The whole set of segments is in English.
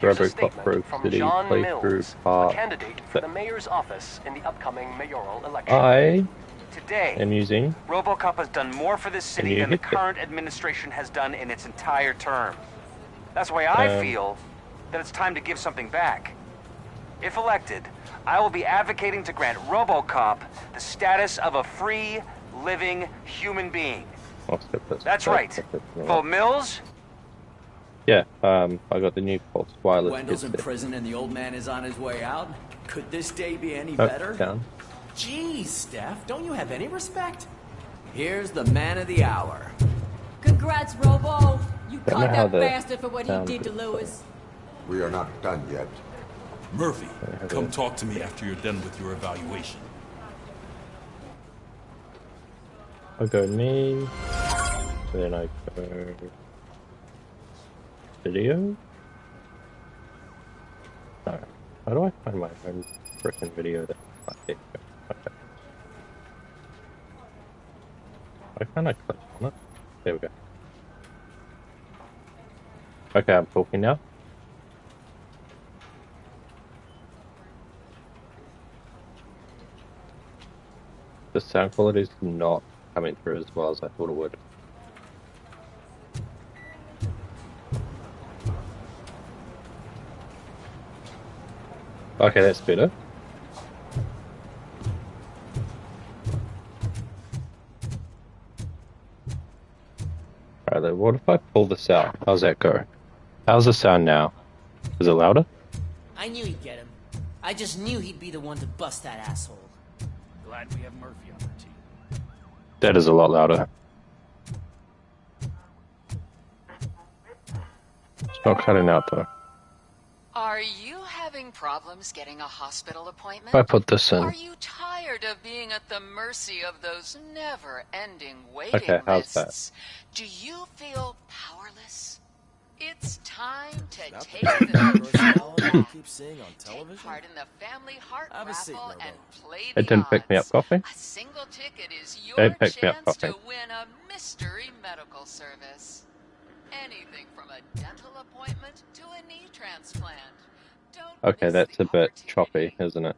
Here's a Robocop statement Rogue from City John playthrough Mills, a part candidate for the mayor's office in the upcoming mayoral election. I Today, am using Robocop has done more for this a city new than the headset. current administration has done in its entire term. That's why I feel that it's time to give something back. If elected, I will be advocating to grant Robocop the status of a free, living human being. That's right. Vote Mills. Yeah, I got the new pulse wireless Wendell's in headset. prison and the old man is on his way out. Could this day be any better? Down. Jeez, Steph, don't you have any respect? Here's the man of the hour. Congrats, Robo. You Don't know caught how that the bastard for what he sound did to is, Lewis. We are not done yet. Murphy, come talk to me after you're done with your evaluation. I go me, then I go video. No, how do I find my own freaking video that okay. Why can't I click on it? There we go. Okay, I'm talking now. The sound quality is not coming through as well as I thought it would. Okay, that's better. Alright then, what if I pull this out? How's that go? How's the sound now? Is it louder? I knew he'd get him. I just knew he'd be the one to bust that asshole. Glad we have Murphy on our team. That is a lot louder. It's not cutting out though. Are you having problems getting a hospital appointment? If I put this in. Are you tired of being at the mercy of those never-ending waiting Okay, how's lists? Do you feel powerless? It's time to take the control back. Take part in the family heart raffle and play the It didn't pick me up odds. coffee. A single ticket is your Don't pick me up chance coffee. to win a mystery medical service. Anything from a dental appointment to a knee transplant. Don't Okay, miss that's the a bit opportunity. choppy, isn't it?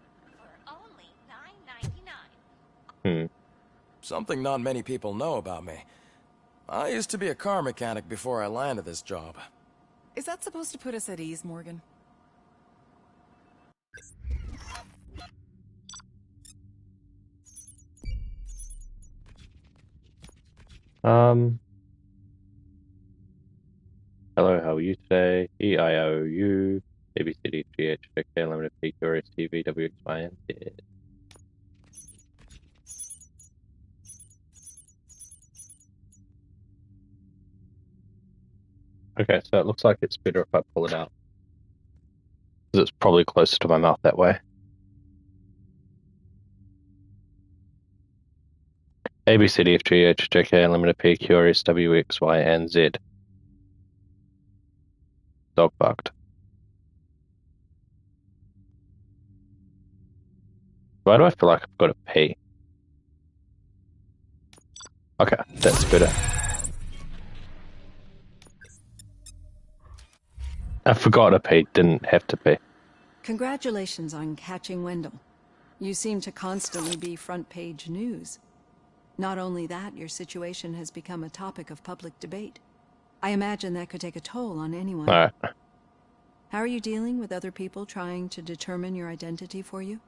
For only $9.99. Something not many people know about me. I used to be a car mechanic before I landed this job. Is that supposed to put us at ease, Morgan? Hello, how are you today? EIOU, ABCDGH, JK, Limited P, Curious TV, WXY, and Z. Okay, so it looks like it's better if I pull it out. Because it's probably closer to my mouth that way. ABCDFGH, JK, Limited P, Curious, WXY, and Z. Dog barked. Why do I feel like I've got to pee? Okay, that's better. I forgot to pee, didn't have to pee. Congratulations on catching Wendell. You seem to constantly be front-page news. Not only that, your situation has become a topic of public debate. I imagine that could take a toll on anyone. Alright. How are you dealing with other people trying to determine your identity for you?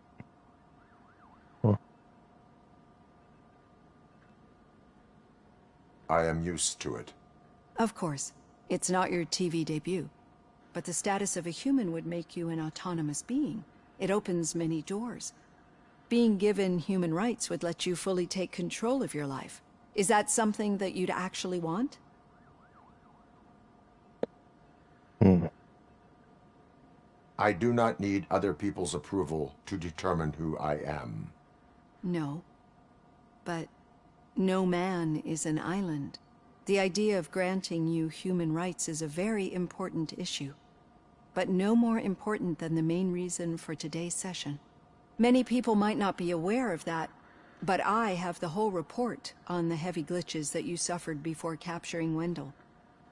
I am used to it. Of course. It's not your TV debut. But the status of a human would make you an autonomous being. It opens many doors. Being given human rights would let you fully take control of your life. Is that something that you'd actually want? I do not need other people's approval to determine who I am. No. But no man is an island. The idea of granting you human rights is a very important issue. But no more important than the main reason for today's session. Many people might not be aware of that, but I have the whole report on the heavy glitches that you suffered before capturing Wendell.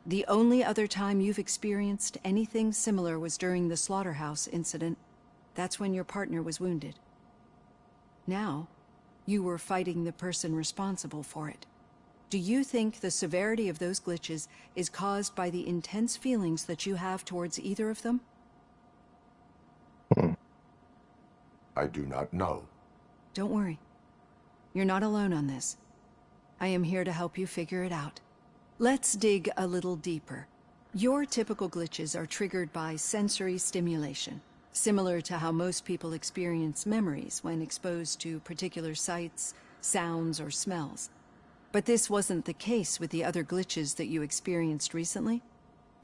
The only other time you've experienced anything similar was during the slaughterhouse incident. That's when your partner was wounded. Now, you were fighting the person responsible for it. Do you think the severity of those glitches is caused by the intense feelings that you have towards either of them? I do not know. Don't worry. You're not alone on this. I am here to help you figure it out. Let's dig a little deeper. Your typical glitches are triggered by sensory stimulation, similar to how most people experience memories when exposed to particular sights, sounds, or smells. But this wasn't the case with the other glitches that you experienced recently?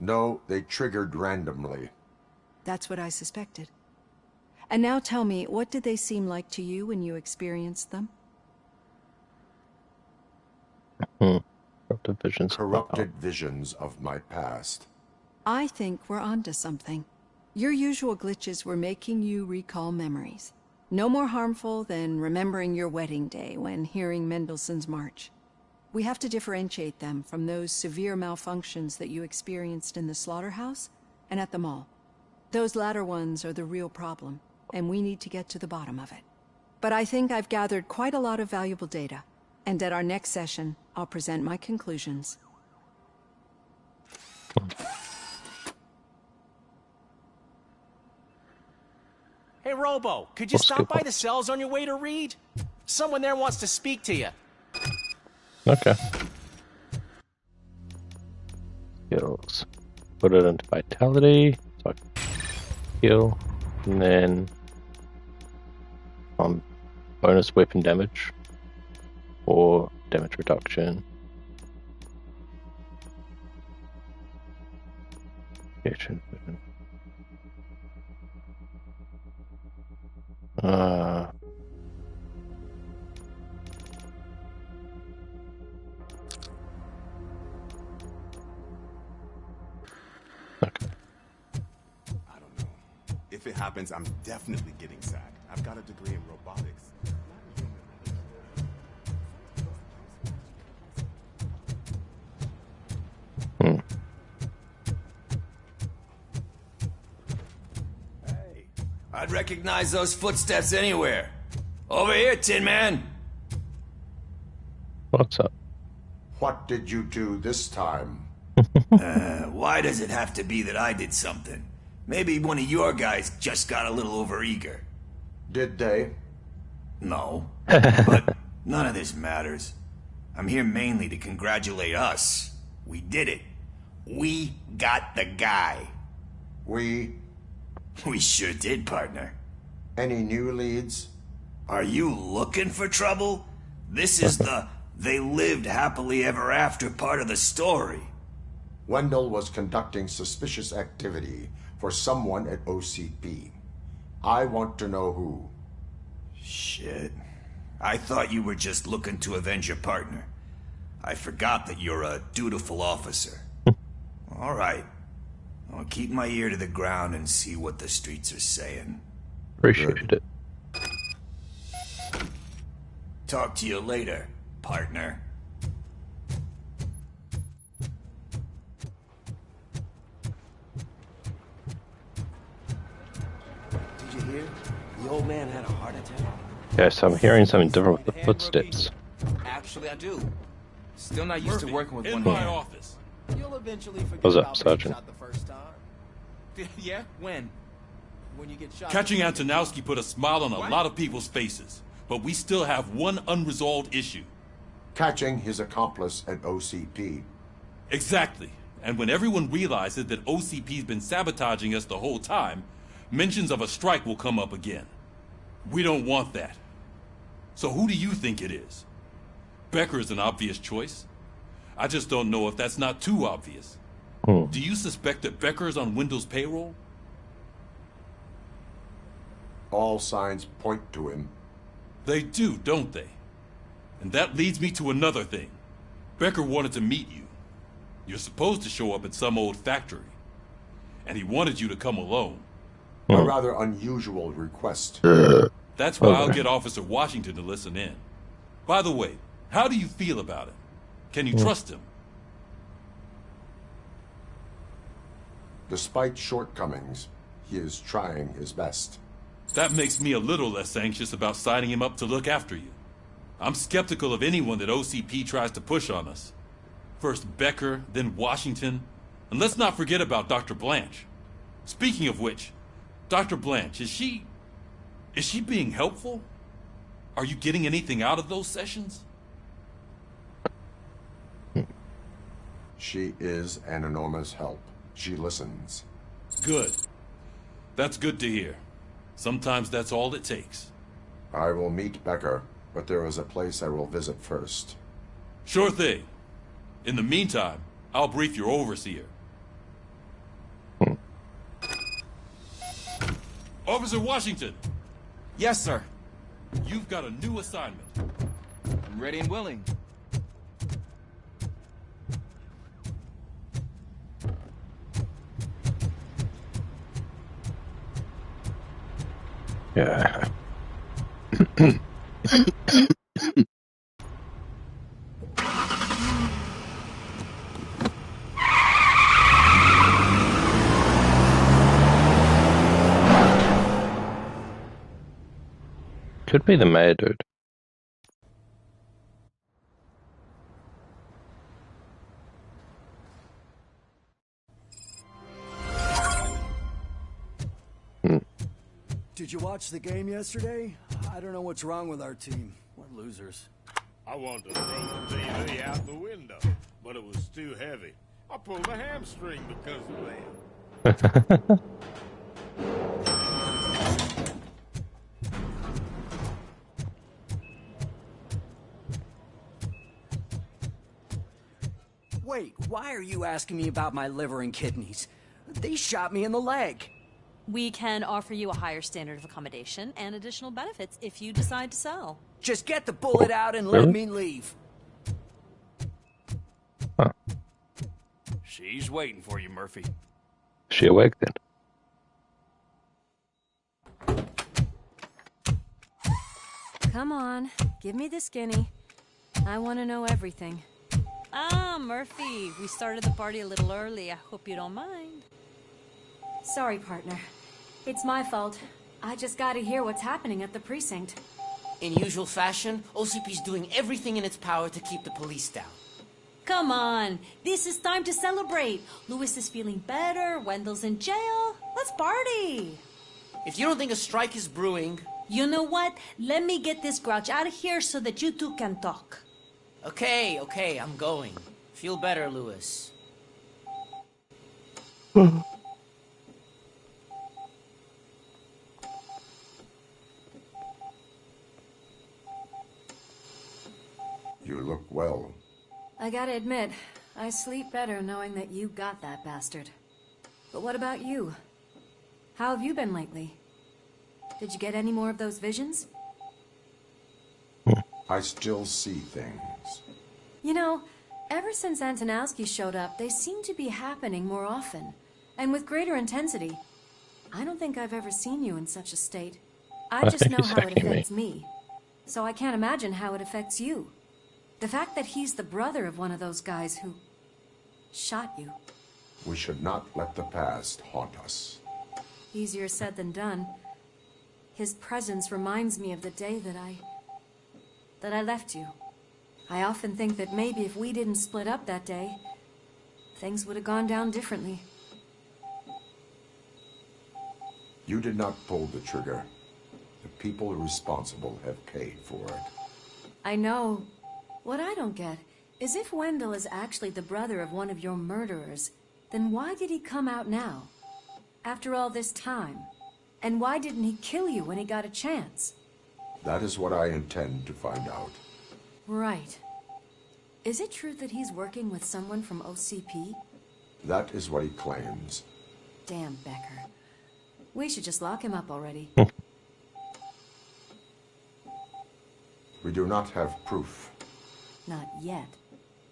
No, they triggered randomly. That's what I suspected. And now tell me, what did they seem like to you when you experienced them? Corrupted visions of my past. I think we're onto something. Your usual glitches were making you recall memories. No more harmful than remembering your wedding day when hearing Mendelssohn's March. We have to differentiate them from those severe malfunctions that you experienced in the slaughterhouse and at the mall. Those latter ones are the real problem, and we need to get to the bottom of it. But I think I've gathered quite a lot of valuable data, and at our next session, I'll present my conclusions. Hey, Robo, could you stop by the cells on your way to Reed? Someone there wants to speak to you. Okay. Skills. Put it into vitality. So I can heal. And then bonus weapon damage. Or damage reduction. Action. Okay. I don't know. If it happens, I'm definitely getting sacked. I've got a degree in robotics. I'd recognize those footsteps anywhere. Over here, Tin Man. What's up? What did you do this time? Why does it have to be that I did something? Maybe one of your guys just got a little overeager. Did they? No. But none of this matters. I'm here mainly to congratulate us. We did it. We got the guy. We sure did, partner. Any new leads? Are you looking for trouble? This is the they lived happily ever after part of the story. Wendell was conducting suspicious activity for someone at OCP. I want to know who. Shit. I thought you were just looking to avenge your partner. I forgot that you're a dutiful officer. All right. I'll keep my ear to the ground and see what the streets are saying. Appreciate it. Talk to you later, partner. Did you hear? The old man had a heart attack. Yes, I'm hearing something different with the footsteps. Actually, I do. Still not used to working with in one my hand. office. You'll eventually forget What's up, about Sergeant? being shot the first time. Yeah, when? When you get shot. Catching Antonowski put a smile on a lot of people's faces, but we still have one unresolved issue. Catching his accomplice at OCP. Exactly. And when everyone realizes that OCP's been sabotaging us the whole time, mentions of a strike will come up again. We don't want that. So who do you think it is? Becker is an obvious choice. I just don't know if that's not too obvious. Do you suspect that Becker is on Wendell's payroll? All signs point to him. They do, don't they? And that leads me to another thing. Becker wanted to meet you. You're supposed to show up at some old factory. And he wanted you to come alone. A rather unusual request. That's why I'll get Officer Washington to listen in. By the way, how do you feel about it? Can you trust him? Despite shortcomings, he is trying his best. That makes me a little less anxious about signing him up to look after you. I'm skeptical of anyone that OCP tries to push on us. First Becker, then Washington. And let's not forget about Dr. Blanche. Speaking of which, Dr. Blanche, is she being helpful? Are you getting anything out of those sessions? She is an enormous help. She listens. Good. That's good to hear. Sometimes that's all it takes. I will meet Becker, but there is a place I will visit first. Sure thing. In the meantime, I'll brief your overseer. Officer Washington! Yes, sir. You've got a new assignment. I'm ready and willing. Yeah. Could be the mayor dude. Did you watch the game yesterday? I don't know what's wrong with our team. We're losers. I wanted to throw the TV out the window, but it was too heavy. I pulled a hamstring because of that. Wait, why are you asking me about my liver and kidneys? They shot me in the leg. We can offer you a higher standard of accommodation and additional benefits if you decide to sell. Just get the bullet out and let me leave. Huh. She's waiting for you, Murphy. Is she awake then? Come on, give me the skinny. I want to know everything. Ah, Murphy, we started the party a little early. I hope you don't mind. Sorry, partner. It's my fault. I just gotta hear what's happening at the precinct. In usual fashion, OCP's doing everything in its power to keep the police down. Come on, this is time to celebrate. Louis is feeling better, Wendell's in jail. Let's party. If you don't think a strike is brewing... You know what? Let me get this grouch out of here so that you two can talk. Okay, I'm going. Feel better, Louis. You look well. I gotta admit, I sleep better knowing that you got that bastard. But what about you? How have you been lately? Did you get any more of those visions? I still see things. You know, ever since Antonowski showed up, they seem to be happening more often, and with greater intensity. I don't think I've ever seen you in such a state. I just know how it affects me, so I can't imagine how it affects you. The fact that he's the brother of one of those guys who shot you. We should not let the past haunt us. Easier said than done. His presence reminds me of the day that I left you. I often think that maybe if we didn't split up that day, things would have gone down differently. You did not pull the trigger. The people responsible have paid for it. I know. What I don't get is if Wendell is actually the brother of one of your murderers, then why did he come out now? After all this time? And why didn't he kill you when he got a chance? That is what I intend to find out. Right. Is it true that he's working with someone from OCP? That is what he claims. Damn Becker. We should just lock him up already. We do not have proof. Not yet.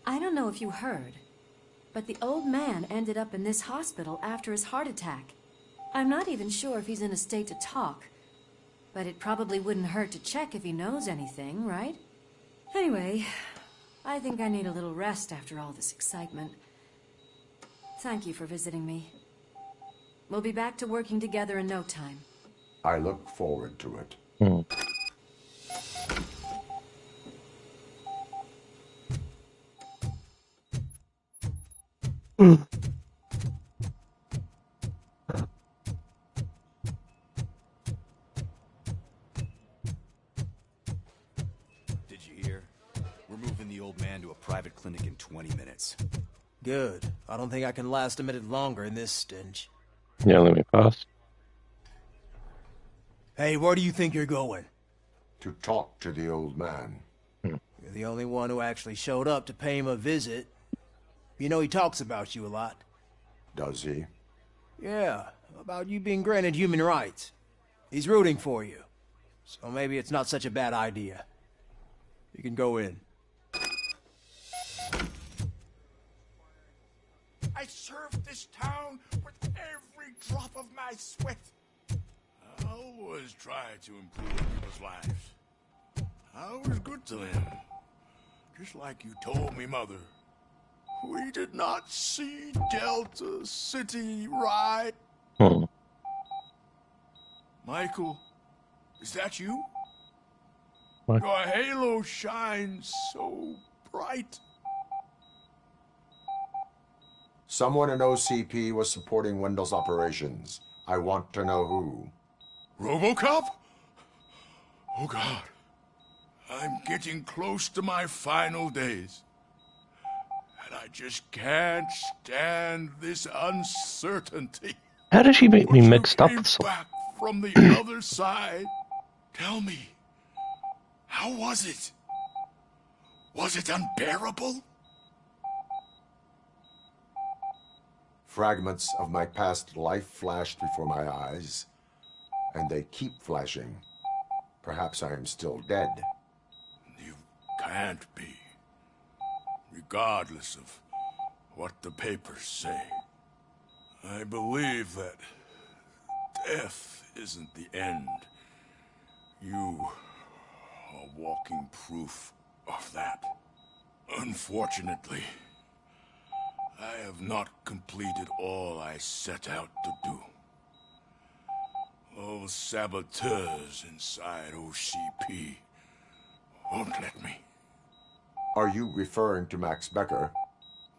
I don't know if you heard, but the old man ended up in this hospital after his heart attack. I'm not even sure if he's in a state to talk, but it probably wouldn't hurt to check if he knows anything, right? Anyway, I think I need a little rest after all this excitement. Thank you for visiting me. We'll be back to working together in no time. I look forward to it. Did you hear? We're moving the old man to a private clinic in 20 minutes. Good. I don't think I can last a minute longer in this stench. Yeah, let me pass. Hey, where do you think you're going? To talk to the old man. You're the only one who actually showed up to pay him a visit. You know he talks about you a lot. Does he? Yeah, about you being granted human rights. He's rooting for you. So maybe it's not such a bad idea. You can go in. I served this town with every drop of my sweat. I always tried to improve people's lives. I was good to them. Just like you told me, Mother. We did not see Delta City, right? Michael, is that you? What? Your halo shines so bright. Someone in OCP was supporting Wendell's operations. I want to know who. Robocop? Oh God. I'm getting close to my final days. And I just can't stand this uncertainty. How did she make me mixed up with something? Back from the other side. Tell me, how was it? Was it unbearable? Fragments of my past life flashed before my eyes, and they keep flashing. Perhaps I am still dead. You can't be. Regardless of what the papers say. I believe that death isn't the end. You are walking proof of that. Unfortunately, I have not completed all I set out to do. Those saboteurs inside OCP won't let me. Are you referring to Max Becker?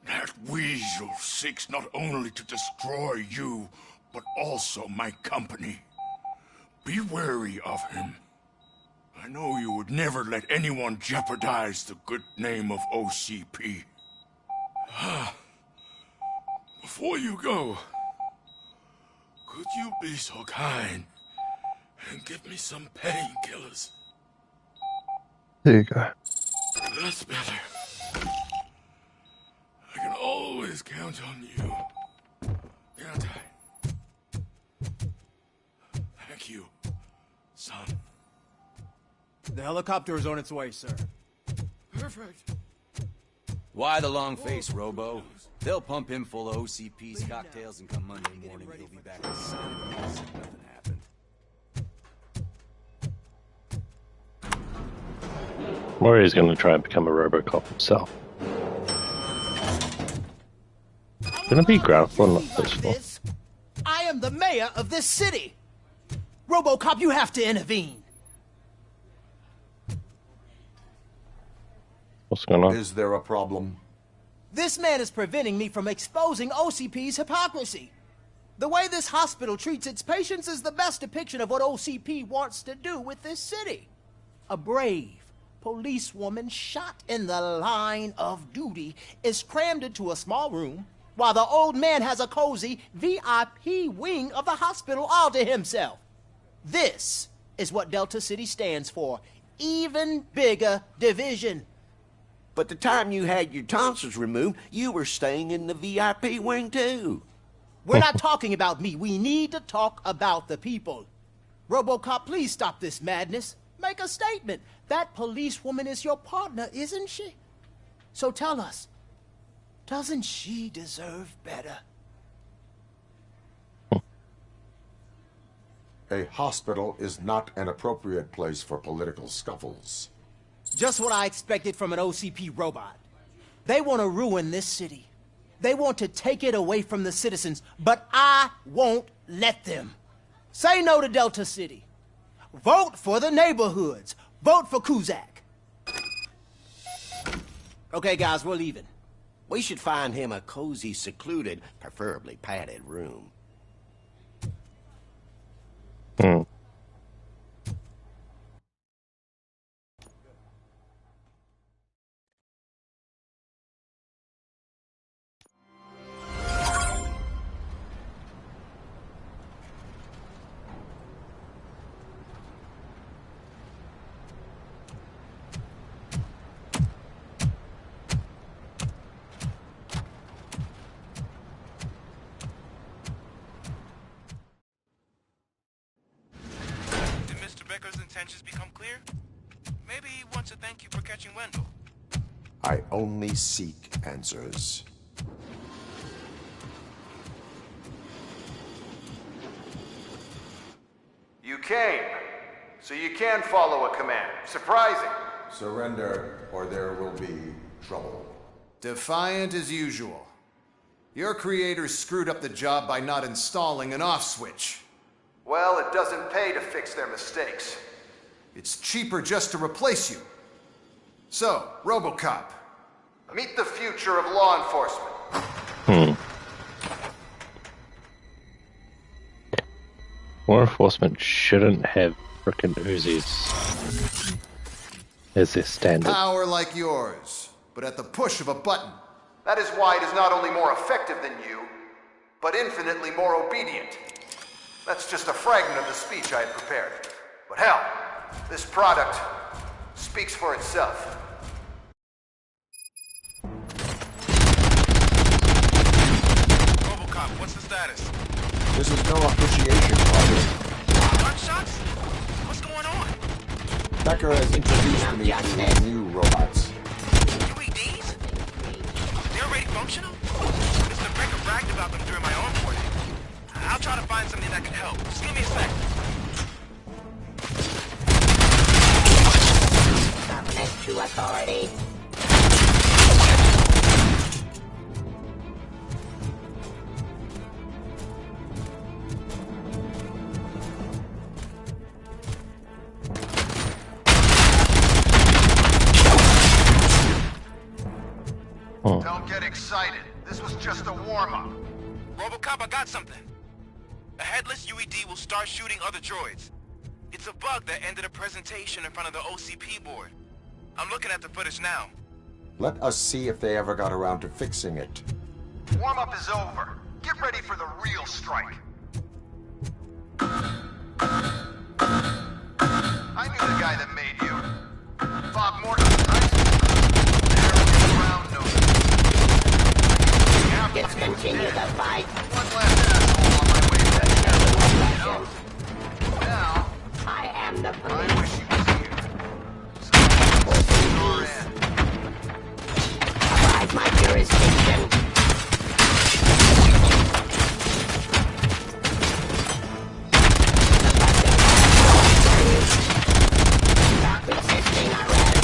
That weasel seeks not only to destroy you, but also my company. Be wary of him. I know you would never let anyone jeopardize the good name of OCP. Before you go, could you be so kind and give me some painkillers? There you go. That's better. I can always count on you. Can't I? Thank you, son. The helicopter is on its way, sir. Perfect. Why the long face, Robo? They'll pump him full of OCP's cocktails and come Monday morning he'll be back inside as if nothing happened. Warrior's going to try and become a Robocop himself. Going to be Groundful, not Fishful. I am the mayor of this city. Robocop, you have to intervene. What's going on? Is there a problem? This man is preventing me from exposing OCP's hypocrisy. The way this hospital treats its patients is the best depiction of what OCP wants to do with this city. A brave policewoman shot in the line of duty is crammed into a small room, while the old man has a cozy VIP wing of the hospital all to himself. This is what Delta City stands for. Even bigger division. But the time you had your tonsils removed, you were staying in the VIP wing too. We're not talking about me. We need to talk about the people. Robocop, please stop this madness. Make a statement. That policewoman is your partner, isn't she? So tell us, doesn't she deserve better? A hospital is not an appropriate place for political scuffles. Just what I expected from an OCP robot. They want to ruin this city. They want to take it away from the citizens, but I won't let them. Say no to Delta City. Vote for the neighborhoods. Vote for Kuzak. Okay, guys, we're leaving. We should find him a cozy, secluded, preferably padded room. Become clear? Maybe he wants to thank you for catching Wendell. I only seek answers. You came, so you can follow a command. Surprising. Surrender, or there will be trouble. Defiant as usual. Your creators screwed up the job by not installing an off switch. Well, it doesn't pay to fix their mistakes. It's cheaper just to replace you. So, Robocop, meet the future of law enforcement. Law enforcement shouldn't have frickin' Uzis as their standard. Power like yours, but at the push of a button. That is why it is not only more effective than you, but infinitely more obedient. That's just a fragment of the speech I had prepared. But hell, this product speaks for itself. Robocop, what's the status? This is no appreciation party. Gunshots? What's going on? Becker has introduced me to new robots. UEDs? They're already functional? Mr. Brecker bragged about them during my onboarding. I'll try to find something that can help. Just give me a sec. Submit to authority. Don't get excited. This was just a warm-up. Robocop, I got something. A headless UED will start shooting other droids. It's a bug that ended a presentation in front of the OCP board. I'm looking at the footage now. Let us see if they ever got around to fixing it. Warm-up is over. Get ready for the real strike. I knew the guy that made you. Bob Morton, right? Brown nose. Let's continue the fight. One last asshole on my way to that you know? Now, I am the police. I wish he was here. Abide my jurisdiction. Stop resisting arrest.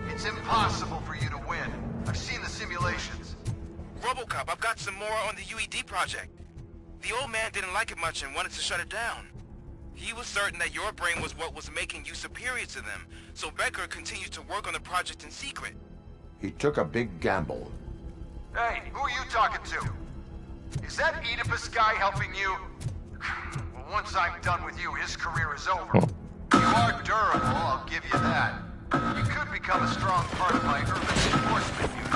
It's impossible for you to win. I've seen the simulations. Robocop, I've got some more on the UED project. The old man didn't like it much and wanted to shut it down. He was certain that your brain was what was making you superior to them, so Becker continued to work on the project in secret. He took a big gamble. Hey, who are you talking to? Is that Oedipus guy helping you? Well, once I'm done with you, his career is over. You are durable, I'll give you that. You could become a strong part of my urban enforcement unit.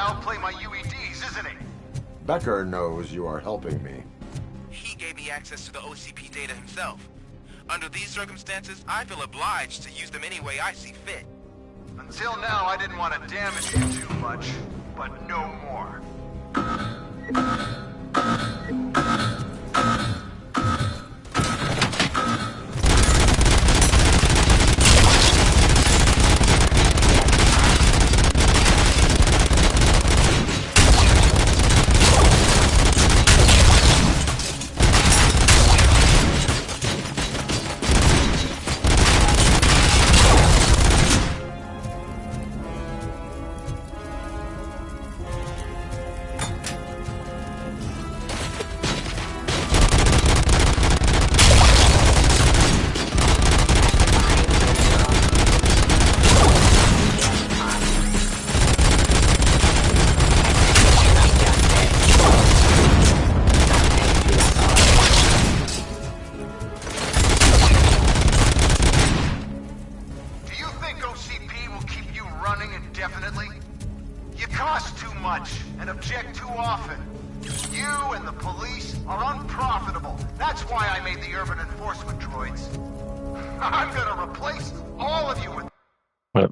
outplay my UEDs, isn't he? Becker knows you are helping me. He gave me access to the OCP data himself. Under these circumstances, I feel obliged to use them any way I see fit. Until now, I didn't want to damage you too much, but no more.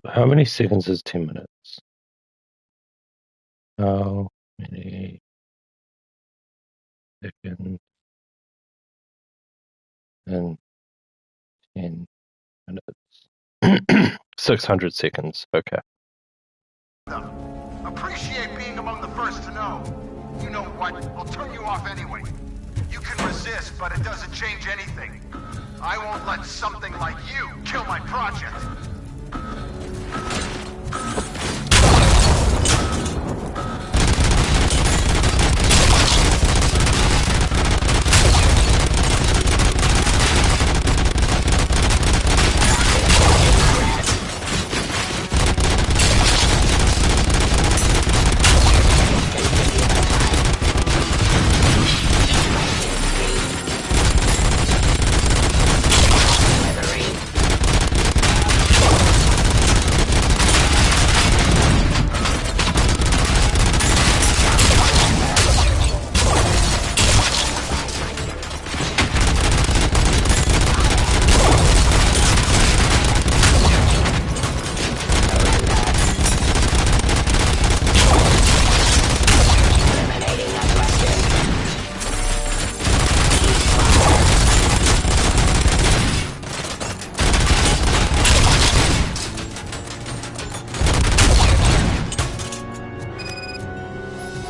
How many seconds is 10 minutes? How many seconds in 10 minutes? 600 seconds, okay. Appreciate being among the first to know. You know what? I'll turn you off anyway. You can resist, but it doesn't change anything. I won't let something like you kill my project.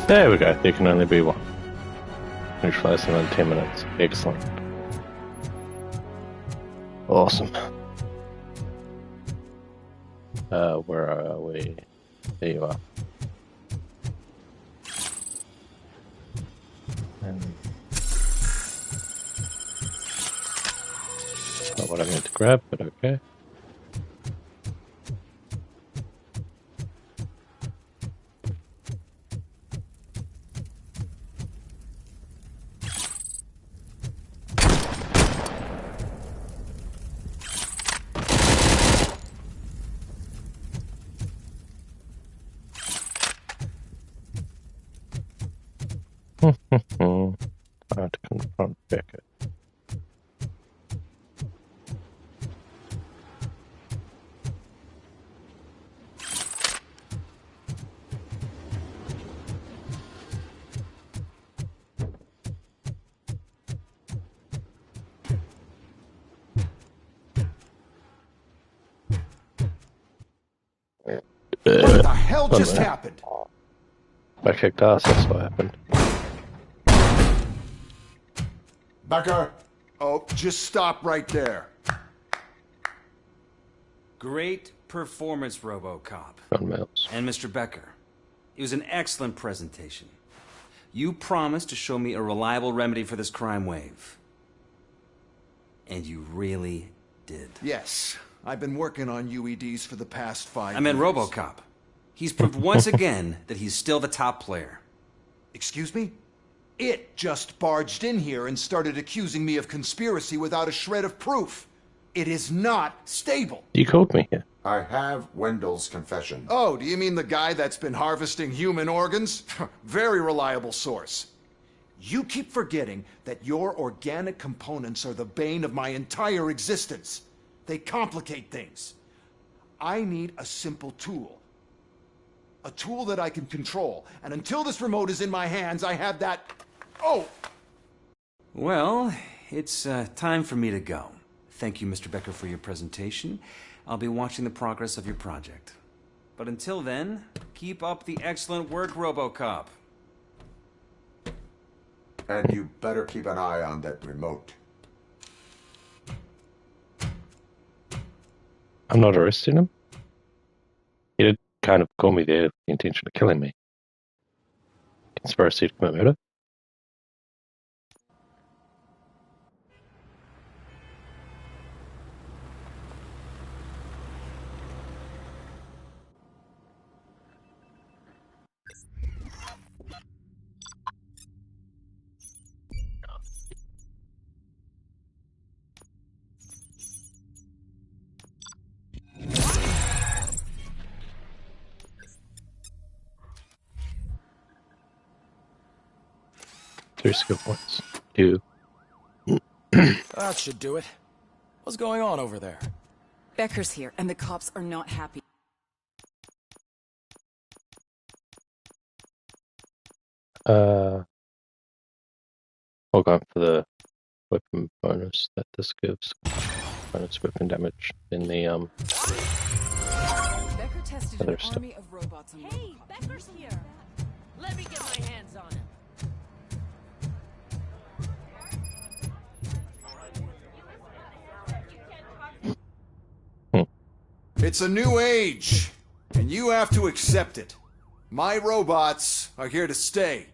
There we go, there can only be one. Which lasts around 10 minutes. Excellent. Awesome. Where are we? There you are. And not what I meant to grab, but okay. Trying to confront Becker. What the hell just happened? I kicked ass, that's what happened. Becker! Oh, just stop right there. Great performance, Robocop. And Mr. Becker. It was an excellent presentation. You promised to show me a reliable remedy for this crime wave. And you really did. Yes, I've been working on UEDs for the past 5 years. I meant Robocop. He's proved once again that he's still the top player. Excuse me? It just barged in here and started accusing me of conspiracy without a shred of proof. It is not stable. You called me here. I have Wendell's confession. Oh, do you mean the guy that's been harvesting human organs? Very reliable source. You keep forgetting that your organic components are the bane of my entire existence. They complicate things. I need a simple tool. A tool that I can control. And until this remote is in my hands, I have that... Oh! Well, it's time for me to go. Thank you, Mr. Becker, for your presentation. I'll be watching the progress of your project. But until then, keep up the excellent work, Robocop. And you better keep an eye on that remote. I'm not arresting him. He did kind of call me there with the intention of killing me. Conspiracy to commit murder. Three skill points. 2. That should do it. What's going on over there? Becker's here, and the cops are not happy. I'll go for the weapon bonus that this gives. Bonus weapon damage in the Becker tested other an stuff. army of robots on Hey, Becker's here. Let me get my hands on him. It's a new age, and you have to accept it. My robots are here to stay.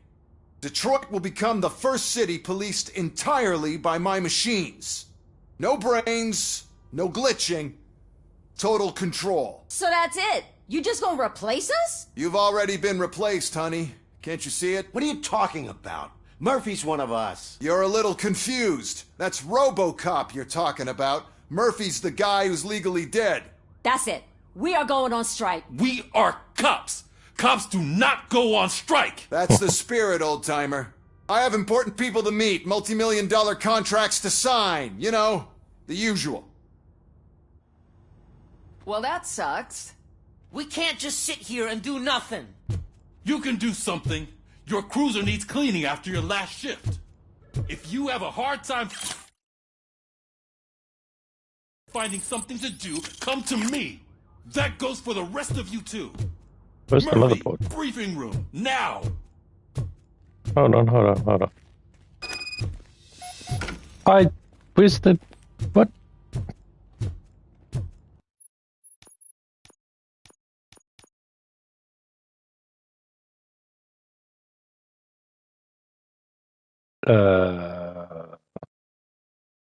Detroit will become the first city policed entirely by my machines. No brains, no glitching, total control. So that's it? You just gonna replace us? You've already been replaced, honey. Can't you see it? What are you talking about? Murphy's one of us. You're a little confused. That's Robocop you're talking about. Murphy's the guy who's legally dead. That's it. We are going on strike. We are cops. Cops do not go on strike. That's the spirit, old-timer. I have important people to meet, multi-million-dollar contracts to sign. You know, the usual. Well, that sucks. We can't just sit here and do nothing. You can do something. Your cruiser needs cleaning after your last shift. If you have a hard time finding something to do, come to me. That goes for the rest of you too. Where's the Murphy, motherboard? briefing room, now! Hold on. Where's the... What?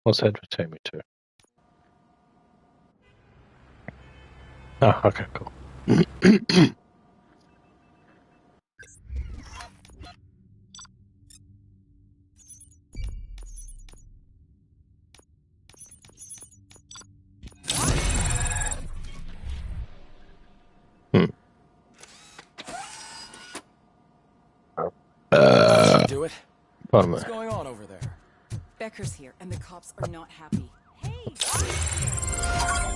What's that return me to? Oh, okay, cool. Do it. Pardon What's me. going on over there? Becker's here, and the cops are not happy. Hey,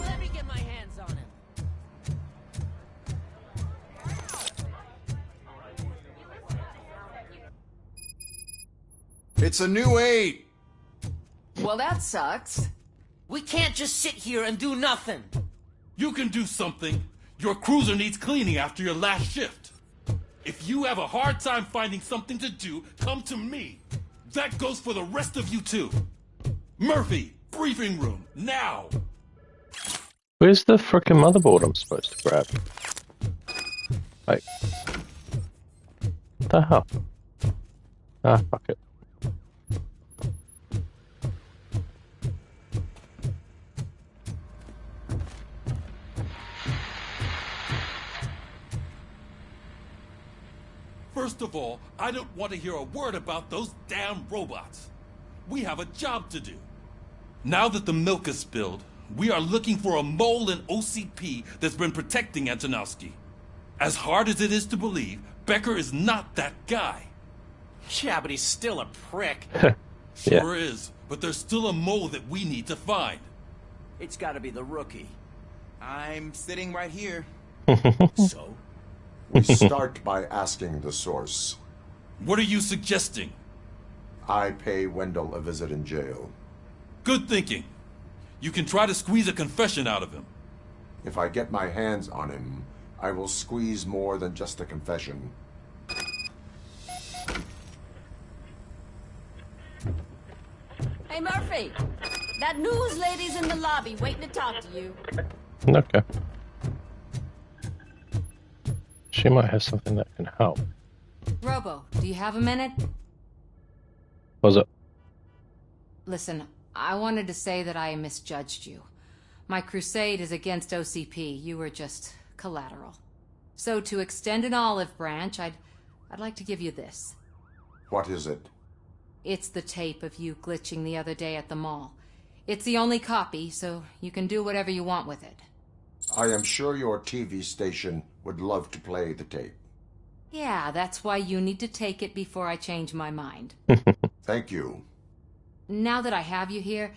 let me get my hands on him. It's a new age. Well, that sucks. We can't just sit here and do nothing. You can do something. Your cruiser needs cleaning after your last shift. If you have a hard time finding something to do, come to me. That goes for the rest of you too. Murphy, briefing room, now! Where's the frickin' motherboard I'm supposed to grab? Like... What the hell? Ah, fuck it. First of all, I don't want to hear a word about those damn robots. We have a job to do. Now that the milk is spilled, We are looking for a mole in OCP that's been protecting Antonowski. As hard as it is to believe, Becker is not that guy. Yeah, but he's still a prick. Sure is, but there's still a mole that we need to find. It's gotta be the rookie. I'm sitting right here. So? We start by asking the source. What are you suggesting? I pay Wendell a visit in jail. Good thinking. You can try to squeeze a confession out of him. If I get my hands on him, I will squeeze more than just a confession. Hey, Murphy! That news lady's in the lobby waiting to talk to you. Okay. She might have something that can help. Robo, do you have a minute? Was it? Listen, I wanted to say that I misjudged you. My crusade is against OCP. You were just collateral. So to extend an olive branch, I'd like to give you this. What is it? It's the tape of you glitching the other day at the mall. It's the only copy, so you can do whatever you want with it. I am sure your TV station would love to play the tape. Yeah, that's why you need to take it before I change my mind. Thank you. Now that I have you here,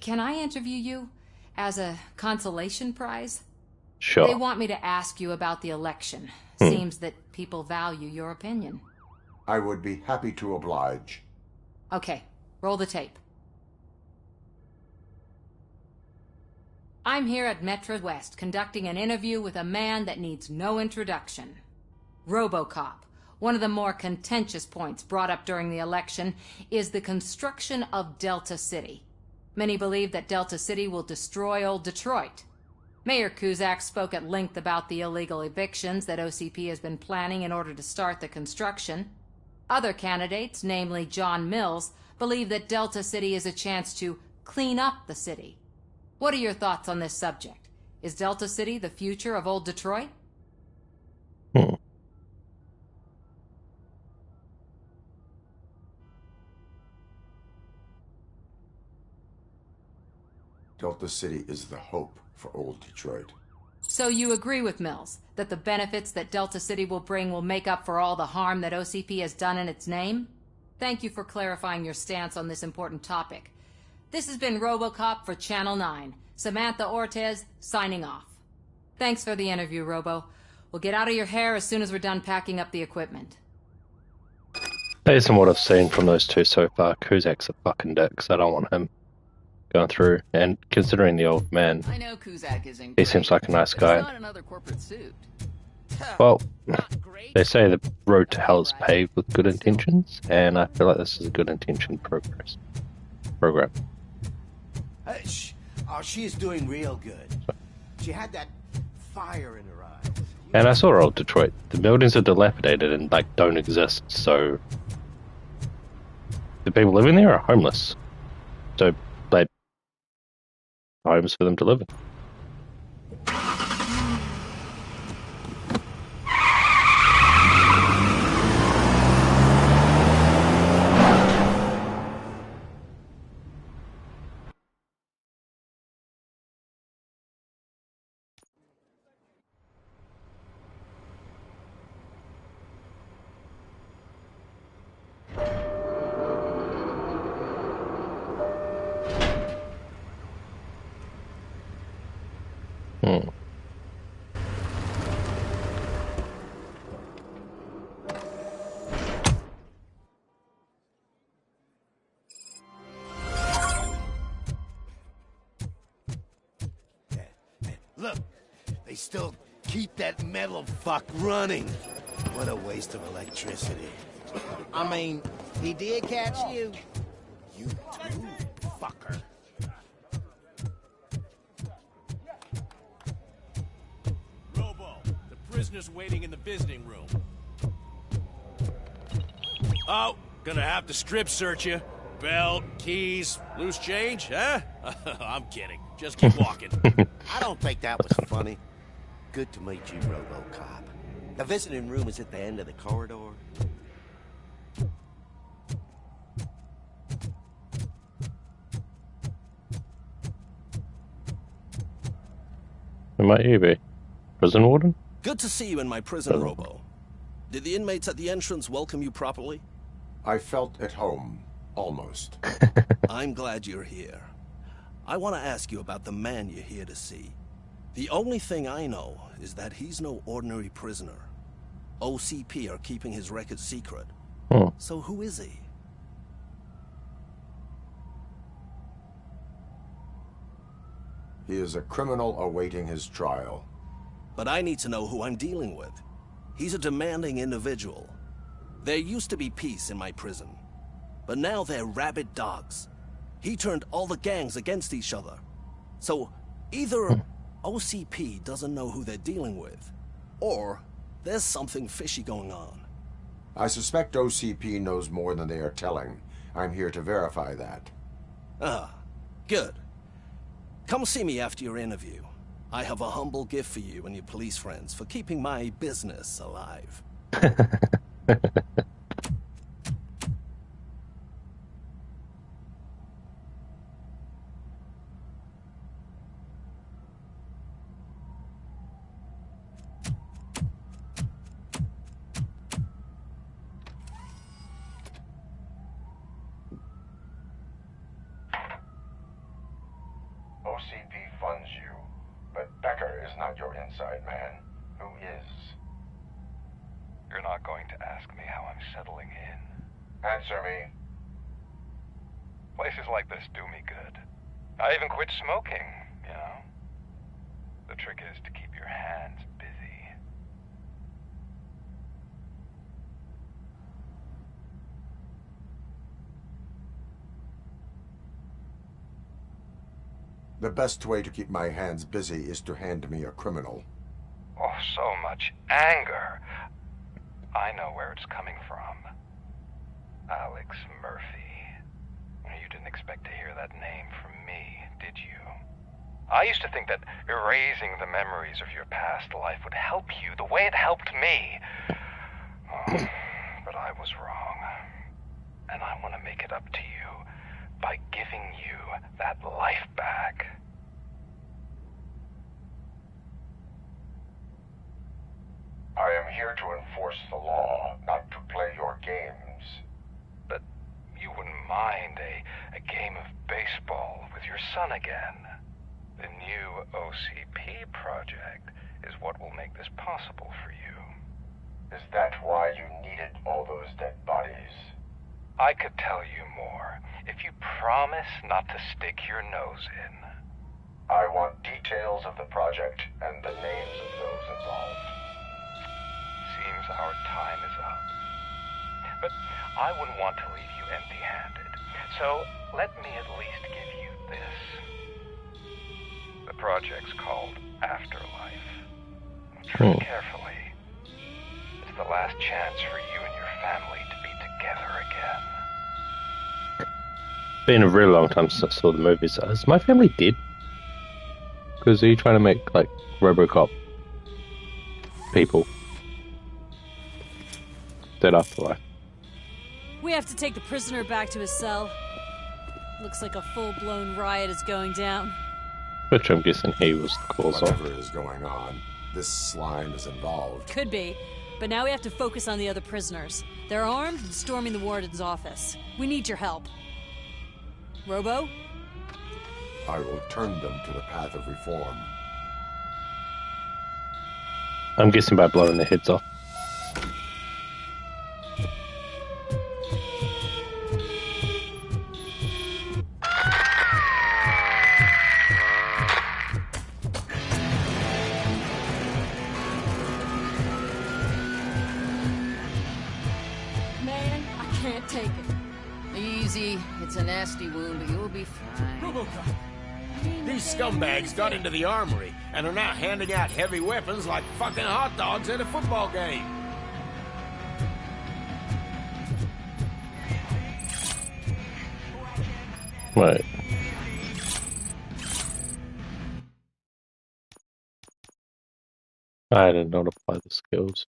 can I interview you as a consolation prize? Sure. They want me to ask you about the election. Seems that people value your opinion. I would be happy to oblige. Okay, roll the tape. I'm here at Metro West conducting an interview with a man that needs no introduction. Robocop. One of the more contentious points brought up during the election is the construction of Delta City. Many believe that Delta City will destroy old Detroit. Mayor Cusack spoke at length about the illegal evictions that OCP has been planning in order to start the construction. Other candidates, namely John Mills, believe that Delta City is a chance to clean up the city. What are your thoughts on this subject? Is Delta City the future of old Detroit? Delta City is the hope for old Detroit. So you agree with Mills, that the benefits that Delta City will bring will make up for all the harm that OCP has done in its name? Thank you for clarifying your stance on this important topic. This has been Robocop for Channel 9. Samantha Ortez, signing off. Thanks for the interview, Robo. We'll get out of your hair as soon as we're done packing up the equipment. Based on what I've seen from those two so far, Kuzak's a fucking dick, so I don't want him going through. And considering the old man, I know Kuzak isn't he seems like a nice guy. Not another corporate suit. Well, they say the road to hell is paved with good intentions, and I feel like this is a good intention program. She is doing real good. She had that fire in her eyes. And I saw old Detroit. The buildings are dilapidated and like don't exist, so the people living there are homeless. So like homes for them to live in. Look, they still keep that metal fuck running. What a waste of electricity. I mean, he did catch you. You too, fucker. Robo, the prisoner's waiting in the visiting room. Oh, gonna have to strip search you. Belt, keys, loose change, huh? I'm kidding. Just keep walking. I don't think that was funny. Good to meet you, Robocop. The visiting room is at the end of the corridor. Who might you be? Prison warden? Good to see you in my prison, Robo. Did the inmates at the entrance welcome you properly? I felt at home. Almost. I'm glad you're here. I want to ask you about the man you're here to see. The only thing I know is that he's no ordinary prisoner. OCP are keeping his record secret. So who is he? He is a criminal awaiting his trial. But I need to know who I'm dealing with. He's a demanding individual. There used to be peace in my prison, but now they're rabid dogs. He turned all the gangs against each other. So either OCP doesn't know who they're dealing with, or there's something fishy going on. I suspect OCP knows more than they are telling. I'm here to verify that. Ah, good. Come see me after your interview. I have a humble gift for you and your police friends for keeping my business alive. OCP funds you, but Becker is not your inside man. Who is? You're not going to ask me how I'm settling in. Answer me. Places like this do me good. I even quit smoking, you know? The trick is to keep your hands busy. The best way to keep my hands busy is to hand me a criminal. Oh, so much anger. I know where it's coming from. Alex Murphy. You didn't expect to hear that name from me, did you? I used to think that erasing the memories of your past life would help you the way it helped me. Oh, but I was wrong. And I want to make it up to you by giving you that life back. I am here to enforce the law, not to play your games. But you wouldn't mind a game of baseball with your son again. The new OCP project is what will make this possible for you. Is that why you needed all those dead bodies? I could tell you more if you promise not to stick your nose in. I want details of the project and the names of those involved. Seems our time is up. But I wouldn't want to leave you empty-handed. So let me at least give you this. The project's called Afterlife. Tread carefully. It's the last chance for you and your family to be together again. Been a really long time since I saw the movies. Is my family dead? Because are you trying to make like Robocop people dead afterlife? We have to take the prisoner back to his cell. Looks like a full-blown riot is going down. Which I'm guessing he was the cause of. Whatever is going on, this slime is involved. Could be, but now we have to focus on the other prisoners. They're armed and storming the warden's office. We need your help. Robo? I will turn them to the path of reform. I'm guessing by blowing their heads off. Man, I can't take it. Easy. It's a nasty wound, but you'll be fine. Robocop! These scumbags got into the armory and are now handing out heavy weapons like fucking hot dogs at a football game. Right. I did not apply the skills.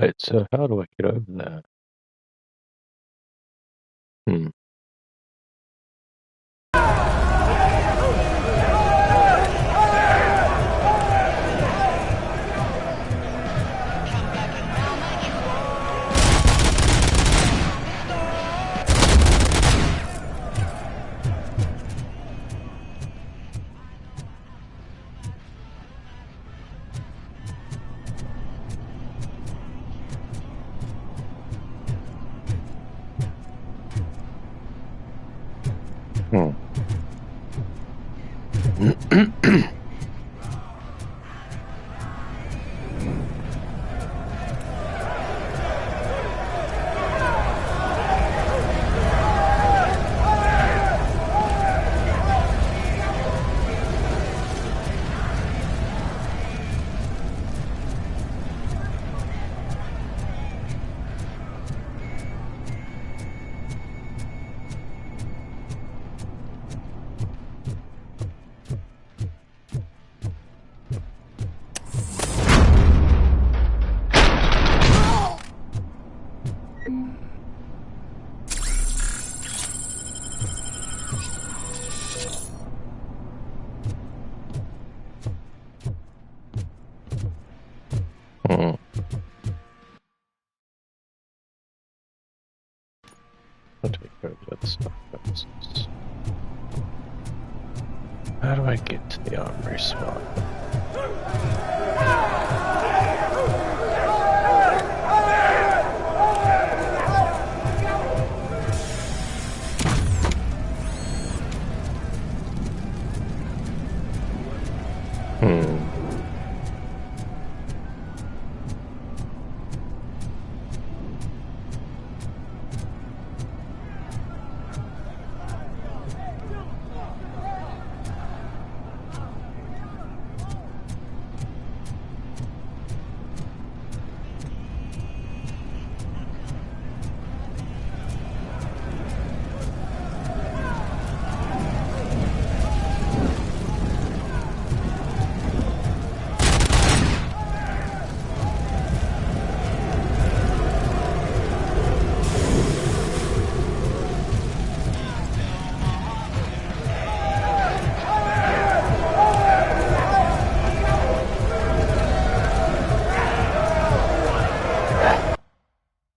Wait, so how do I get over there? Hmm. Hmm. Hmm. I'll take care of that stuff first. How do I get to the armory spot? Hmm.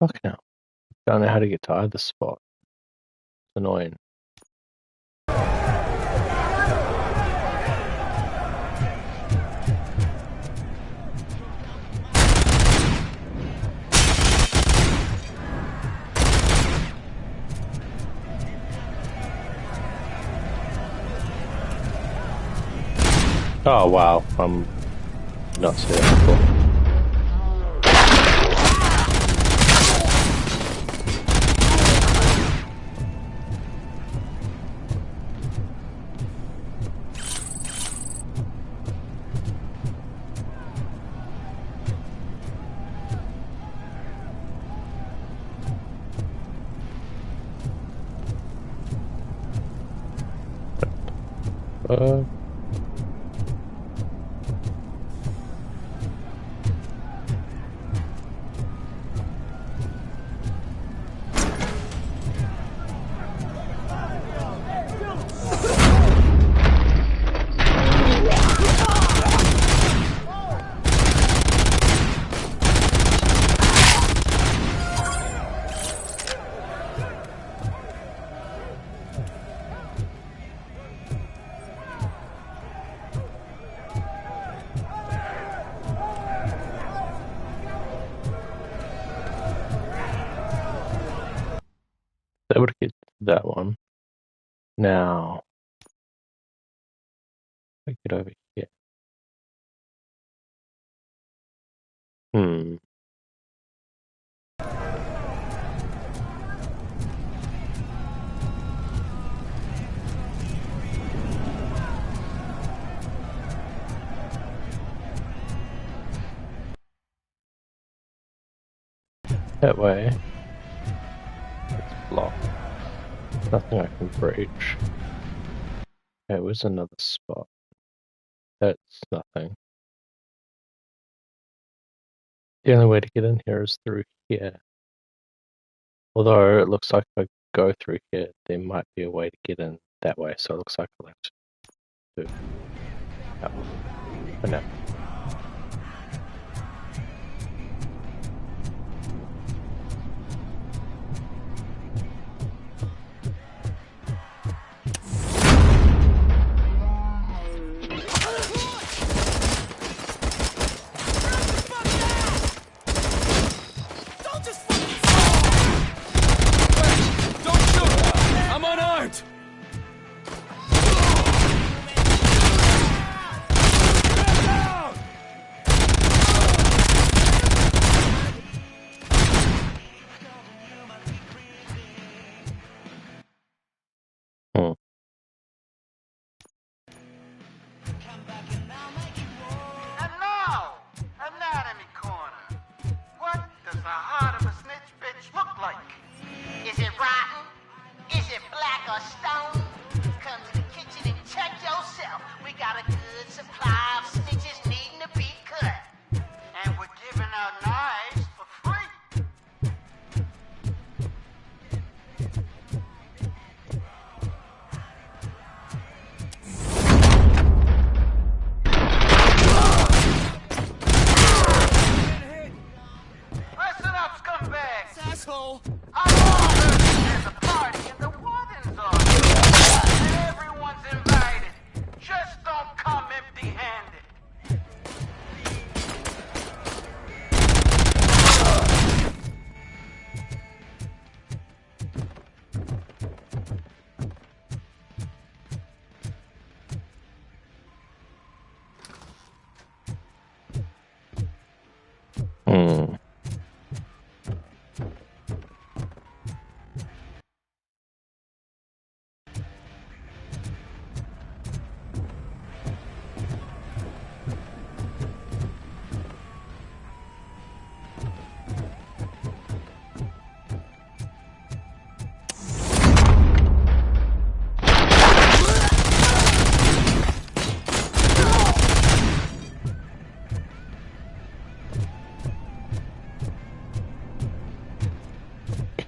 Fuck no. Don't know how to get to either spot. It's annoying. Oh wow, I'm not seeing it. Able to get that one. Now, I get over here. Hmm. That way. It's blocked. Nothing I can breach. There was another spot. That's nothing. The only way to get in here is through here. Although it looks like if I go through here, there might be a way to get in that way. So it looks like I'll actually do that one for now.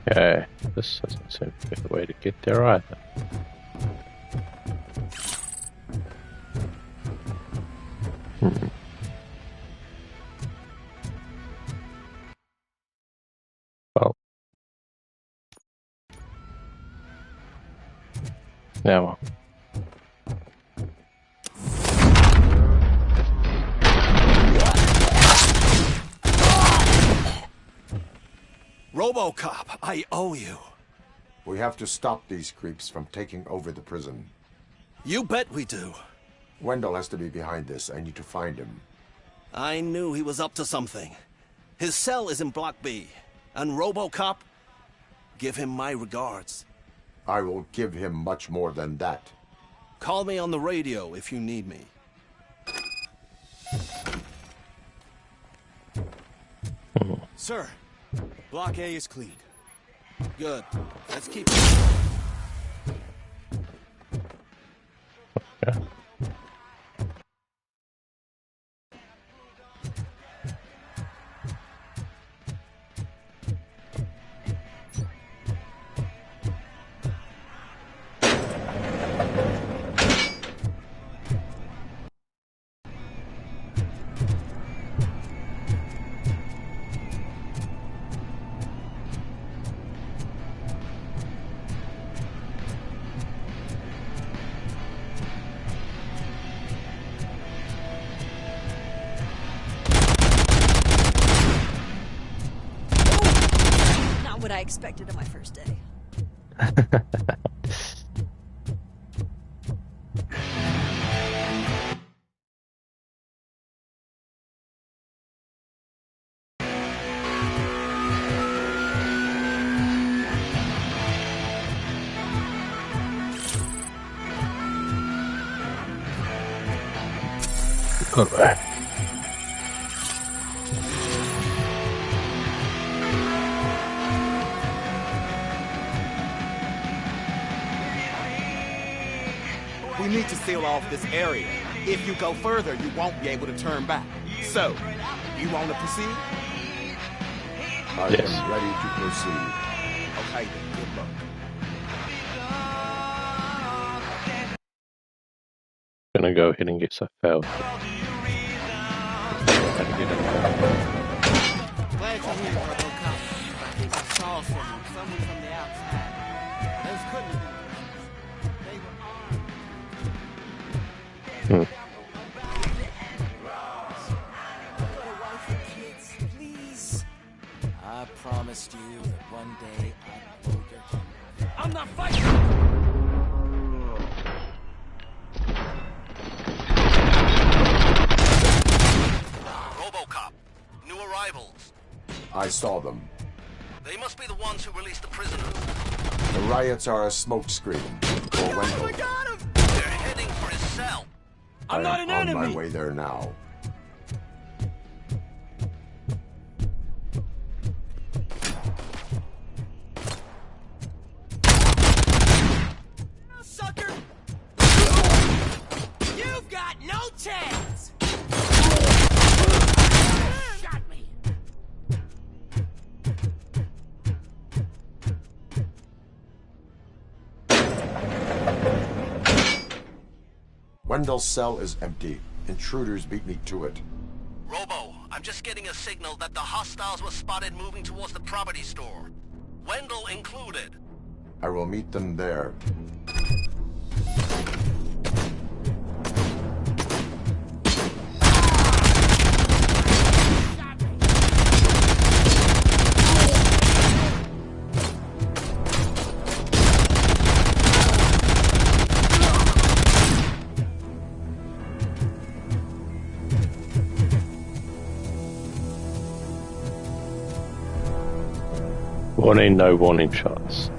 Okay, this doesn't seem to be the way to get there either. Well, now Robocop, I owe you. We have to stop these creeps from taking over the prison. You bet we do. Wendell has to be behind this. I need to find him. I knew he was up to something. His cell is in Block B. And Robocop, give him my regards. I will give him much more than that. Call me on the radio if you need me. Sir, Block A is clean. Good. Let's keep it. Okay. What I expected on my first day. All right. We need to seal off this area. If you go further, you won't be able to turn back. So, you want to proceed? I am ready to proceed. Okay, then, good luck. Gonna go ahead and guess I failed. Glad you're here, Robocop. I think I saw someone from the outside. Those couldn't have been. They were armed. Please. I promised you that one day I'd blow your kingdom. I'm not fighting! Robocop. New arrivals. I saw them. They must be the ones who released the prisoners. The riots are a smokescreen for Wendell. They're heading for his cell. I'm not an enemy. On my way there now. Sucker! You've got no chance! Shot me! Wendell's cell is empty. Intruders beat me to it. Robo, I'm just getting a signal that the hostiles were spotted moving towards the property store. Wendell included. I will meet them there. Warning, no warning shots.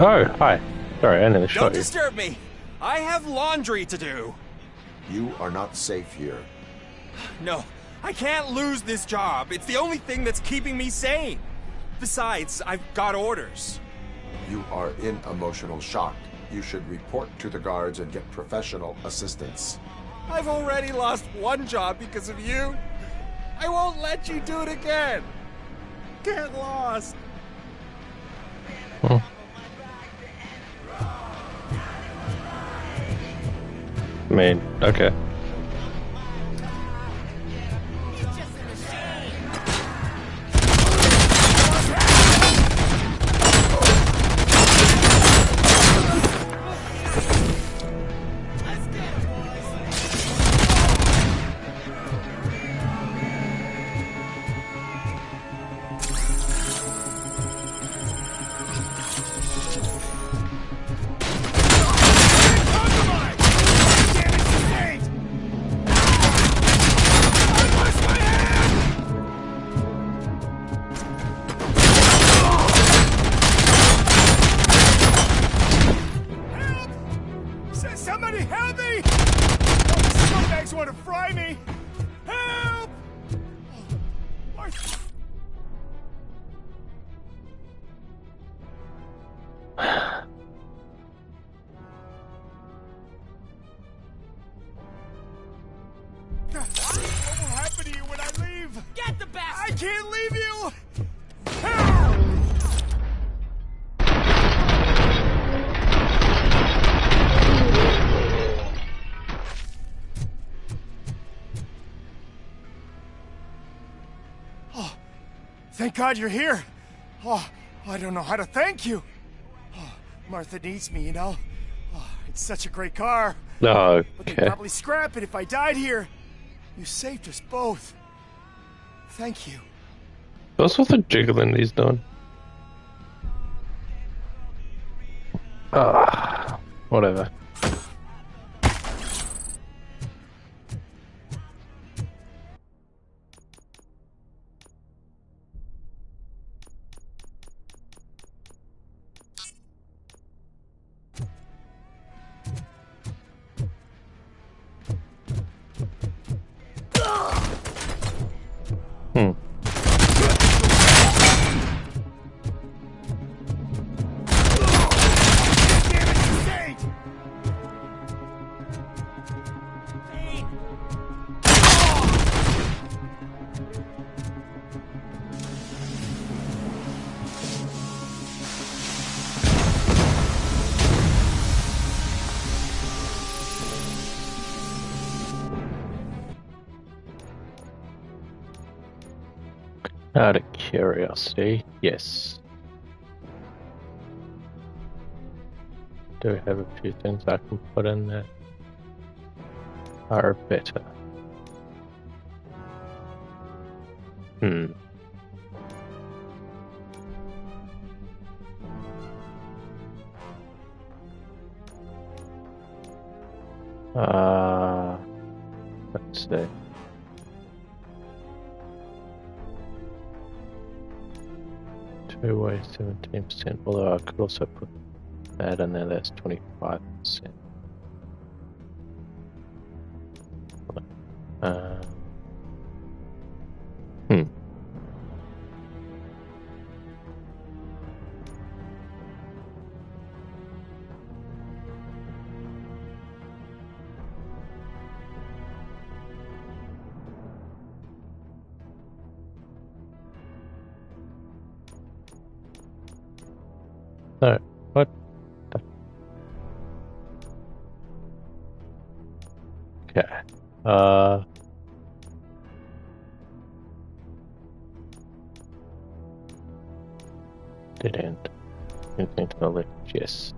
Oh, hi. Sorry, I nearly shot you. Don't disturb me. I have laundry to do. You are not safe here. No, I can't lose this job. It's the only thing that's keeping me sane. Besides, I've got orders. You are in emotional shock. You should report to the guards and get professional assistance. I've already lost one job because of you. I won't let you do it again. Get lost. I mean, okay. Somebody help me! Those scumbags want to fry me! Help! What will happen to you when I leave? Get the bastard! I can't leave you! Thank God you're here. Oh, I don't know how to thank you. Oh, Martha needs me, you know. Oh, it's such a great car. No, But they'd okay. probably scrap it if I died here. You saved us both. Thank you. What's with the jiggling he's doing? Ah, whatever. Hmm. Out of curiosity, yes. Do have a few things I can put in that are better. Hmm. Let's see. Two-way 17%, although I could also put that in there, that's 25%. Hmm. No, what? Okay. Dead end. Anything to the left? Yes.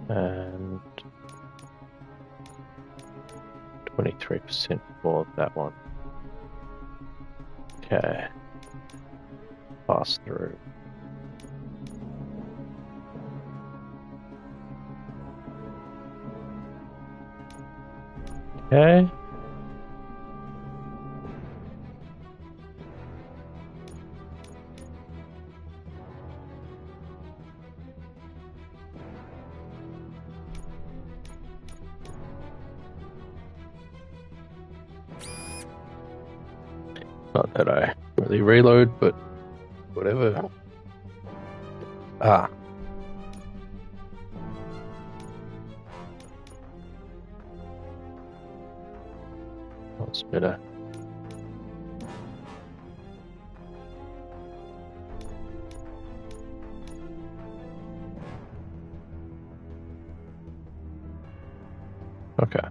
And 23% for that one. Okay. Pass through. Okay. Not that I really reload, but whatever. Ah. That's better. Okay.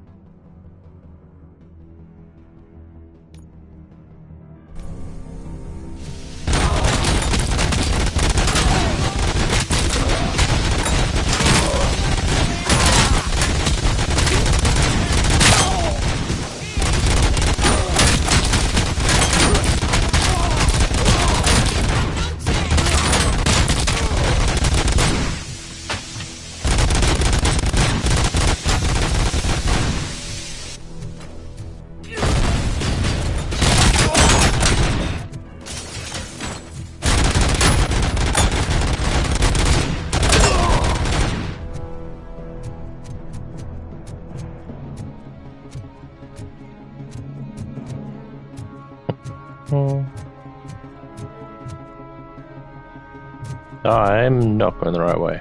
I'm not going the right way.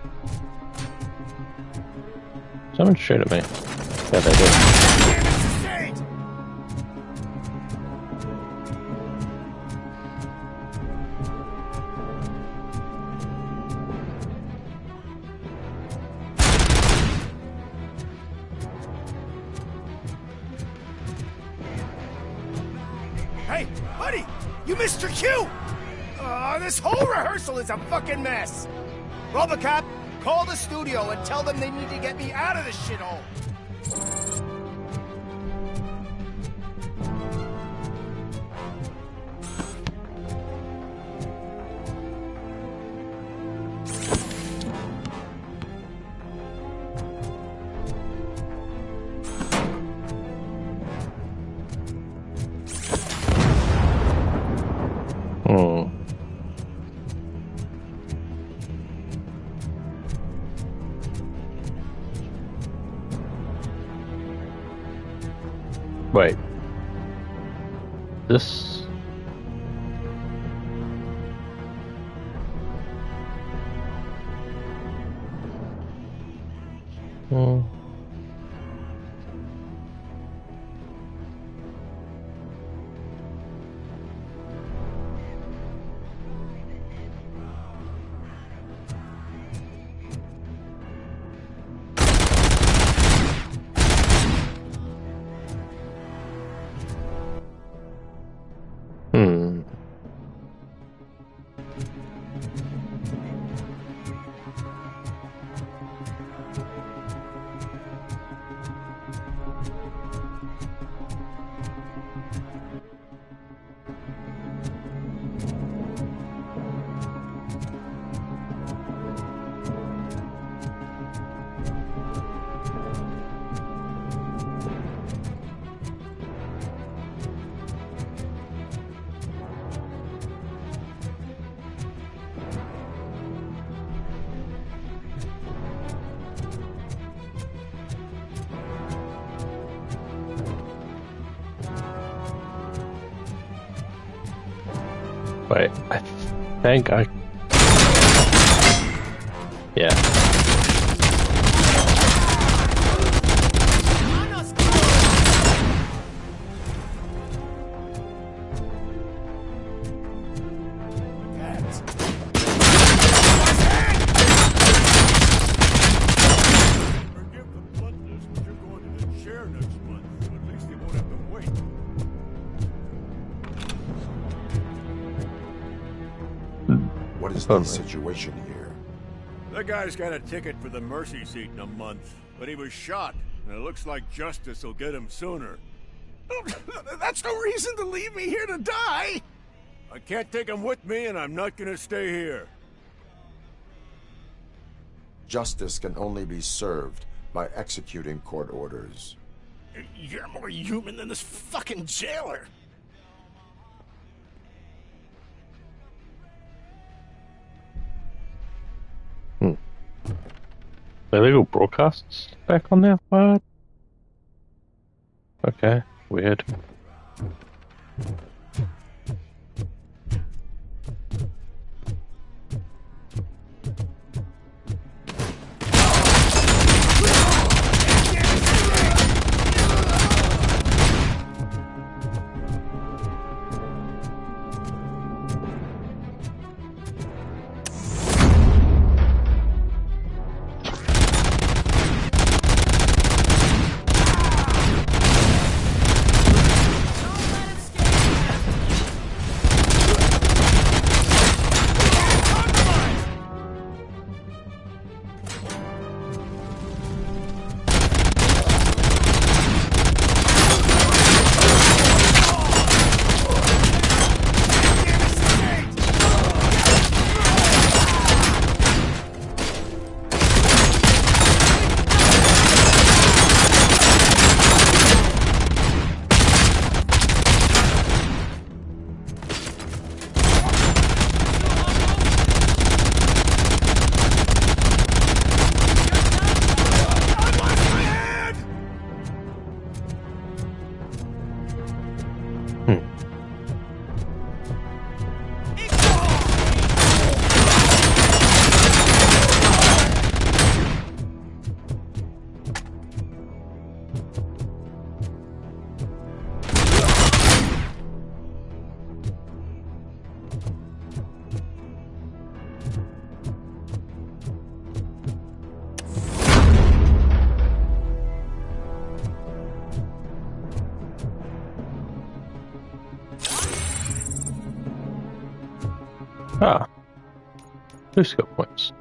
Someone shoot at me. Yeah, they did. Hey, buddy! You missed your cue! This whole rehearsal is a fucking mess! Robocop, call the studio and tell them they need to get me out of this shithole! Wait. This... Wait, I think I... Yeah. What is the situation here? That guy's got a ticket for the mercy seat in a month, but he was shot, and it looks like justice will get him sooner. That's no reason to leave me here to die! I can't take him with me, and I'm not gonna stay here. Justice can only be served by executing court orders. You're more human than this fucking jailer! Illegal broadcasts back on there? What? Okay, weird. Ah. Two skill points.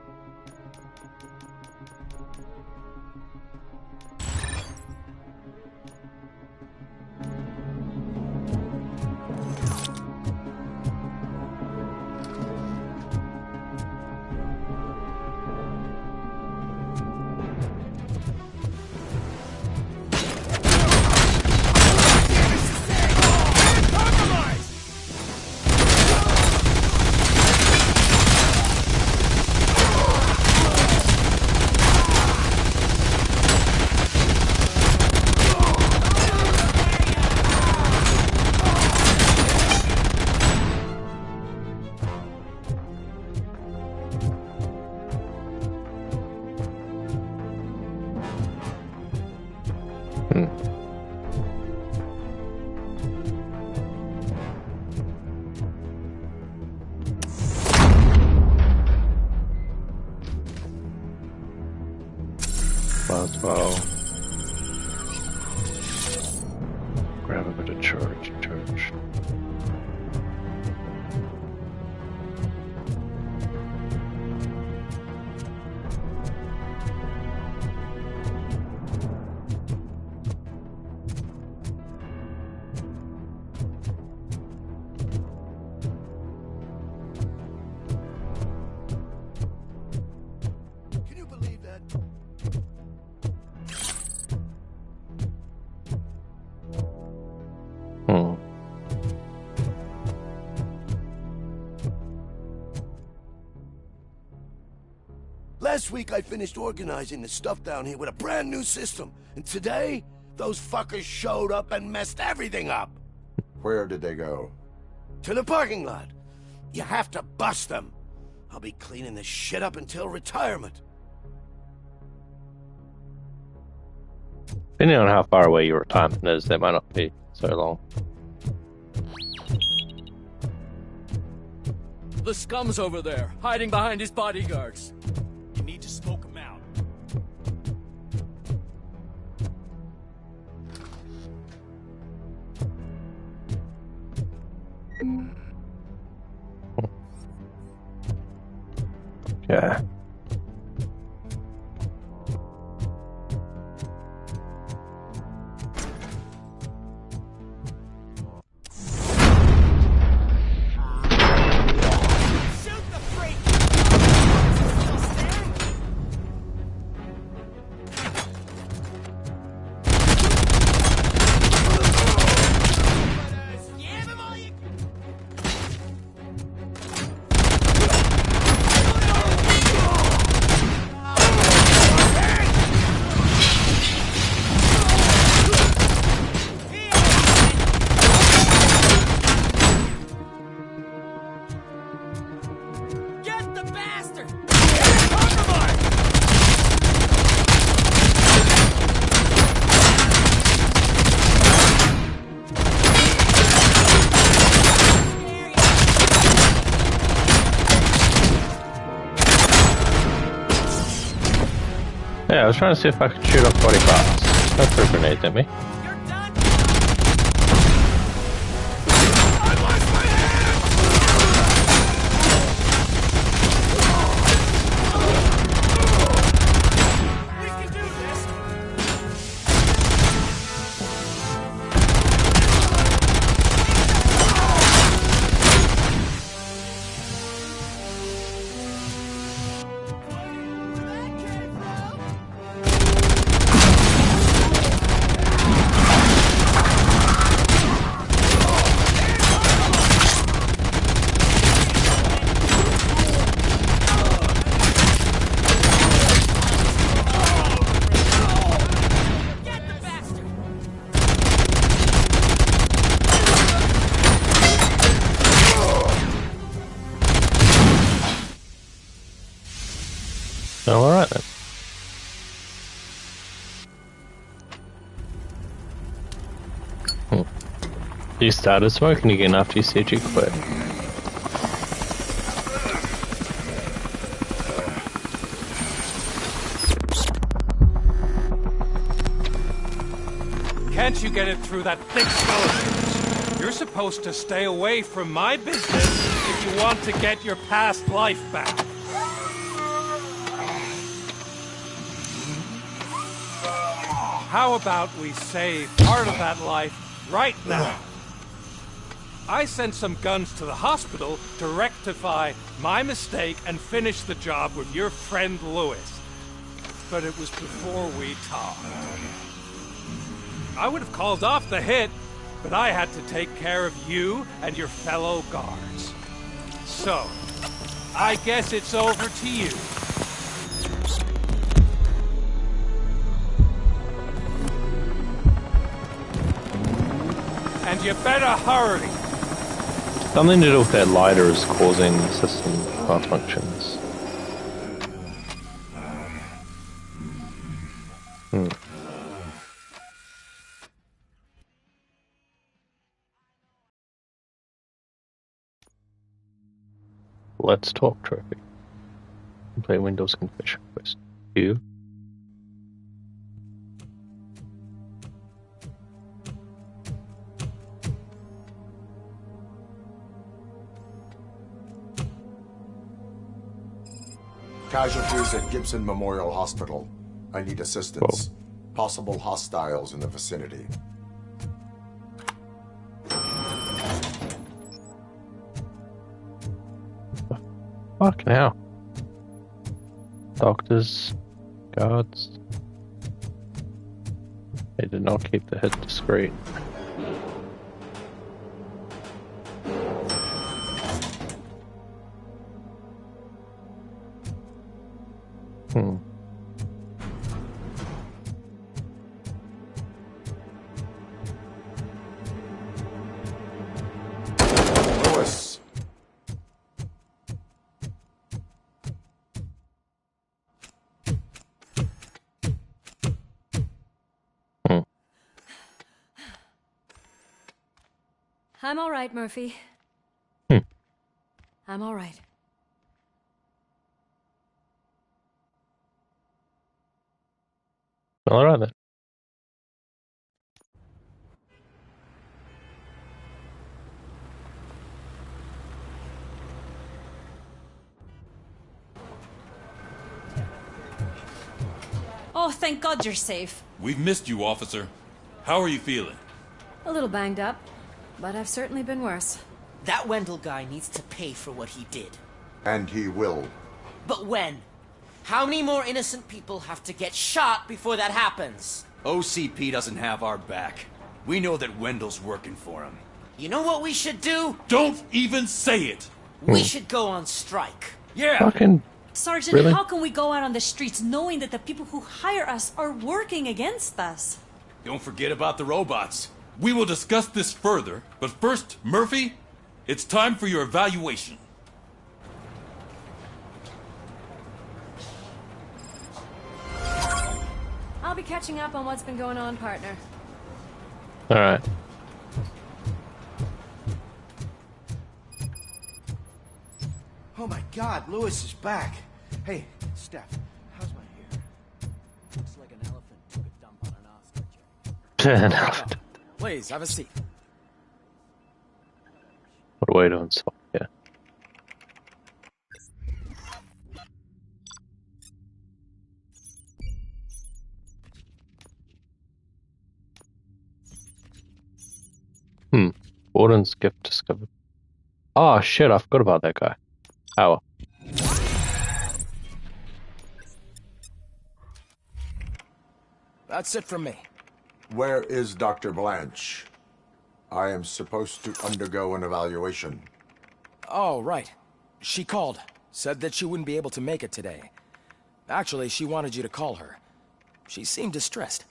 As well. Grab a bit of charge. Can you believe that? Last week I finished organizing the stuff down here with a brand new system. And today, those fuckers showed up and messed everything up. Where did they go? To the parking lot. You have to bust them. I'll be cleaning this shit up until retirement. Depending on how far away your retirement is, that might not be so long. The scum's over there, hiding behind his bodyguards. You need to smoke him out. Yeah. Yeah, I was trying to see if I could shoot off body parts. Don't throw grenades at me. Oh, alright then. You started smoking again after you said you quit. Can't you get it through that thick skull? You're supposed to stay away from my business if you want to get your past life back. How about we save part of that life right now? I sent some guns to the hospital to rectify my mistake and finish the job with your friend Lewis. But it was before we talked. I would have called off the hit, but I had to take care of you and your fellow guards. So, I guess it's over to you. And you better hurry. Something to do with that lighter is causing system malfunctions. Let's talk trophy. Play Windows confession quest. You. Casualties at Gibson Memorial Hospital. I need assistance. Possible hostiles in the vicinity. Fucking hell. Doctors, guards. They did not keep the hit discreet. Lewis. I'm all right, Murphy. I'm all right. All right then. Oh, thank God you're safe. We've missed you, officer. How are you feeling? A little banged up, but I've certainly been worse. That Wendell guy needs to pay for what he did. And he will. But when? How many more innocent people have to get shot before that happens? OCP doesn't have our back. We know that Wendell's working for him. You know what we should do? Don't even say it! We should go on strike. Yeah! Fucking Sergeant, really? how can we go out on the streets knowing that the people who hire us are working against us? Don't forget about the robots. We will discuss this further, but first, Murphy, it's time for your evaluation. I'll be catching up on what's been going on, partner. All right. Oh my God, Lewis is back. Hey, Steph, how's my hair? Looks like an elephant took a dump on an ostrich. Please, have a seat. What a way to insult, yeah. Warden's gift discovered. Oh shit, I forgot about that guy. Oh. That's it from me. Where is Dr. Blanche? I am supposed to undergo an evaluation. Oh, right. She called. Said that she wouldn't be able to make it today. Actually, she wanted you to call her. She seemed distressed.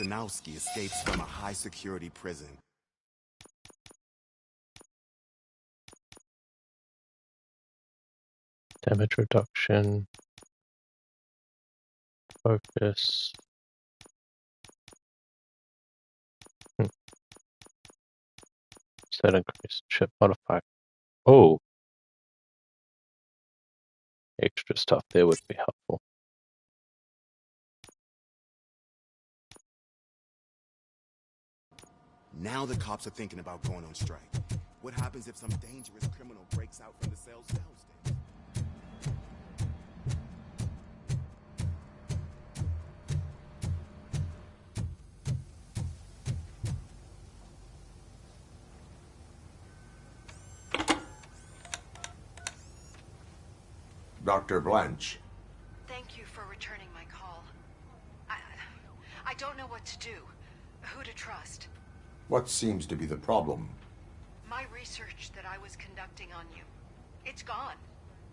Antonowski escapes from a high-security prison. Damage reduction. Focus. Set increase chip modifier. Oh. Extra stuff there would be helpful. Now the cops are thinking about going on strike. What happens if some dangerous criminal breaks out from the cells downstairs? Dr. Blanche. Thank you for returning my call. I don't know what to do. Who to trust. What seems to be the problem? My research that I was conducting on you. It's gone.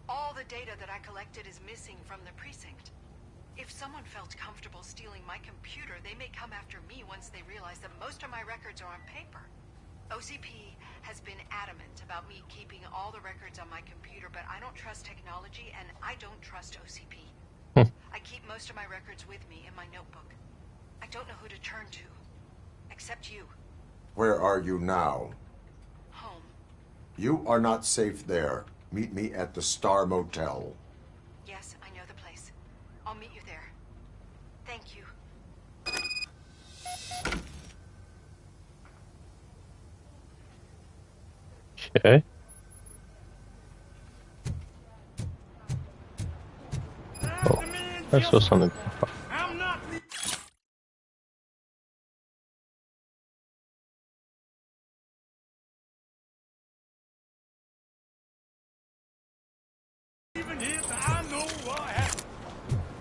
All the data that I collected is missing from the precinct. If someone felt comfortable stealing my computer, they may come after me once they realize that most of my records are on paper. OCP has been adamant about me keeping all the records on my computer, but I don't trust technology and I don't trust OCP. I keep most of my records with me in my notebook. I don't know who to turn to, except you. Where are you now? Home. You are not safe there. Meet me at the Star Motel. Yes, I know the place. I'll meet you there. Thank you. Okay. Oh, I saw something pop up.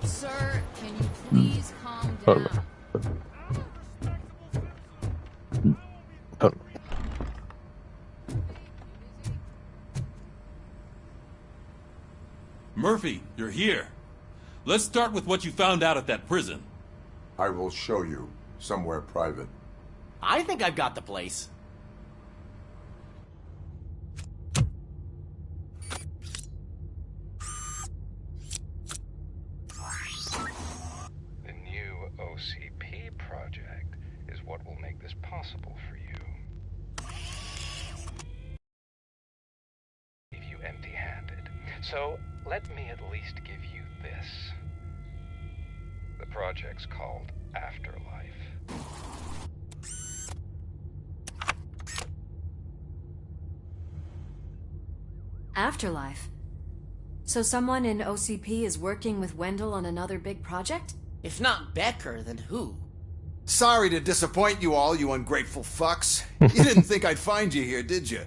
Sir, can you please calm down? Murphy, you're here. Let's start with what you found out at that prison. I will show you somewhere private. I think I've got the place. The new OCP project is what will make this possible for you. Leave you empty-handed. So, let me at least give you this. The project's called Afterlife. Afterlife? So someone in OCP is working with Wendell on another big project? If not Becker, then who? Sorry to disappoint you all, you ungrateful fucks. You didn't think I'd find you here, did you?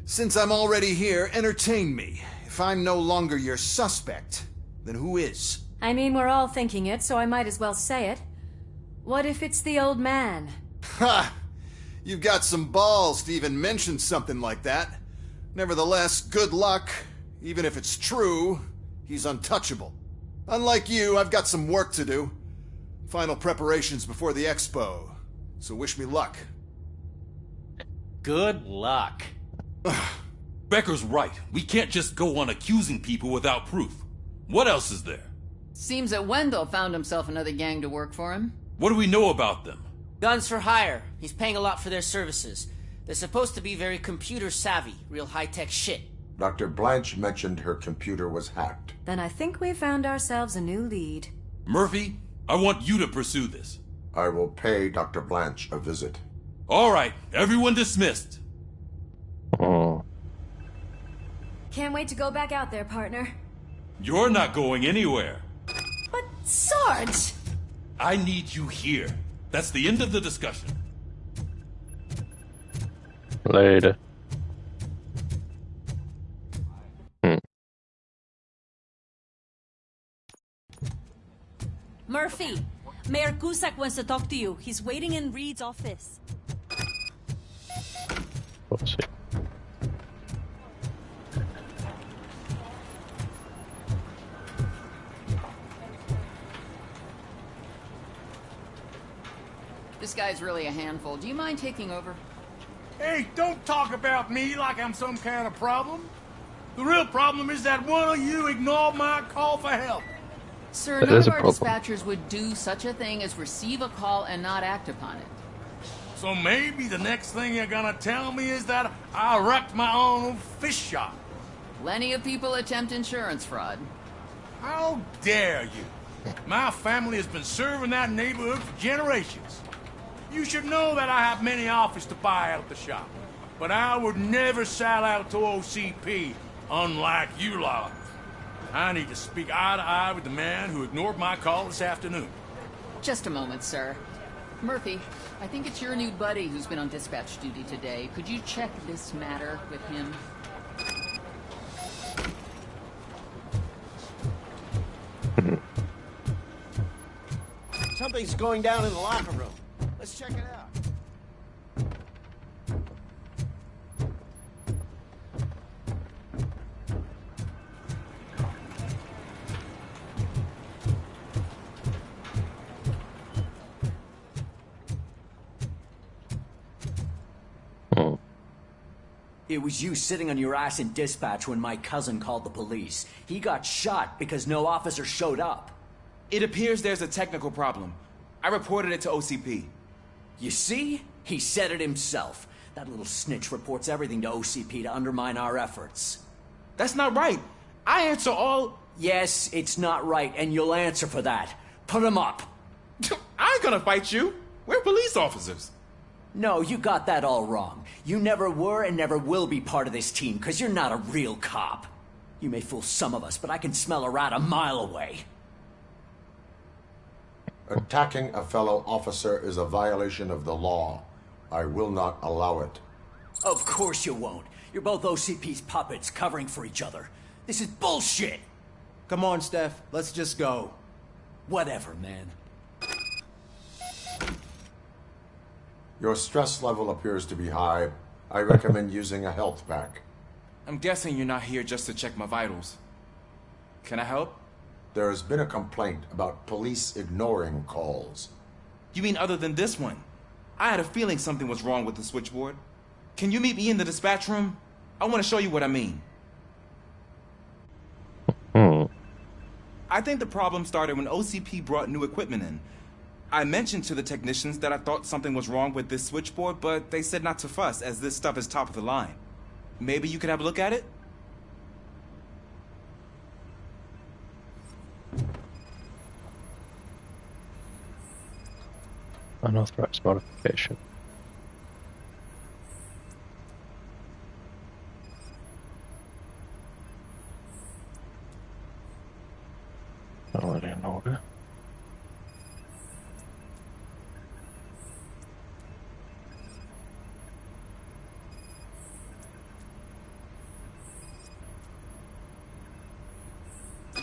Since I'm already here, entertain me. If I'm no longer your suspect, then who is? I mean, we're all thinking it, so I might as well say it. What if it's the old man? Ha! You've got some balls to even mention something like that. Nevertheless, good luck. Even if it's true, he's untouchable. Unlike you, I've got some work to do. Final preparations before the expo. So wish me luck. Good luck. Becker's right. We can't just go on accusing people without proof. What else is there? Seems that Wendell found himself another gang to work for him. What do we know about them? Guns for hire. He's paying a lot for their services. They're supposed to be very computer savvy, real high-tech shit. Dr. Blanche mentioned her computer was hacked. Then I think we found ourselves a new lead. Murphy, I want you to pursue this. I will pay Dr. Blanche a visit. All right, everyone dismissed. Oh. Can't wait to go back out there, partner. You're not going anywhere. But, Sarge! I need you here. That's the end of the discussion. Later. Murphy, Mayor Cusack wants to talk to you. He's waiting in Reed's office. What's it? This guy's really a handful. Do you mind taking over? Hey, don't talk about me like I'm some kind of problem. The real problem is that one of you ignored my call for help. Sir, That none is of a our problem. dispatchers would do such a thing as receive a call and not act upon it. So maybe the next thing you're gonna tell me is that I wrecked my own fish shop. Plenty of people attempt insurance fraud. How dare you? My family has been serving that neighborhood for generations. You should know that I have many offers to buy out the shop. But I would never sell out to OCP, unlike you lot. I need to speak eye to eye with the man who ignored my call this afternoon. Just a moment, sir. Murphy, I think it's your new buddy who's been on dispatch duty today. Could you check this matter with him? Something's going down in the locker room. Let's check it out. It was you sitting on your ass in dispatch when my cousin called the police. He got shot because no officer showed up. It appears there's a technical problem. I reported it to OCP. You see? He said it himself. That little snitch reports everything to OCP to undermine our efforts. That's not right. I answer all... Yes, it's not right, and you'll answer for that. Put him up. I ain't gonna fight you. We're police officers. No, you got that all wrong. You never were and never will be part of this team, because you're not a real cop. You may fool some of us, but I can smell a rat a mile away. Attacking a fellow officer is a violation of the law. I will not allow it. Of course you won't. You're both OCP's puppets covering for each other. This is bullshit! Come on, Steph. Let's just go. Whatever, man. Your stress level appears to be high. I recommend using a health pack. I'm guessing you're not here just to check my vitals. Can I help? There has been a complaint about police ignoring calls. You mean other than this one? I had a feeling something was wrong with the switchboard. Can you meet me in the dispatch room? I want to show you what I mean. I think the problem started when OCP brought new equipment in. I mentioned to the technicians that I thought something was wrong with this switchboard, but they said not to fuss, as this stuff is top of the line. Maybe you could have a look at it? Unauthorized modification. Already in order.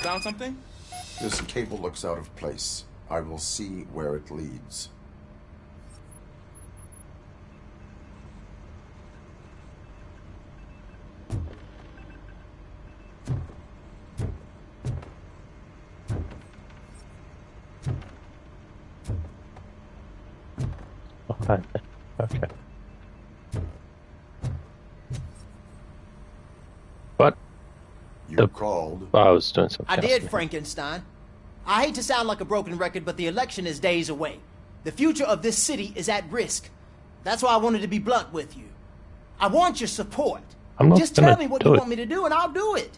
Found something? This cable looks out of place. I will see where it leads. Okay. What? You called? I was doing something. I did, Frankenstein. I hate to sound like a broken record, but the election is days away. The future of this city is at risk. That's why I wanted to be blunt with you. I want your support. Just tell me what you want me to do, and I'll do it.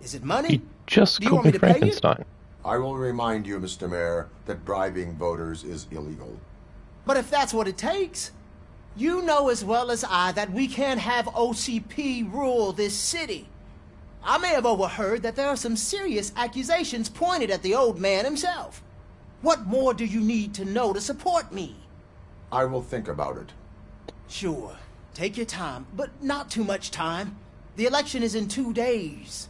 Is it money? You just do you called want me me to pay you? Frankenstein. I will remind you, Mr. Mayor, that bribing voters is illegal. But if that's what it takes, you know as well as I that we can't have OCP rule this city. I may have overheard that there are some serious accusations pointed at the old man himself. What more do you need to know to support me? I will think about it. Sure. Take your time, but not too much time. The election is in 2 days.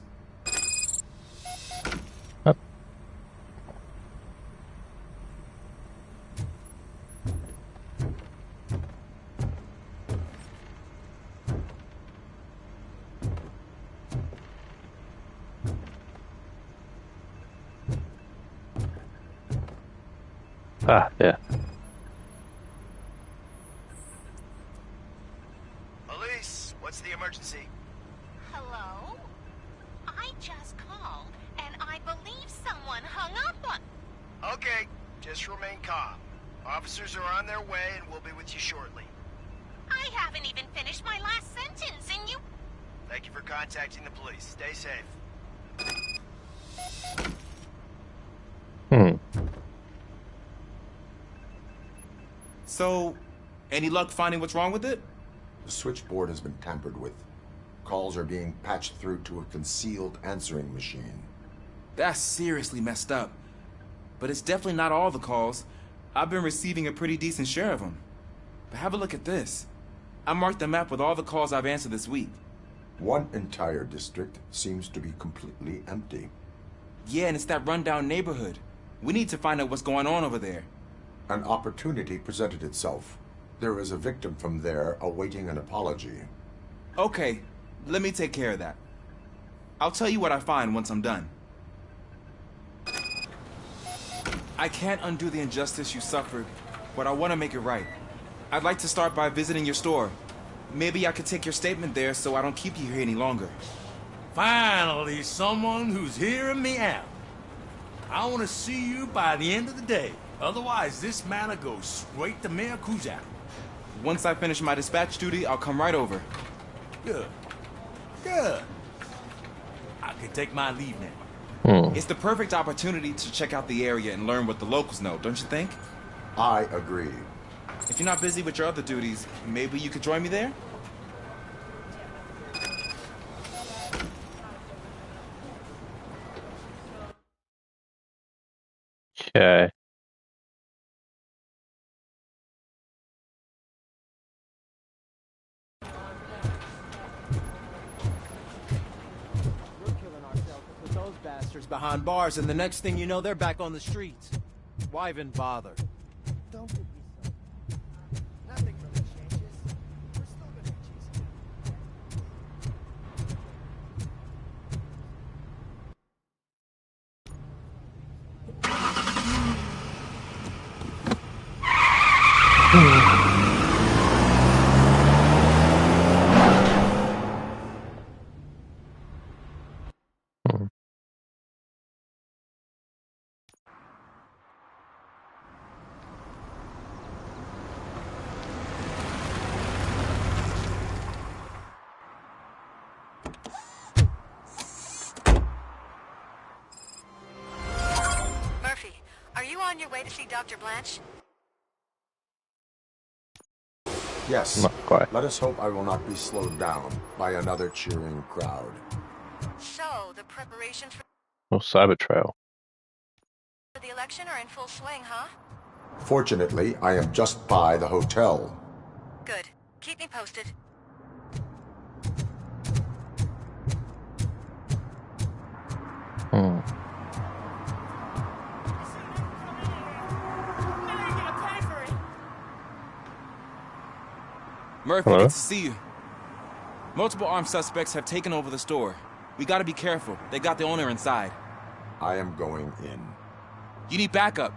Ah, yeah. Police, what's the emergency? Hello? I just called, and I believe someone hung up on... Okay, just remain calm. Officers are on their way and we'll be with you shortly. I haven't even finished my last sentence, and you... Thank you for contacting the police. Stay safe. So, any luck finding what's wrong with it? The switchboard has been tampered with. Calls are being patched through to a concealed answering machine. That's seriously messed up. But it's definitely not all the calls. I've been receiving a pretty decent share of them. But have a look at this. I marked the map with all the calls I've answered this week. One entire district seems to be completely empty. Yeah, and it's that rundown neighborhood. We need to find out what's going on over there. An opportunity presented itself. There is a victim from there awaiting an apology. Okay, let me take care of that. I'll tell you what I find once I'm done. I can't undo the injustice you suffered, but I want to make it right. I'd like to start by visiting your store. Maybe I could take your statement there so I don't keep you here any longer. Finally, someone who's hearing me out. I want to see you by the end of the day. Otherwise, this matter goes straight to Mayor Kuzak. Once I finish my dispatch duty, I'll come right over. Good. Good. I can take my leave now. It's the perfect opportunity to check out the area and learn what the locals know, don't you think? I agree. If you're not busy with your other duties, maybe you could join me there? Okay. Those bastards behind bars, and the next thing you know, they're back on the streets. Why even bother? Don't give me some. Nothing really changes. We're still gonna chase Murphy, are you on your way to see Dr. Blanche? Yes. Not quite. Let us hope I will not be slowed down by another cheering crowd. So, the preparations Or Cyber Trail. for the election are in full swing, huh? Fortunately, I am just by the hotel. Good. Keep me posted. Murphy, Hello? good to see you. Multiple armed suspects have taken over the store. We gotta be careful. They got the owner inside. I am going in. You need backup.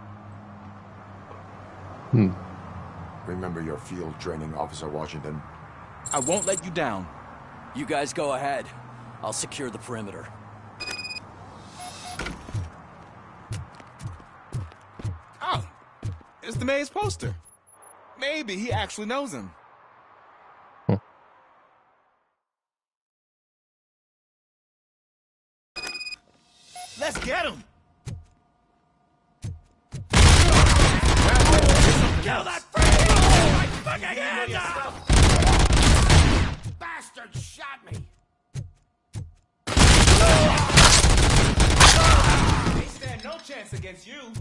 Remember your field training, Officer Washington. I won't let you down. You guys go ahead. I'll secure the perimeter. Oh, it's the mayor's poster. Maybe he actually knows him. Let's get him! Kill that freak! My fucking hands up! Bastard shot me! They stand no chance against you.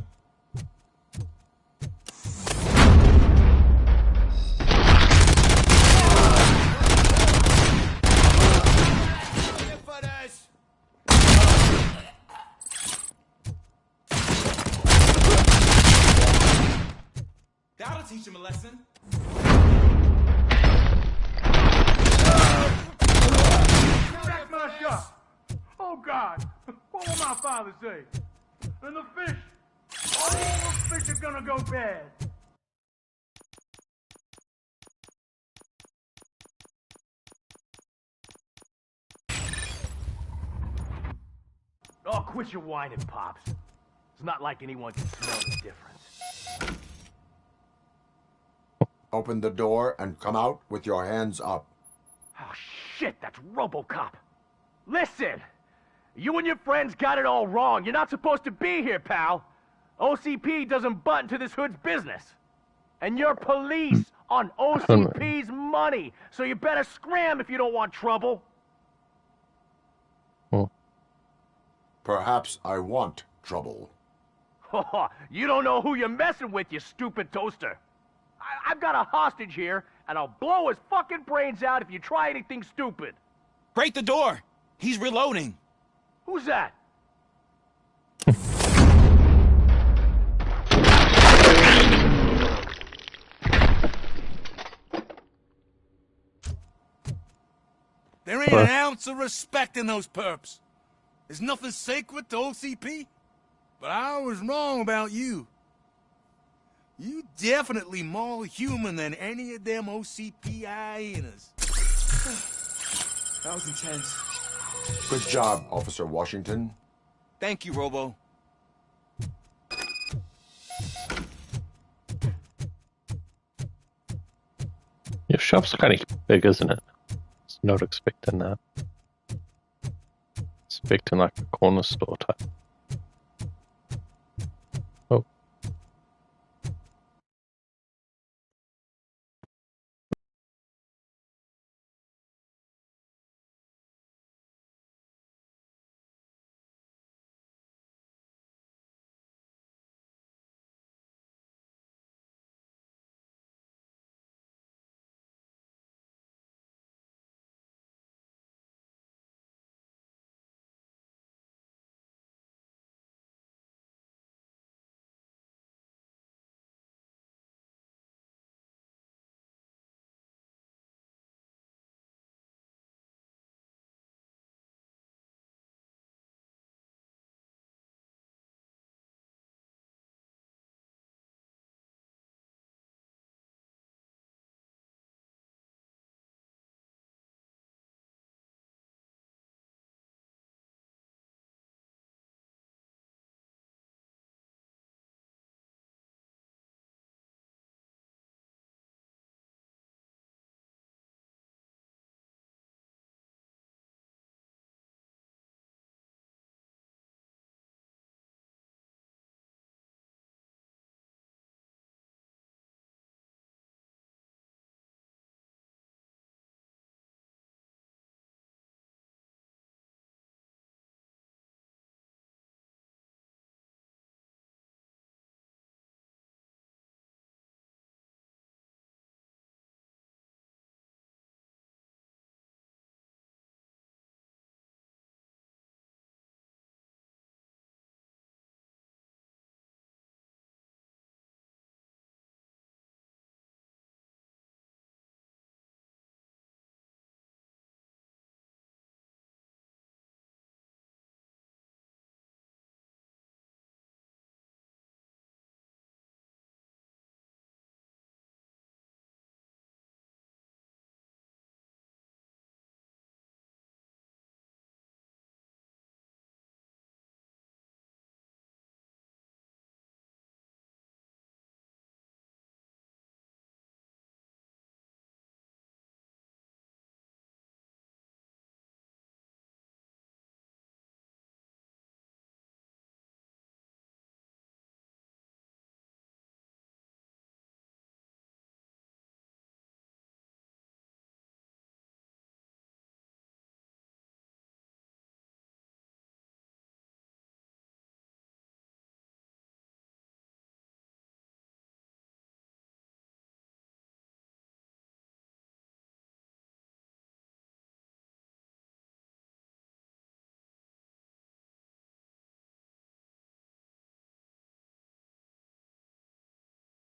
That'll teach him a lesson. Wreck my shop. Oh, God. What will my father say? And the fish. All the fish are gonna go bad. Oh, quit your whining, Pops. It's not like anyone can smell the difference. Open the door and come out with your hands up. Oh, shit, that's Robocop. Listen! You and your friends got it all wrong. You're not supposed to be here, pal. OCP doesn't butt into this hood's business. And you're police on OCP's money, so you better scram if you don't want trouble. Perhaps I want trouble. You don't know who you're messing with, you stupid toaster. I've got a hostage here, and I'll blow his fucking brains out if you try anything stupid. Break the door! He's reloading. Who's that? There ain't an ounce of respect in those perps. There's nothing sacred to OCP. But I was wrong about you. You definitely more human than any of them OCP hyenas. That was intense. Good job, Officer Washington. Thank you, Robo. Your shop's kind of big, isn't it? I was not expecting that. Expecting like a corner store type. Oh.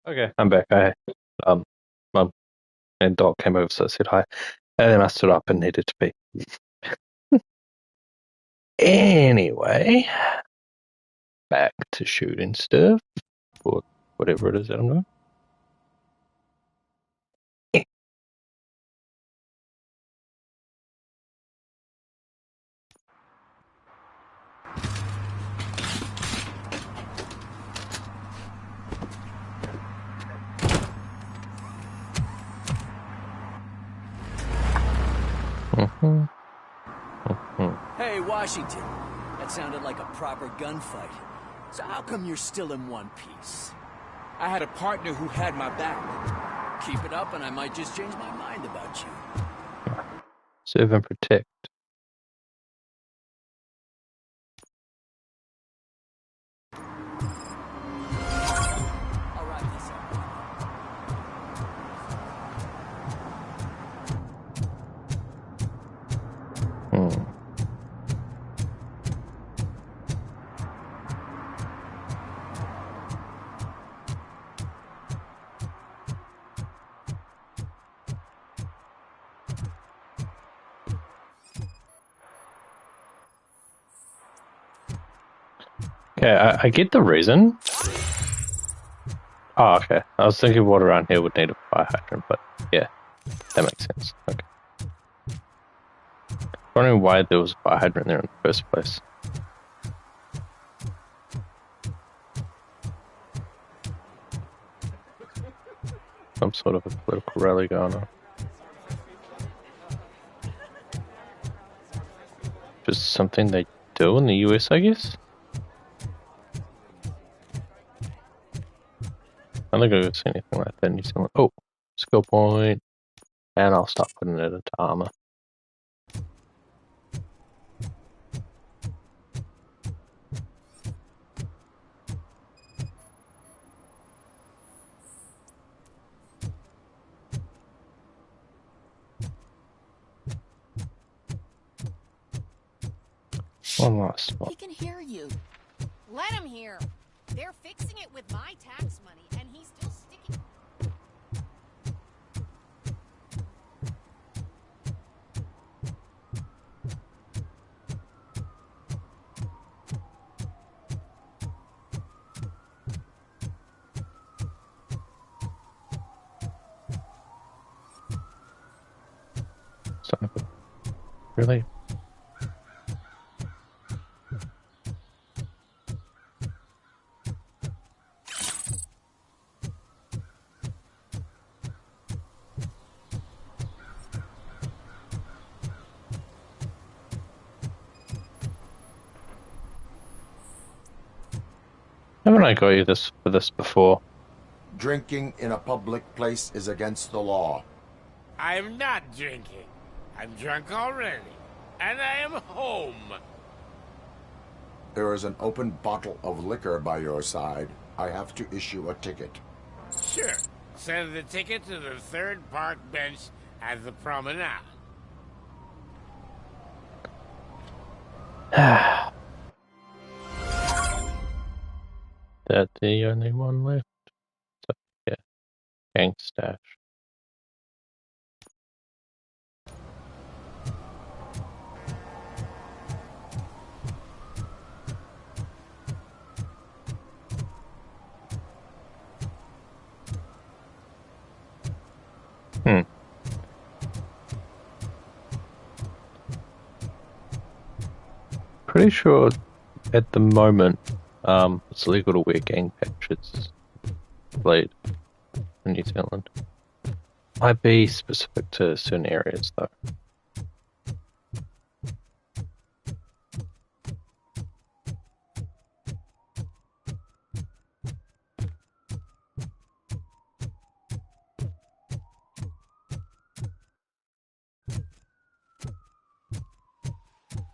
Okay, I'm back. Mum and Doc came over, so I said hi. And then I stood up and needed to pee. Anyway, back to shooting stuff, or whatever it is that I'm doing. Hey, Washington. That sounded like a proper gunfight. So how come you're still in one piece? I had a partner who had my back. Keep it up and I might just change my mind about you. Serve and protect. Okay, I get the reason. Oh, okay. I was thinking what around here would need a fire hydrant, but yeah, that makes sense. Okay. Wondering why there was a fire hydrant there in the first place. Some sort of a political rally going on. Just something they do in the US, I guess? I don't think I've seen anything like that in New Zealand. Oh, skill point. And I'll start putting it into armor. One last spot. He can hear you. Let him hear. They're fixing it with my tax money, and he's still sticking. Son of a... Really? Haven't I got you this for this before? Drinking in a public place is against the law. I'm not drinking. I'm drunk already. And I am home. There is an open bottle of liquor by your side. I have to issue a ticket. Sure. Send the ticket to the third park bench at the promenade. That the only one left? So, yeah. Gang stash. Pretty sure at the moment it's illegal to wear gang patches played in New Zealand. Might be specific to certain areas though.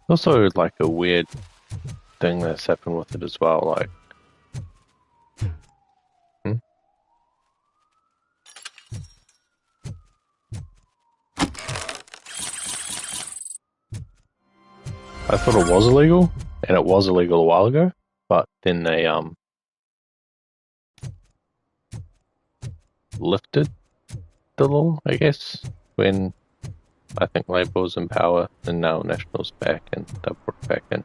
Also, like a weird thing that's happened with it as well, like I thought it was illegal, and it was illegal a while ago, but then they lifted the law, I guess, when I think Labour was in power, and now National's back, and they'll put it back in.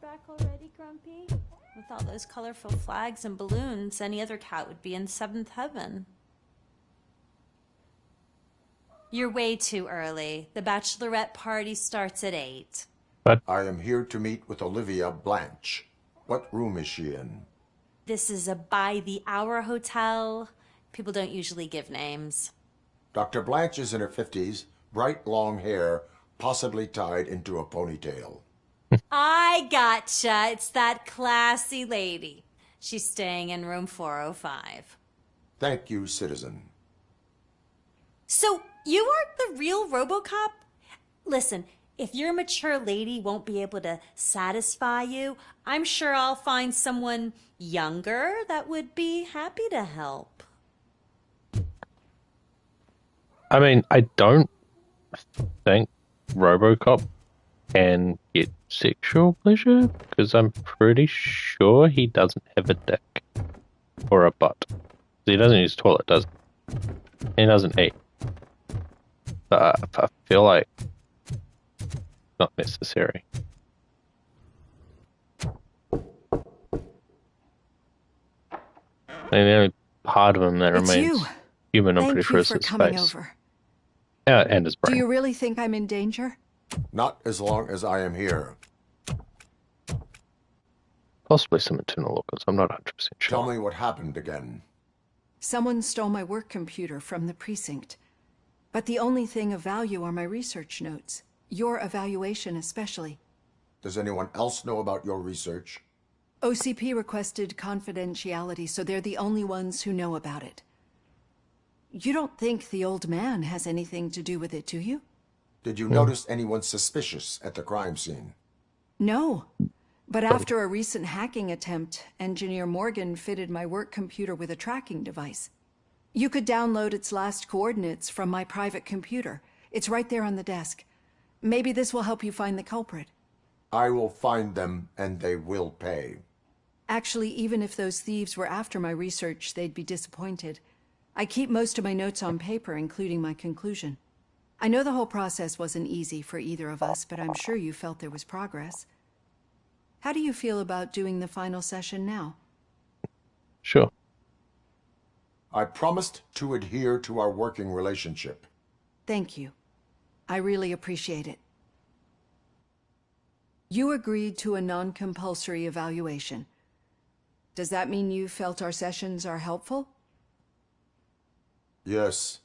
back already, Grumpy? With all those colorful flags and balloons, any other cat would be in seventh heaven. You're way too early. The bachelorette party starts at 8. But I am here to meet with Olivia Blanche. What room is she in? This is a by-the-hour hotel. People don't usually give names. Dr. Blanche is in her 50s, bright long hair, possibly tied into a ponytail. I gotcha. It's that classy lady. She's staying in room 405. Thank you, citizen. So, you aren't the real Robocop? Listen, if your mature lady won't be able to satisfy you, I'm sure I'll find someone younger that would be happy to help. I mean, I don't think Robocop can get sexual pleasure, because I'm pretty sure he doesn't have a dick or a butt. He doesn't use toilet, does he? He doesn't eat. I feel like it's not necessary. I mean, the only part of him that It's remains you. human, I'm Thank pretty you sure, for is his coming face. over. And his brain. Do you really think I'm in danger? Not as long as I am here. Possibly some internal organs, I'm not 100% sure. Tell me what happened again. Someone stole my work computer from the precinct. But the only thing of value are my research notes. Your evaluation especially. Does anyone else know about your research? OCP requested confidentiality, so they're the only ones who know about it. You don't think the old man has anything to do with it, do you? Did you notice anyone suspicious at the crime scene? No. But after a recent hacking attempt, Engineer Morgan fitted my work computer with a tracking device. You could download its last coordinates from my private computer. It's right there on the desk. Maybe this will help you find the culprit. I will find them, and they will pay. Actually, even if those thieves were after my research, they'd be disappointed. I keep most of my notes on paper, including my conclusion. I know the whole process wasn't easy for either of us, but I'm sure you felt there was progress. How do you feel about doing the final session now? Sure. I promised to adhere to our working relationship. Thank you. I really appreciate it. You agreed to a non-compulsory evaluation. Does that mean you felt our sessions are helpful? Yes.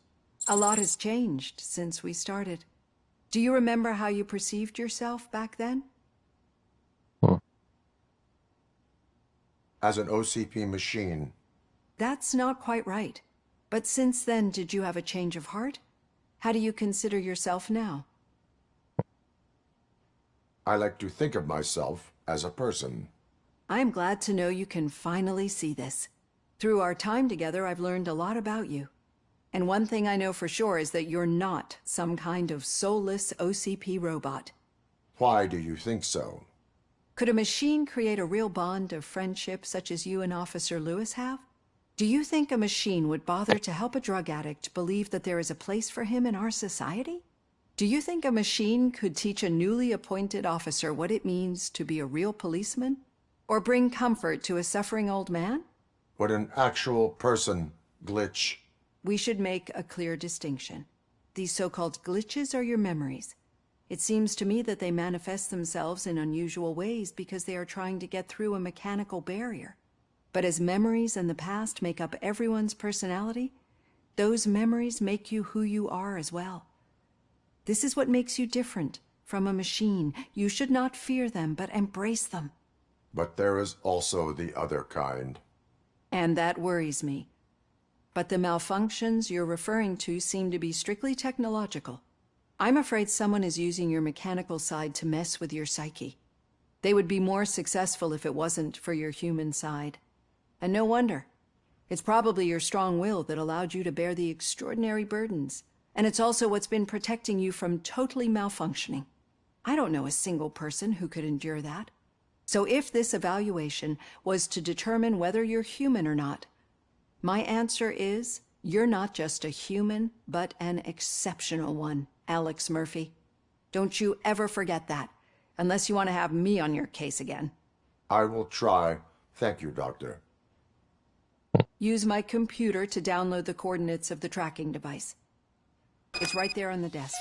A lot has changed since we started. Do you remember how you perceived yourself back then? As an OCP machine. That's not quite right. But since then, did you have a change of heart? How do you consider yourself now? I like to think of myself as a person. I'm glad to know you can finally see this. Through our time together, I've learned a lot about you. And one thing I know for sure is that you're not some kind of soulless OCP robot. Why do you think so? Could a machine create a real bond of friendship such as you and Officer Lewis have? Do you think a machine would bother to help a drug addict believe that there is a place for him in our society? Do you think a machine could teach a newly appointed officer what it means to be a real policeman? Or bring comfort to a suffering old man? Would an actual person glitch? We should make a clear distinction. These so-called glitches are your memories. It seems to me that they manifest themselves in unusual ways because they are trying to get through a mechanical barrier. But as memories and the past make up everyone's personality, those memories make you who you are as well. This is what makes you different from a machine. You should not fear them, but embrace them. But there is also the other kind. And that worries me. But the malfunctions you're referring to seem to be strictly technological. I'm afraid someone is using your mechanical side to mess with your psyche. They would be more successful if it wasn't for your human side. And no wonder. It's probably your strong will that allowed you to bear the extraordinary burdens. And it's also what's been protecting you from totally malfunctioning. I don't know a single person who could endure that. So if this evaluation was to determine whether you're human or not, my answer is you're not just a human, but an exceptional one, Alex Murphy. Don't you ever forget that. Unless you want to have me on your case again. I will try. Thank you, Doctor. Use my computer to download the coordinates of the tracking device. It's right there on the desk.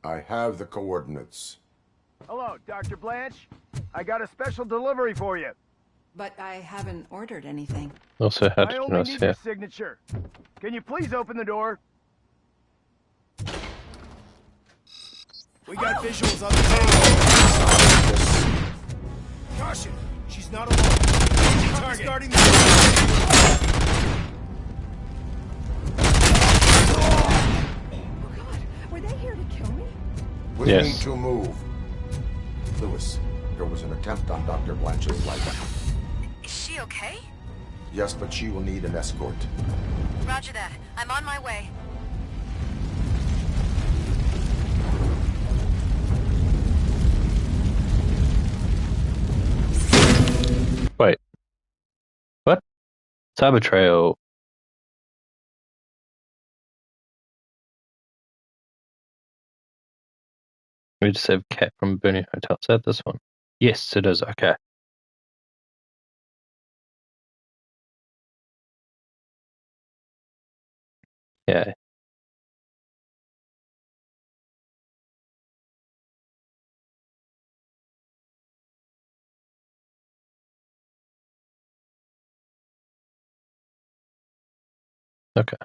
I have the coordinates. Hello, Dr. Blanche. I got a special delivery for you. But I haven't ordered anything. Also had I to only notice need here. your signature. Can you please open the door? We got visuals on the table. Caution! She's not alone. Target. Starting the Were they here to kill me? We Yes. need to move. Lewis, there was an attempt on Dr. Blanche's life. Is she okay? Yes, but she will need an escort. Roger that. I'm on my way. Wait. What? Cyber Trail. We just have Cat from Burning Hotel. Is that this one? Yes, it is. Okay. Yeah. Okay.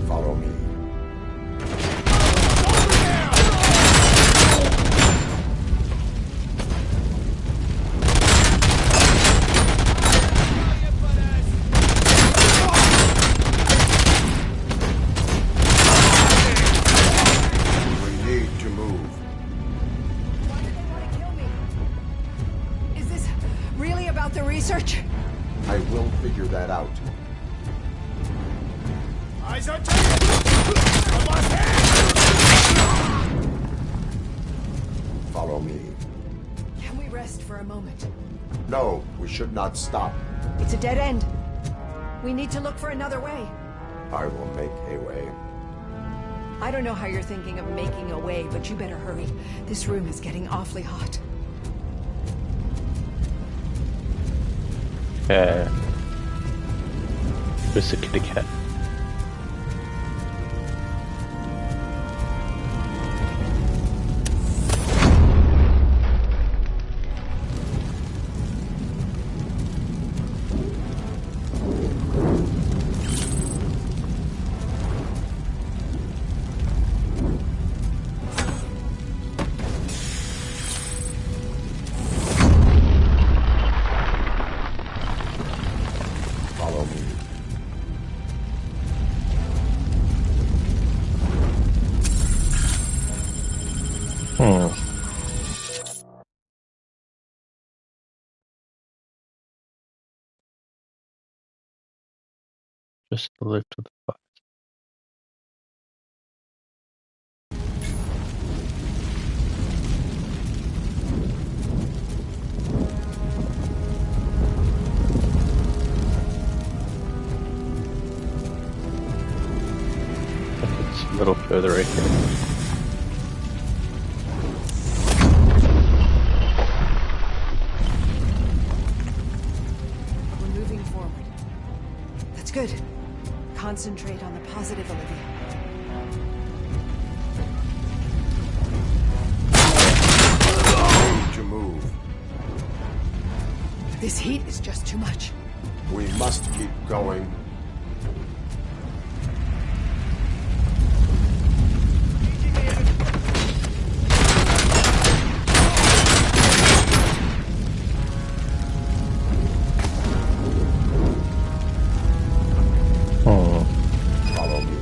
Follow me. We need to move. Why do they want to kill me? Is this really about the research? I will figure that out. eyes on target! I lost hand! Follow me. Can we rest for a moment? No, we should not stop. It's a dead end. We need to look for another way. I will make a way. I don't know how you're thinking of making a way, but you better hurry. This room is getting awfully hot. Where's the kitty cat? Follow me. Just the left of the fight. I think it's a little further ahead. We're moving forward. That's good. Concentrate on the positive, Olivia. Need to move. This heat is just too much. We must keep going. Follow me.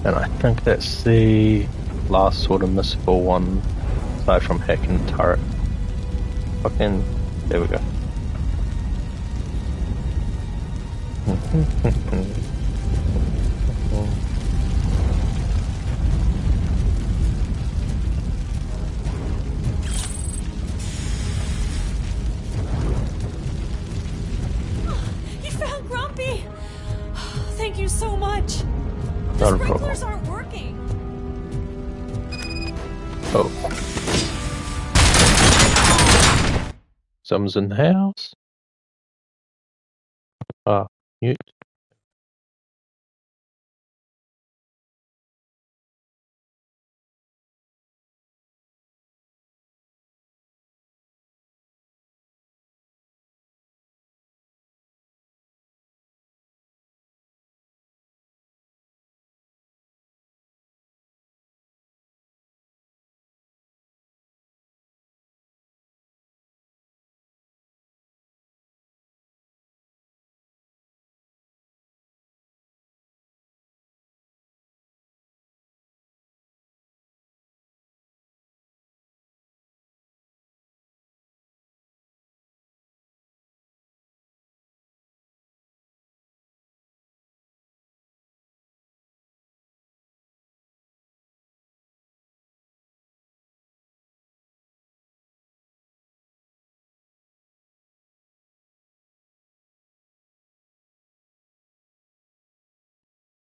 And I think that's the last sort of missable one, aside from hacking the turret. Fucking, there we go. You found Grumpy! Thank you so much. The Not a sprinklers problem. aren't working. Oh. Someone's in the house. Ah, mute.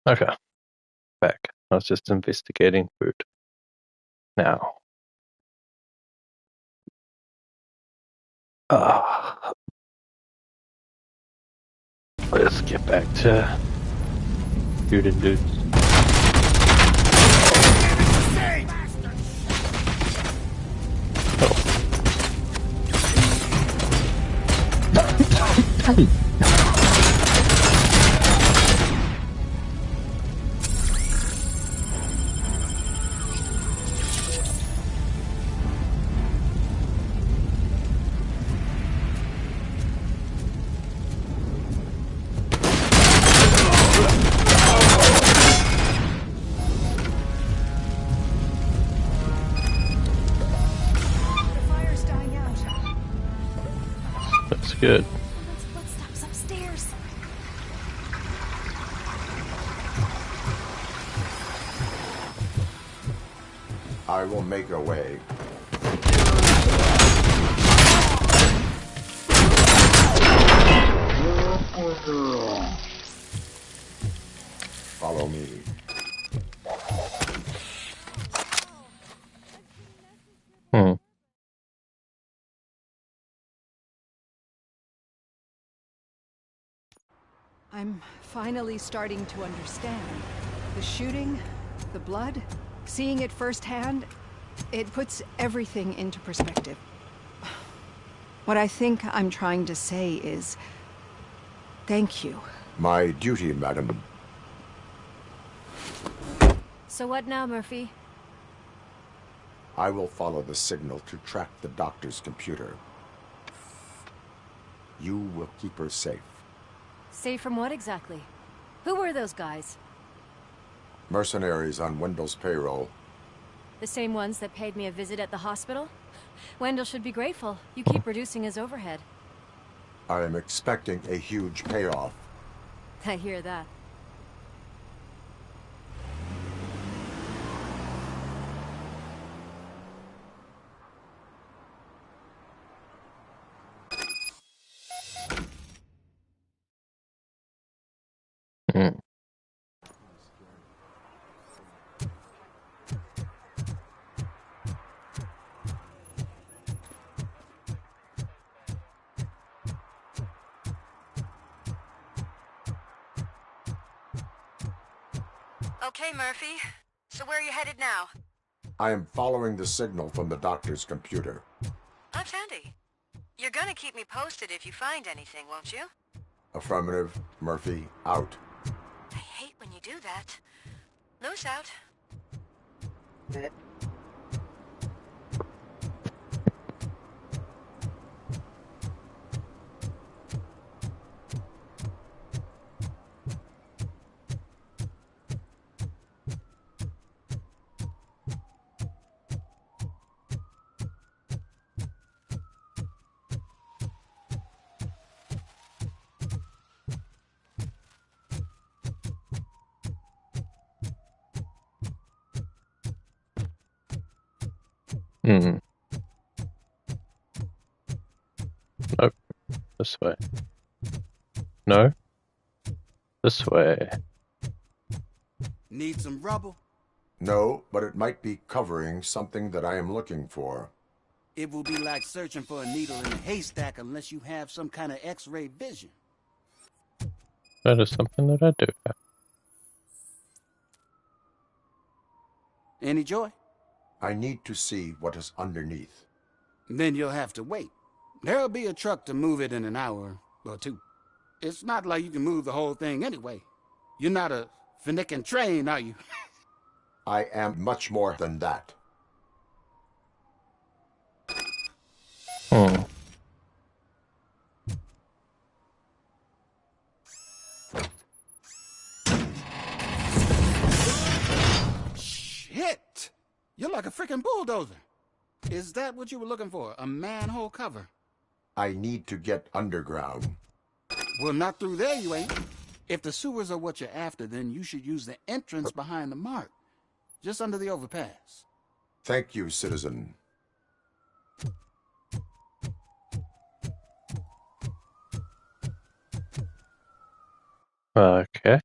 Okay, back. I was just investigating food. Now. Let's get back to dude and dudes. That's good. Footsteps upstairs. I will make a way. Follow me. I'm finally starting to understand. The shooting, the blood, seeing it firsthand, it puts everything into perspective. What I think I'm trying to say is, thank you. My duty, madam. So what now, Murphy? I will follow the signal to track the doctor's computer. You will keep her safe. Safe from what exactly? Who were those guys? Mercenaries on Wendell's payroll. The same ones that paid me a visit at the hospital? Wendell should be grateful. You keep reducing his overhead. I am expecting a huge payoff. I hear that. Okay, Murphy. So where are you headed now? I am following the signal from the doctor's computer. That's handy. You're gonna keep me posted if you find anything, won't you? Affirmative. Murphy, out. I hate when you do that. Loose out. Hmm. Nope. This way. No? This way. Need some rubble? No, but it might be covering something that I am looking for. It will be like searching for a needle in a haystack unless you have some kind of X-ray vision. That is something that I do have. Any joy? I need to see what is underneath. Then you'll have to wait. There'll be a truck to move it in an hour or two. It's not like you can move the whole thing anyway. You're not a finicking train, are you? I am much more than that. Hmm. Shit! You're like a freaking bulldozer. Is that what you were looking for? A manhole cover? I need to get underground. Well, not through there, you ain't. If the sewers are what you're after, then you should use the entrance behind the mark. Just under the overpass. Thank you, citizen. Okay.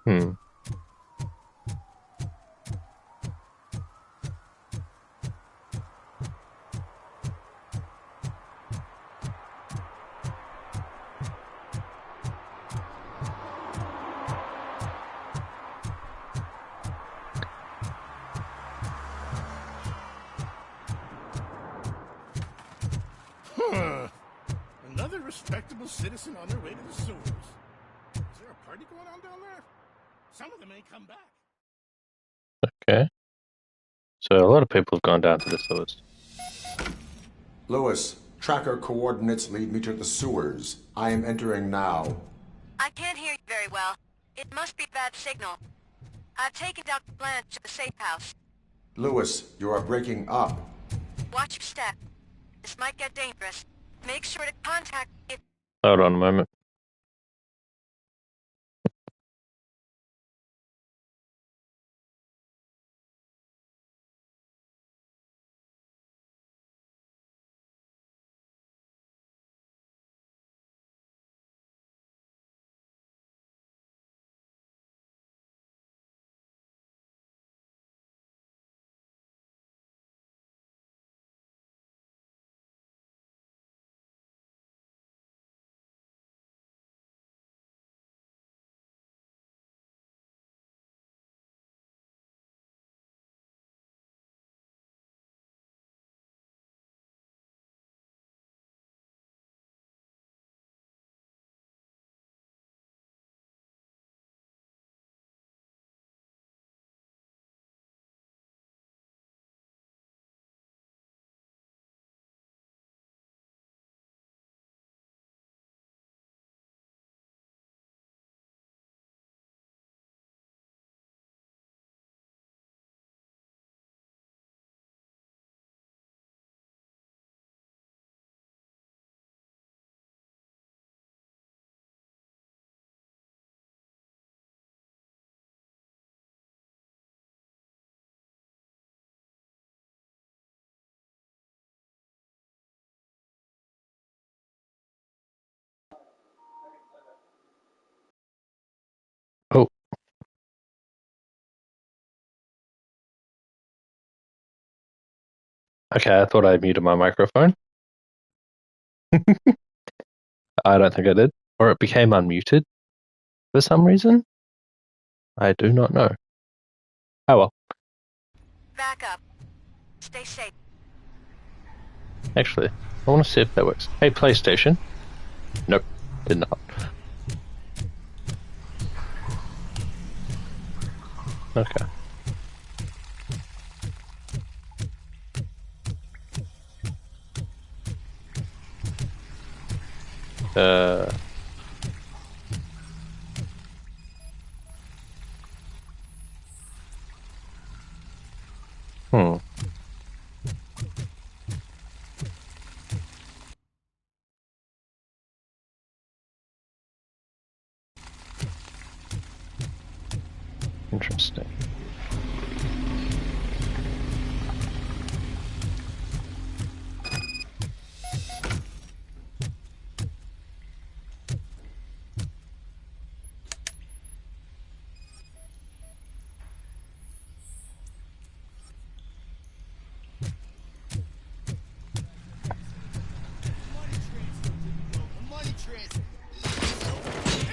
Hmm. Another respectable citizen on their way to the sewers. Is there a party going on down there? Some of them ain't come back. Okay. So a lot of people have gone down to the sewers. Lewis, tracker coordinates lead me to the sewers. I am entering now. I can't hear you very well. It must be a bad signal. I've taken Dr. Blanche to the safe house. Lewis, you are breaking up. Watch your step. This might get dangerous. Make sure to contact me. Hold on a moment. Oh. Okay, I thought I muted my microphone. I don't think I did. Or it became unmuted for some reason. I do not know. Oh well. Back up. Stay safe. Actually, I want to see if that works. Hey, PlayStation. Nope, did not. Okay. Interesting.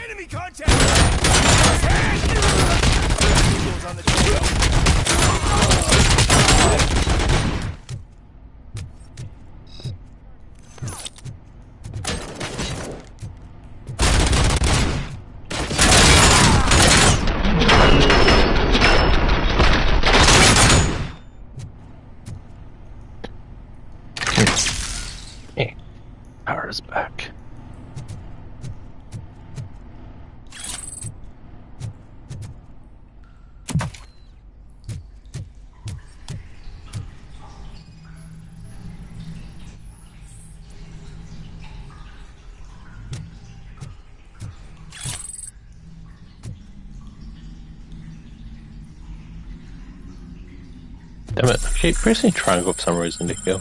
Enemy contact! On the Power is back. Damn it, I keep pressing triangle for some reason to heal.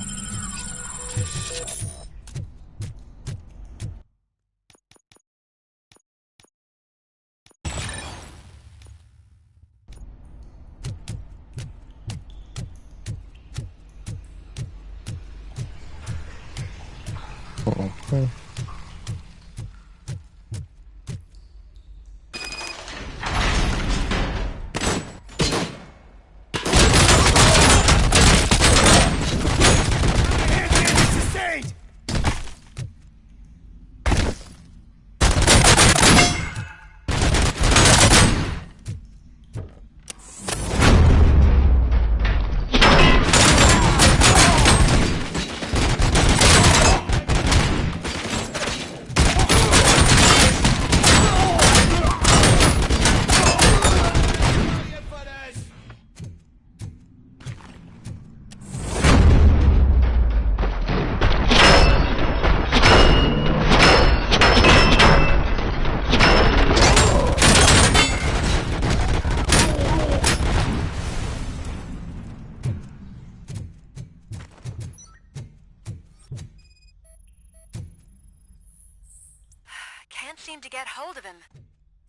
Can't seem to get hold of him.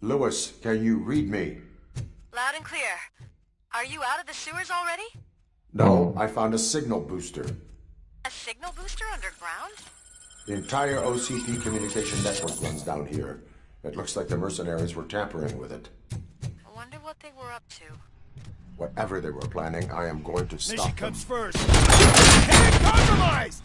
Lewis, can you read me? Loud and clear. Are you out of the sewers already? No, I found a signal booster. A signal booster underground? The entire OCP communication network runs down here. It looks like the mercenaries were tampering with it. I wonder what they were up to. Whatever they were planning, I am going to stop Mission them. comes first. Enemy compromised!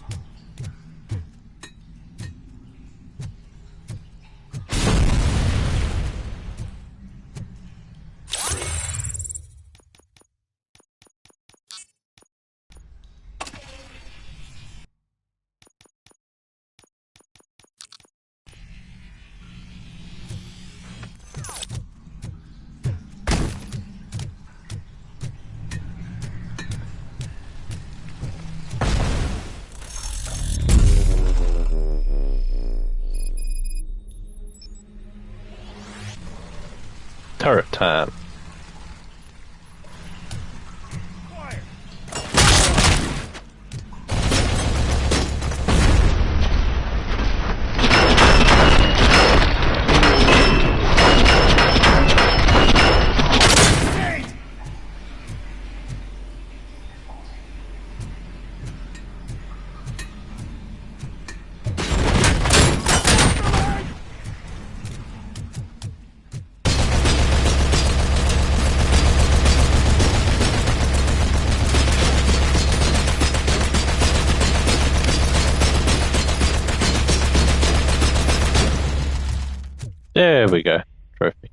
There we go. Trophy.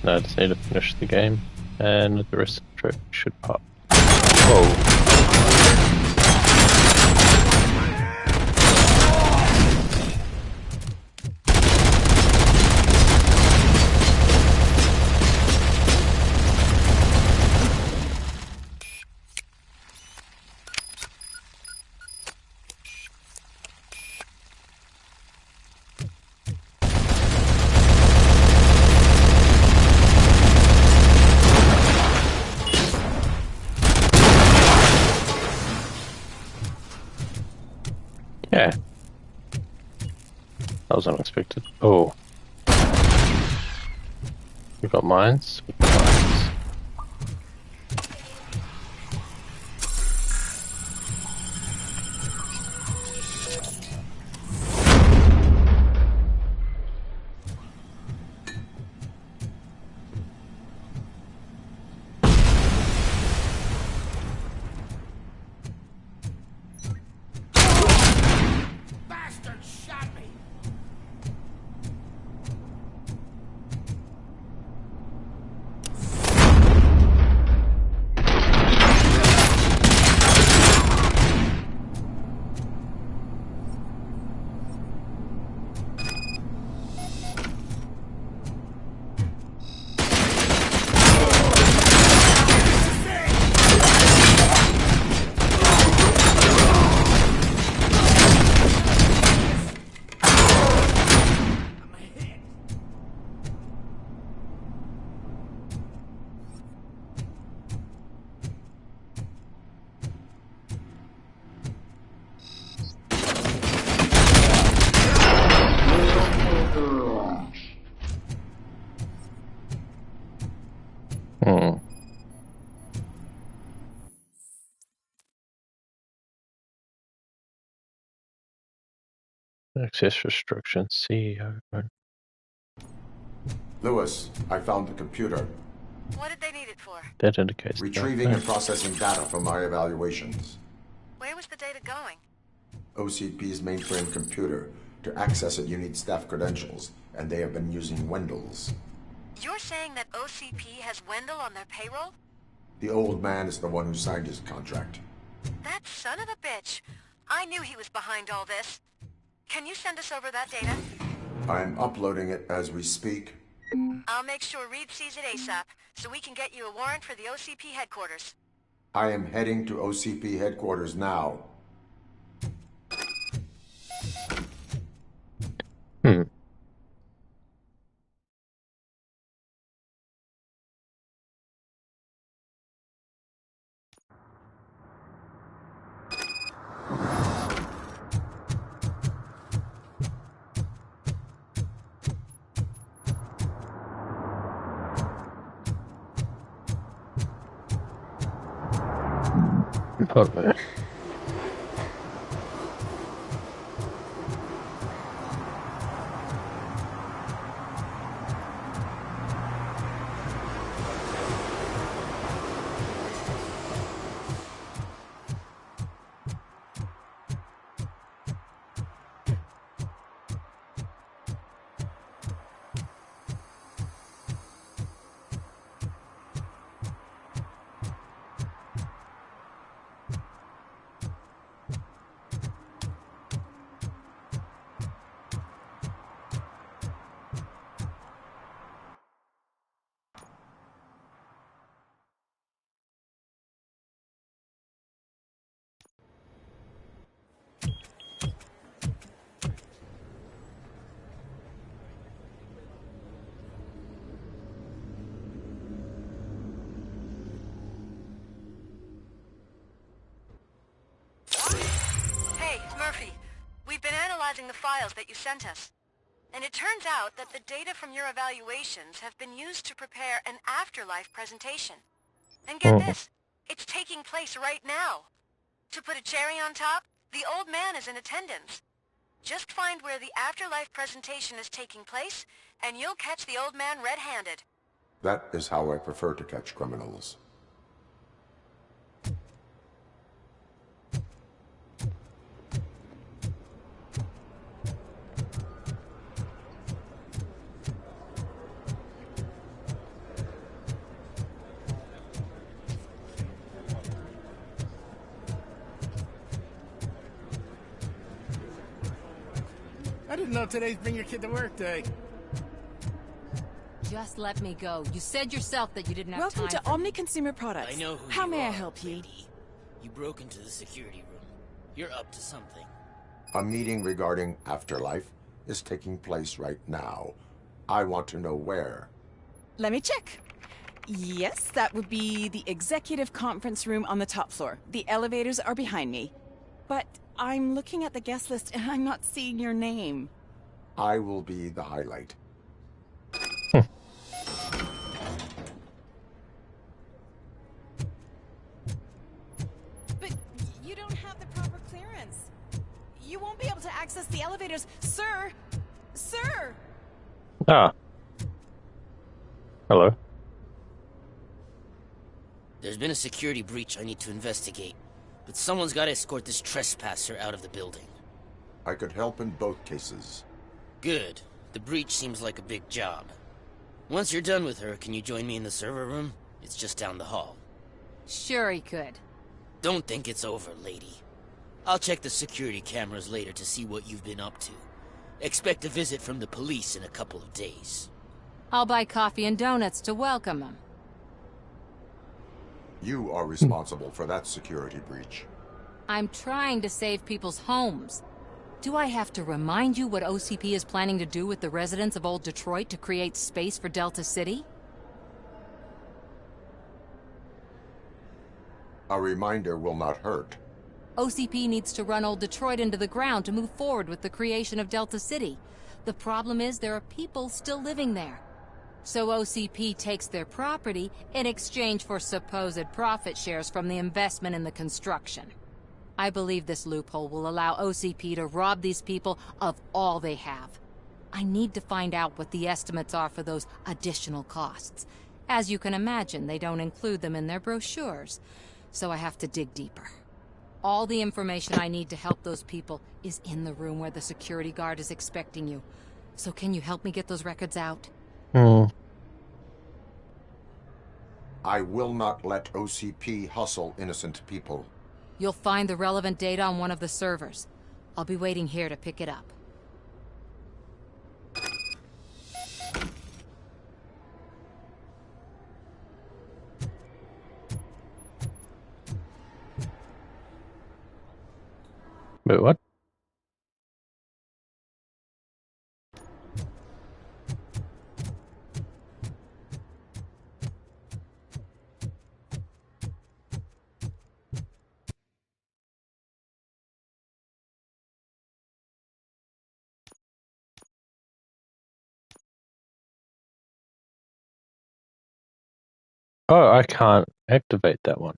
Now I just need to finish the game, and the rest of the trophy should pop. Whoa. Yeah. That was unexpected. Oh. We got mines. We got mines. Access restrictions. CEO. Lewis, I found the computer. What did they need it for? That indicates Retrieving and processing data from my evaluations. Where was the data going? OCP's mainframe computer. To access it, you need staff credentials, and they have been using Wendell's. You're saying that OCP has Wendell on their payroll? The old man is the one who signed his contract. That son of a bitch. I knew he was behind all this. Can you send us over that data? I'm uploading it as we speak. I'll make sure Reed sees it ASAP, so we can get you a warrant for the OCP headquarters. I am heading to OCP headquarters now. Probably. Hey, Murphy. We've been analyzing the files that you sent us. And it turns out that the data from your evaluations have been used to prepare an afterlife presentation. And get this, it's taking place right now. To put a cherry on top, the old man is in attendance. Just find where the afterlife presentation is taking place, and you'll catch the old man red-handed. That is how I prefer to catch criminals. didn't know today's bring your kid to work day. Just let me go. You said yourself that you didn't have Welcome time to Omni Consumer Products. I know who How you may I are, help you? lady. You broke into the security room. You're up to something. A meeting regarding Afterlife is taking place right now. I want to know where. Let me check. Yes, that would be the executive conference room on the top floor. The elevators are behind me. But I'm looking at the guest list and I'm not seeing your name. I will be the highlight. But you don't have the proper clearance. You won't be able to access the elevators. Sir! Sir! Ah. Hello. There's been a security breach I need to investigate, but someone's got to escort this trespasser out of the building. I could help in both cases. Good. The breach seems like a big job. Once you're done with her, can you join me in the server room? It's just down the hall. Sure he could. Don't think it's over, lady. I'll check the security cameras later to see what you've been up to. Expect a visit from the police in a couple of days. I'll buy coffee and donuts to welcome him. You are responsible for that security breach. I'm trying to save people's homes. Do I have to remind you what OCP is planning to do with the residents of Old Detroit to create space for Delta City? A reminder will not hurt. OCP needs to run Old Detroit into the ground to move forward with the creation of Delta City. The problem is there are people still living there. So OCP takes their property in exchange for supposed profit shares from the investment in the construction. I believe this loophole will allow OCP to rob these people of all they have. I need to find out what the estimates are for those additional costs. As you can imagine, they don't include them in their brochures, so I have to dig deeper. All the information I need to help those people is in the room where the security guard is expecting you. So can you help me get those records out? I will not let OCP hustle innocent people. You'll find the relevant data on one of the servers. I'll be waiting here to pick it up. Wait, what? Oh, I can't activate that one.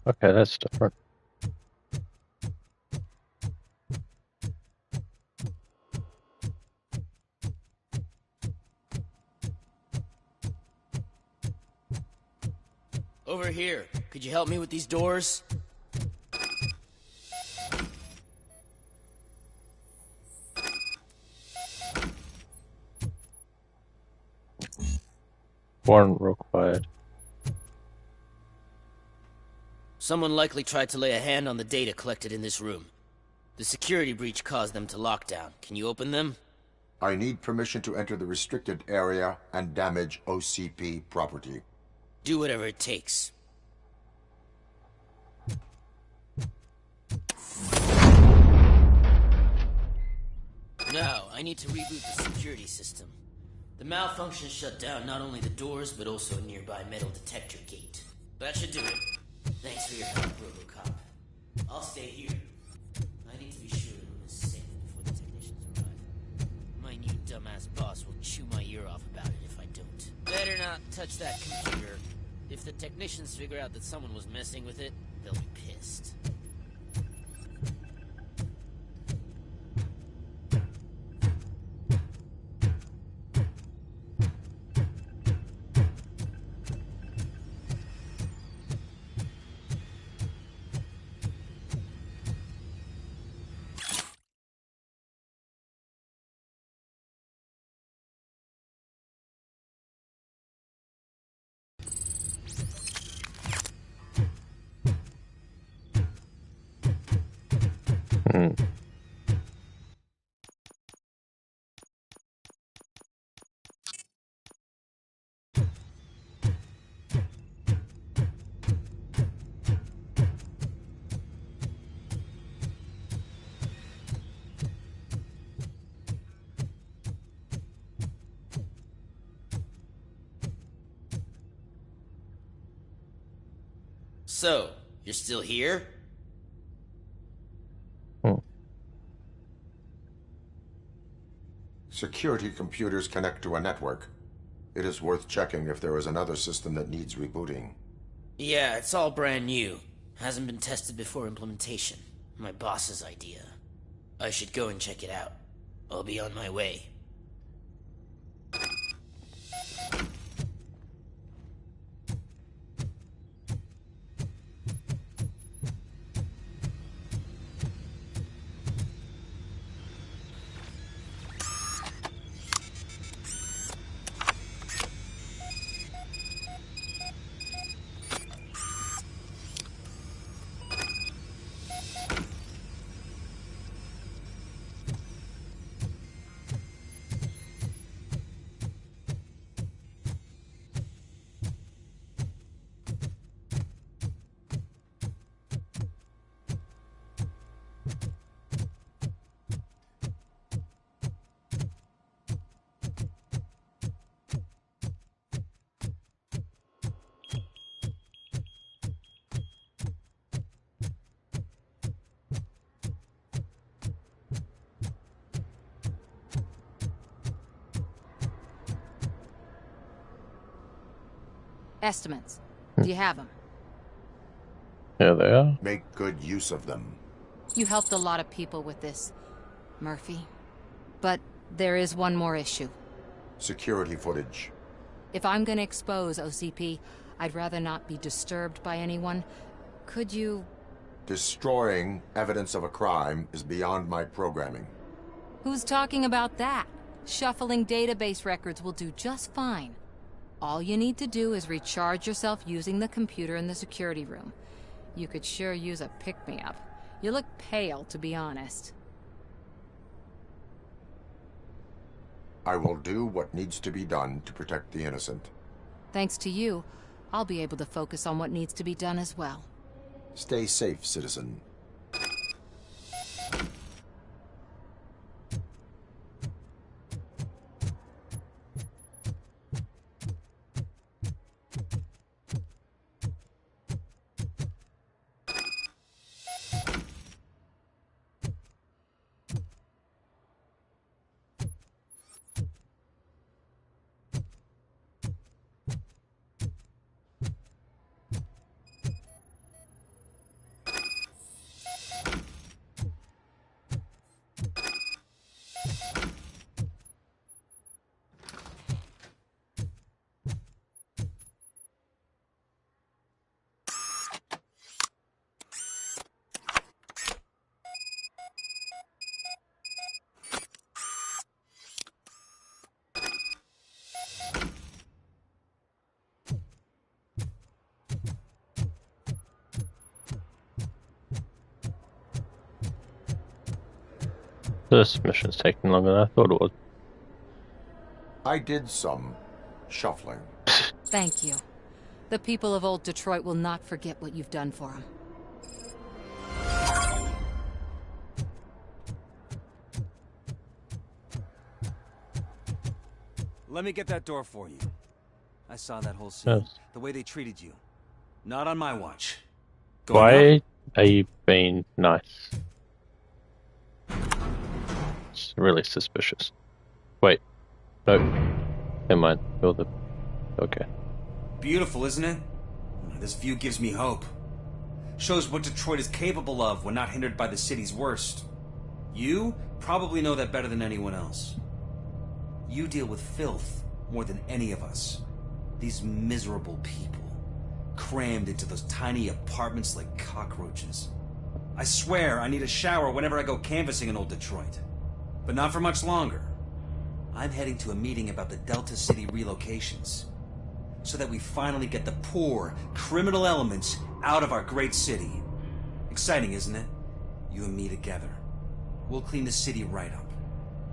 Okay, that's different. Over here. Could you help me with these doors? Warrant required. Someone likely tried to lay a hand on the data collected in this room. The security breach caused them to lock down. Can you open them? I need permission to enter the restricted area and damage OCP property. Do whatever it takes. Now, I need to reboot the security system. The malfunction shut down not only the doors, but also a nearby metal detector gate. That should do it. Thanks for your help, Robocop. I'll stay here. I need to be sure the room is safe before the technicians arrive. My new dumbass boss will chew my ear off about it if I don't. Better not touch that computer. If the technicians figure out that someone was messing with it, they'll be pissed. So, you're still here? Security computers connect to a network. It is worth checking if there is another system that needs rebooting. Yeah, it's all brand new. Hasn't been tested before implementation. My boss's idea. I should go and check it out. I'll be on my way. Estimates. Do you have them? Yeah, they are. Make good use of them. You helped a lot of people with this, Murphy. But there is one more issue. Security footage. If I'm gonna expose OCP, I'd rather not be disturbed by anyone. Could you... Destroying evidence of a crime is beyond my programming. Who's talking about that? Shuffling database records will do just fine. All you need to do is recharge yourself using the computer in the security room. You could sure use a pick-me-up. You look pale, to be honest. I will do what needs to be done to protect the innocent. Thanks to you, I'll be able to focus on what needs to be done as well. Stay safe, citizen. This mission's taking longer than I thought it would. I did some shuffling. Thank you. The people of Old Detroit will not forget what you've done for them. Let me get that door for you. I saw that whole scene. Yes. The way they treated you. Not on my watch. Why are you being nice? It's really suspicious. Wait. No. Never mind. You're the... Okay. Beautiful, isn't it? This view gives me hope. Shows what Detroit is capable of when not hindered by the city's worst. You probably know that better than anyone else. You deal with filth more than any of us. These miserable people, crammed into those tiny apartments like cockroaches. I swear I need a shower whenever I go canvassing in Old Detroit. But not for much longer. I'm heading to a meeting about the Delta City relocations, so that we finally get the poor, criminal elements out of our great city. Exciting, isn't it? You and me together. We'll clean the city right up.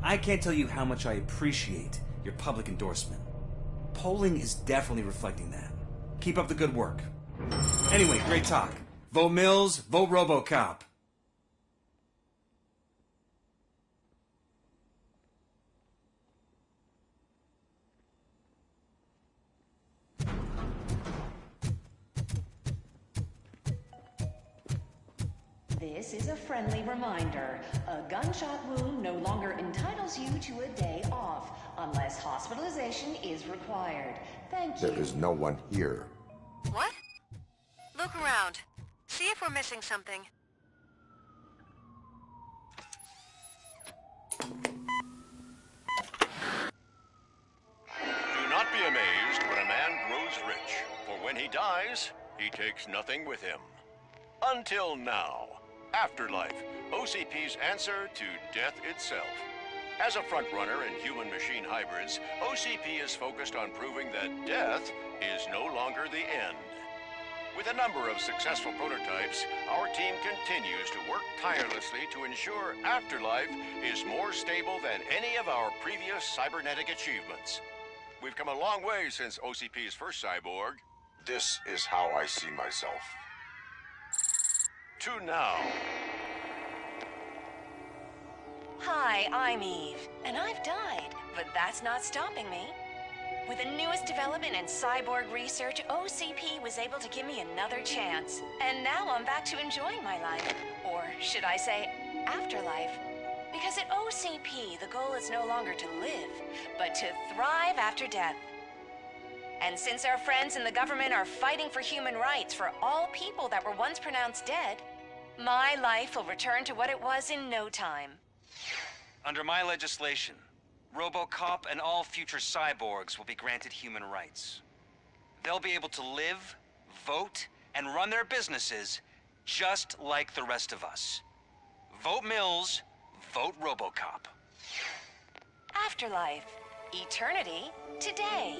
I can't tell you how much I appreciate your public endorsement. Polling is definitely reflecting that. Keep up the good work. Anyway, great talk. Vote Mills, vote Robocop. This is a friendly reminder. A gunshot wound no longer entitles you to a day off, unless hospitalization is required. Thank you. There is no one here. What? Look around. See if we're missing something. Do not be amazed when a man grows rich, for when he dies, he takes nothing with him. Until now. Afterlife, OCP's answer to death itself. As a frontrunner in human-machine hybrids, OCP is focused on proving that death is no longer the end. With a number of successful prototypes, our team continues to work tirelessly to ensure Afterlife is more stable than any of our previous cybernetic achievements. We've come a long way since OCP's first cyborg. This is how I see myself. To now. Hi, I'm Eve, and I've died, but that's not stopping me. With the newest development in cyborg research, OCP was able to give me another chance. And now I'm back to enjoying my life. Or should I say, afterlife. Because at OCP, the goal is no longer to live, but to thrive after death. And since our friends in the government are fighting for human rights for all people that were once pronounced dead, my life will return to what it was in no time. Under my legislation, Robocop and all future cyborgs will be granted human rights. They'll be able to live, vote, and run their businesses just like the rest of us. Vote Mills, vote Robocop. Afterlife. Eternity. Today.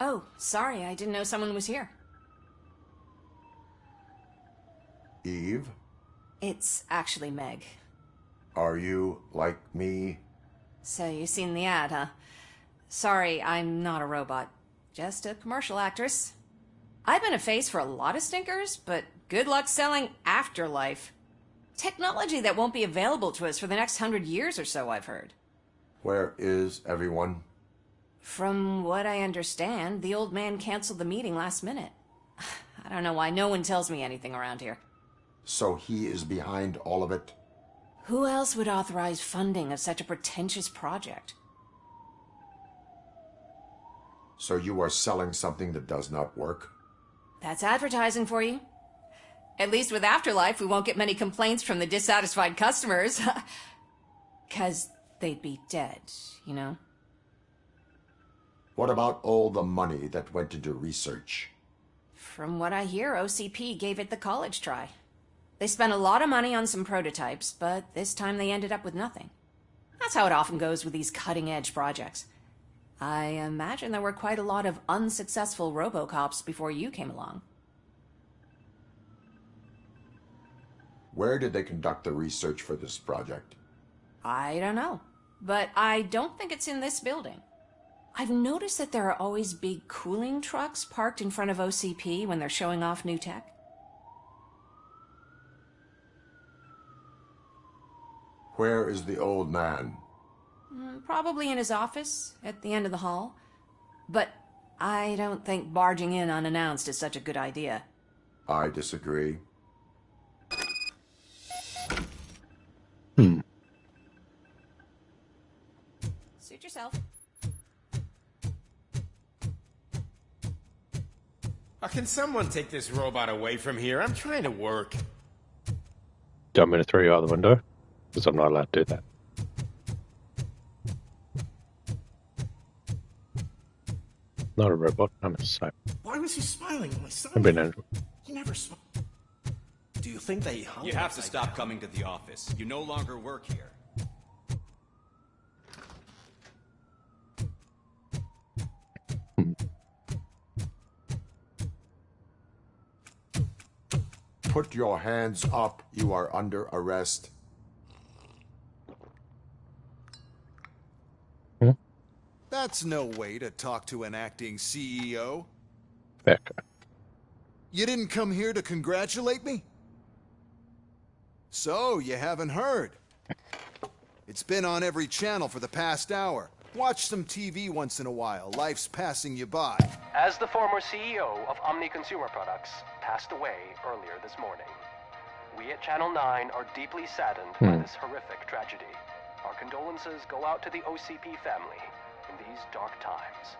Oh, sorry, I didn't know someone was here. Eve? It's actually Meg. Are you like me? So you've seen the ad, huh? Sorry, I'm not a robot. Just a commercial actress. I've been a face for a lot of stinkers, but good luck selling Afterlife. Technology that won't be available to us for the next 100 years or so, I've heard. Where is everyone? From what I understand, the old man canceled the meeting last minute. I don't know why no one tells me anything around here. So he is behind all of it? Who else would authorize funding of such a pretentious project? So you are selling something that does not work? That's advertising for you. At least with Afterlife, we won't get many complaints from the dissatisfied customers. 'Cause they'd be dead, you know? What about all the money that went into research? From what I hear, OCP gave it the college try. They spent a lot of money on some prototypes, but this time they ended up with nothing. That's how it often goes with these cutting-edge projects. I imagine there were quite a lot of unsuccessful Robocops before you came along. Where did they conduct the research for this project? I don't know, but I don't think it's in this building. I've noticed that there are always big cooling trucks parked in front of OCP when they're showing off new tech. Where is the old man? Probably in his office, at the end of the hall. But I don't think barging in unannounced is such a good idea. I disagree. Suit yourself. Can someone take this robot away from here? I'm trying to work. Do you want me to throw you out the window? Because I'm not allowed to do that. Not a robot, I'm a cyber. Why was he smiling at my son? I've been angry. He never smiled. Do you think they hung You him have to upside stop down? coming to the office. You no longer work here. Put your hands up. You are under arrest. That's no way to talk to an acting CEO. Becca. You didn't come here to congratulate me? So, you haven't heard. It's been on every channel for the past hour. Watch some TV once in a while. Life's passing you by. As the former CEO of Omni Consumer Products passed away earlier this morning, we at Channel 9 are deeply saddened by this horrific tragedy. Our condolences go out to the OCP family in these dark times.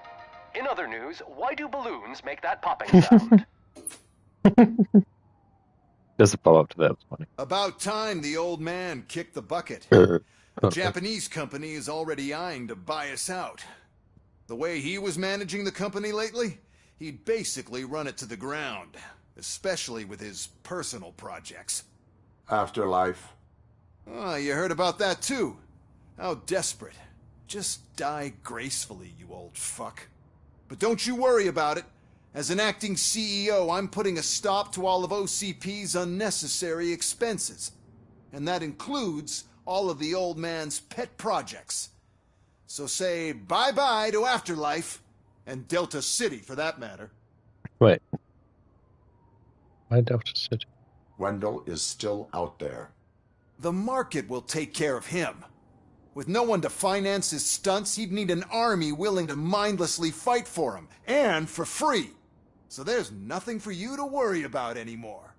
In other news, why do balloons make that popping sound? There's a follow-up to that. It's funny. About time the old man kicked the bucket. A Japanese company is already eyeing to buy us out. The way he was managing the company lately, he'd basically run it to the ground, especially with his personal projects. Afterlife. Oh, you heard about that too. How desperate. Just die gracefully, you old fuck. But don't you worry about it. As an acting CEO, I'm putting a stop to all of OCP's unnecessary expenses. And that includes all of the old man's pet projects. So say bye-bye to Afterlife, and Delta City for that matter. Wait. Why Delta City? Wendell is still out there. The market will take care of him. With no one to finance his stunts, he'd need an army willing to mindlessly fight for him, and for free. So there's nothing for you to worry about anymore.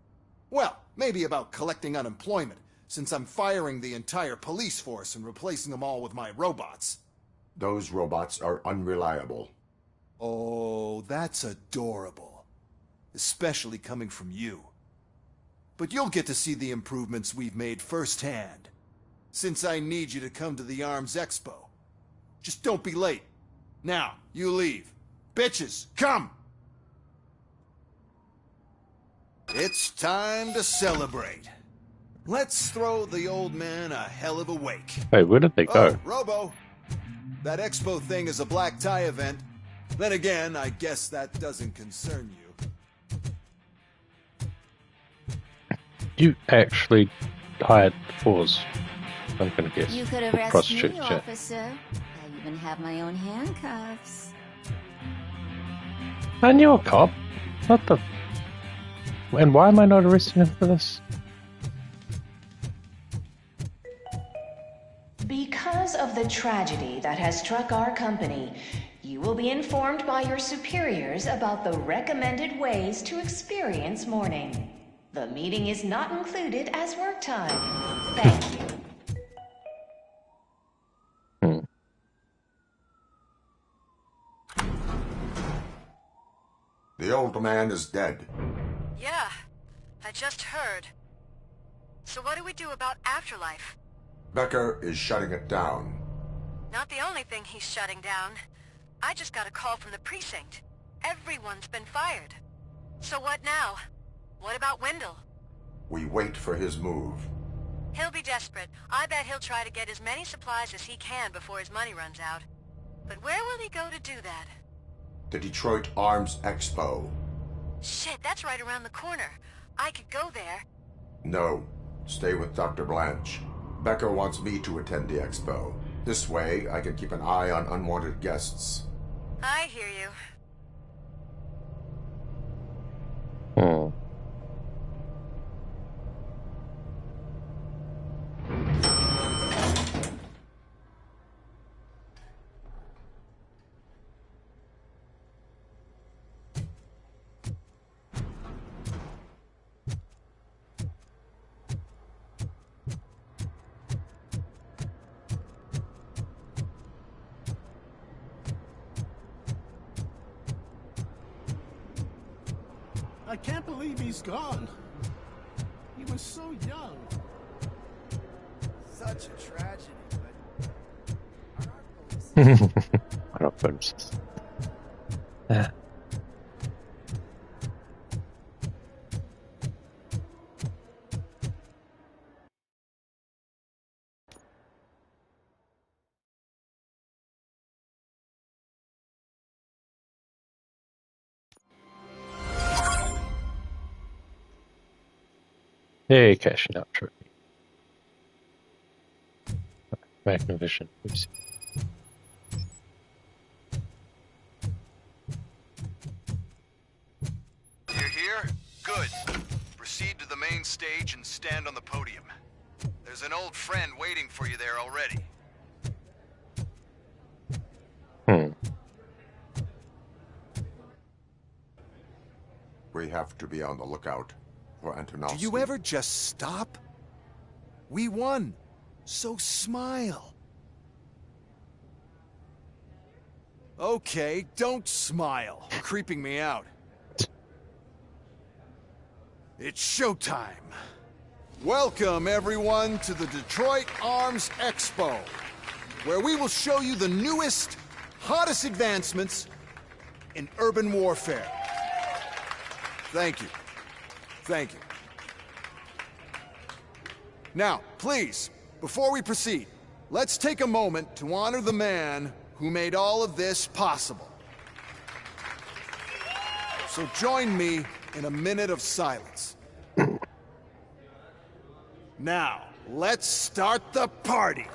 Well, maybe about collecting unemployment, since I'm firing the entire police force and replacing them all with my robots. Those robots are unreliable. Oh, that's adorable. Especially coming from you. But you'll get to see the improvements we've made firsthand. Since I need you to come to the Arms Expo. Just don't be late. Now, you leave. Bitches, come! It's time to celebrate. Let's throw the old man a hell of a wake. Hey, where did they go? Oh, Robo. That expo thing is a black tie event. Then again, I guess that doesn't concern you. You actually hired Oz. I'm gonna guess. You could arrest Prostitute, me, yeah. officer. I even have my own handcuffs. And you're a cop. What the... And why am I not arresting him for this? Because of the tragedy that has struck our company, you will be informed by your superiors about the recommended ways to experience mourning. The meeting is not included as work time. Thank you. The old man is dead. Yeah, I just heard. So what do we do about Afterlife? Becker is shutting it down. Not the only thing he's shutting down. I just got a call from the precinct. Everyone's been fired. So what now? What about Wendell? We wait for his move. He'll be desperate. I bet he'll try to get as many supplies as he can before his money runs out. But where will he go to do that? The Detroit Arms Expo. Shit, that's right around the corner. I could go there. No. Stay with Dr. Blanche. Becker wants me to attend the expo. This way, I can keep an eye on unwanted guests. I hear you. I can't believe he's gone. He was so young. Such a tragedy, I don't bonuses. Ah. Hey, cashing out trophy. Magnavision. Oops. You're here? Good. Proceed to the main stage and stand on the podium. There's an old friend waiting for you there already. We have to be on the lookout for Antonovsky. Do you ever just stop? We won, so smile. Okay, don't smile. You're creeping me out. It's showtime. Welcome, everyone, to the Detroit Arms Expo, where we will show you the newest, hottest advancements in urban warfare. Thank you. Thank you. Now, please, before we proceed, let's take a moment to honor the man who made all of this possible. So join me in a minute of silence. Now, let's start the party.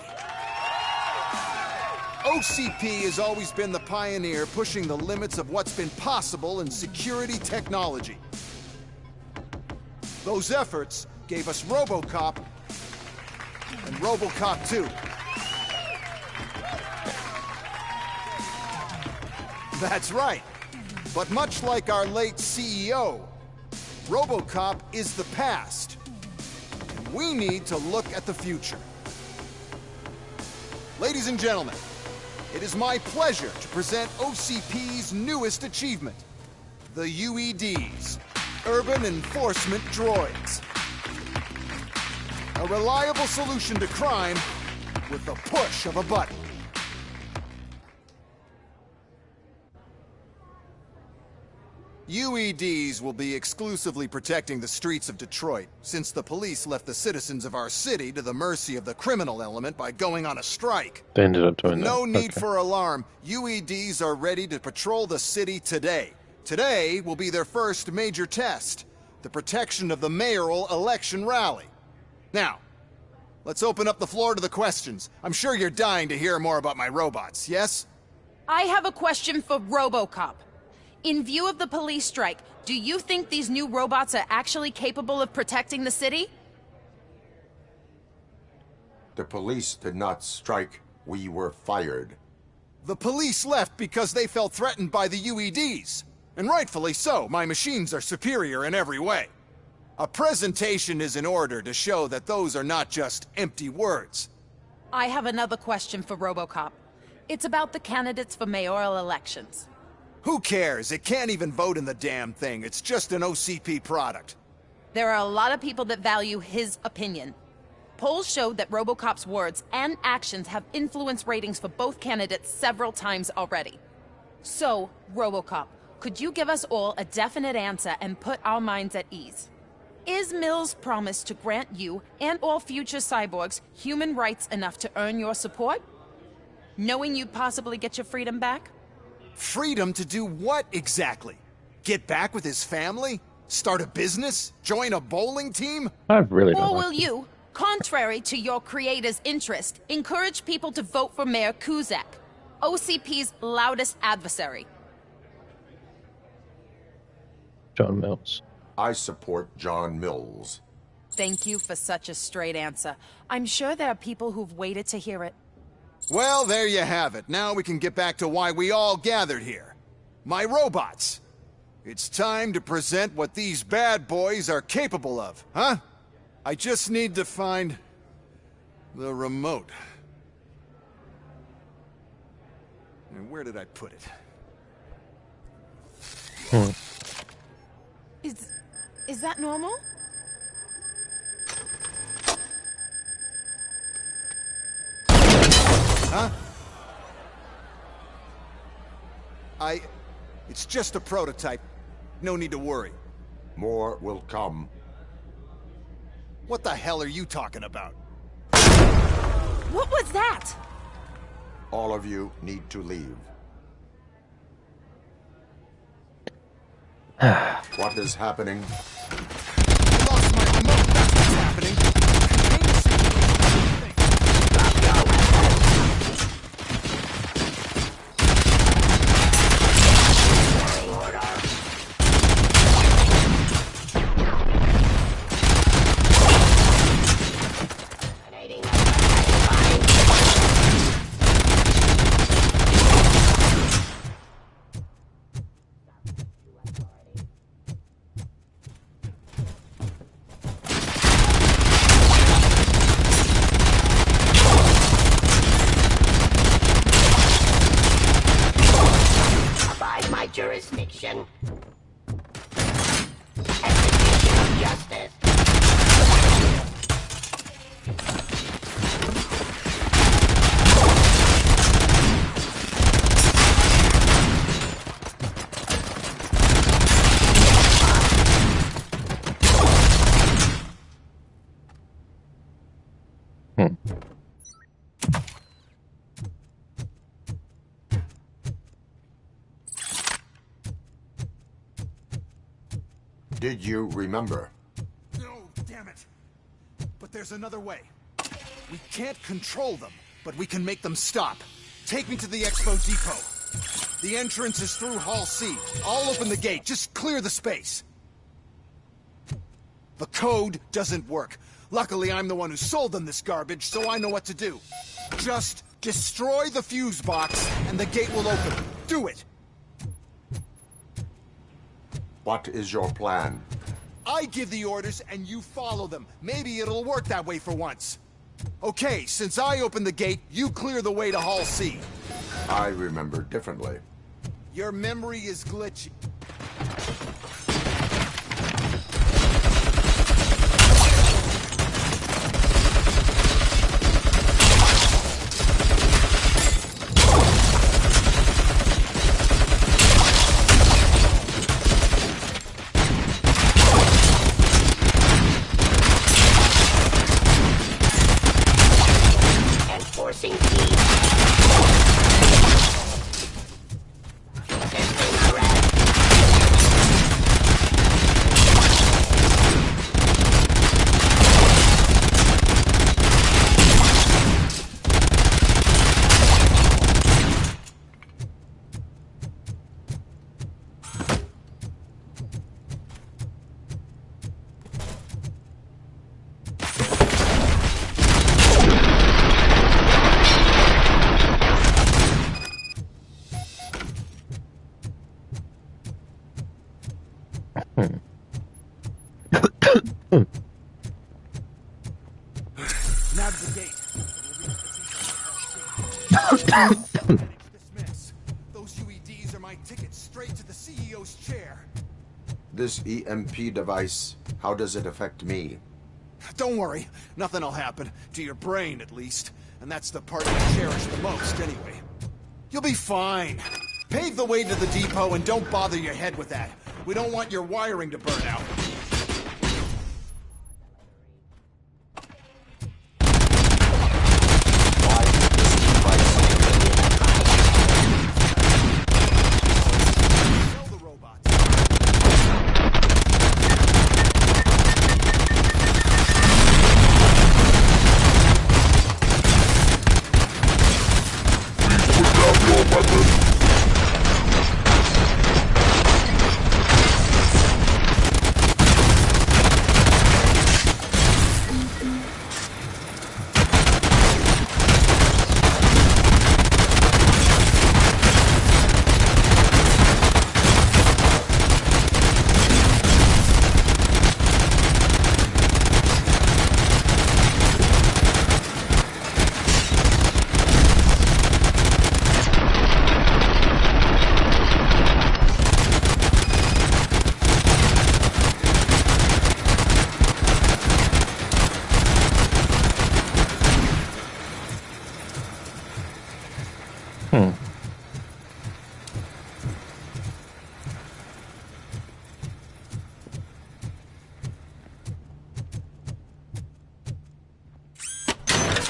OCP has always been the pioneer pushing the limits of what's been possible in security technology. Those efforts gave us Robocop and Robocop 2. That's right. But much like our late CEO, Robocop is the past. And we need to look at the future. Ladies and gentlemen, it is my pleasure to present OCP's newest achievement, the UEDs, Urban Enforcement Droids. A reliable solution to crime with the push of a button. UEDs will be exclusively protecting the streets of Detroit, since the police left the citizens of our city to the mercy of the criminal element by going on a strike. They ended up doing that. No need for alarm. UEDs are ready to patrol the city today. Today will be their first major test, the protection of the mayoral election rally. Now, let's open up the floor to the questions. I'm sure you're dying to hear more about my robots, yes? I have a question for Robocop. In view of the police strike, do you think these new robots are actually capable of protecting the city? The police did not strike. We were fired. The police left because they felt threatened by the UEDs. And rightfully so. My machines are superior in every way. A presentation is in order to show that those are not just empty words. I have another question for Robocop. It's about the candidates for mayoral elections. Who cares? It can't even vote in the damn thing. It's just an OCP product. There are a lot of people that value his opinion. Polls showed that Robocop's words and actions have influenced ratings for both candidates several times already. So, Robocop, could you give us all a definite answer and put our minds at ease? Is Mills' promise to grant you and all future cyborgs human rights enough to earn your support? Knowing you'd possibly get your freedom back? Freedom to do what exactly? Get back with his family? Start a business? Join a bowling team? I really don't Or like will you, contrary to your creator's interest, encourage people to vote for Mayor Kuzak, OCP's loudest adversary? John Mills. I support John Mills. Thank you for such a straight answer. I'm sure there are people who've waited to hear it. Well, there you have it. Now we can get back to why we all gathered here. My robots. It's time to present what these bad boys are capable of, huh? I just need to find the remote. And where did I put it? Is that normal? Huh? It's just a prototype. No need to worry. More will come. What the hell are you talking about? What was that? All of you need to leave. What is happening? I lost my remote. That's what's happening. Did you remember? No, damn it. But there's another way. We can't control them, but we can make them stop. Take me to the Expo Depot. The entrance is through Hall C. I'll open the gate. Just clear the space. The code doesn't work. Luckily, I'm the one who sold them this garbage, so I know what to do. Just destroy the fuse box, and the gate will open. Do it! What is your plan? I give the orders, and you follow them. Maybe it'll work that way for once. Okay, since I opened the gate, you clear the way to Hall C. I remember differently. Your memory is glitchy. Now to the gate. Those UEDs are my ticket straight to the CEO's chair. This EMP device, how does it affect me? Don't worry, nothing'll happen. To your brain, at least. And that's the part I cherish the most, anyway. You'll be fine. Pave the way to the depot and don't bother your head with that. We don't want your wiring to burn out.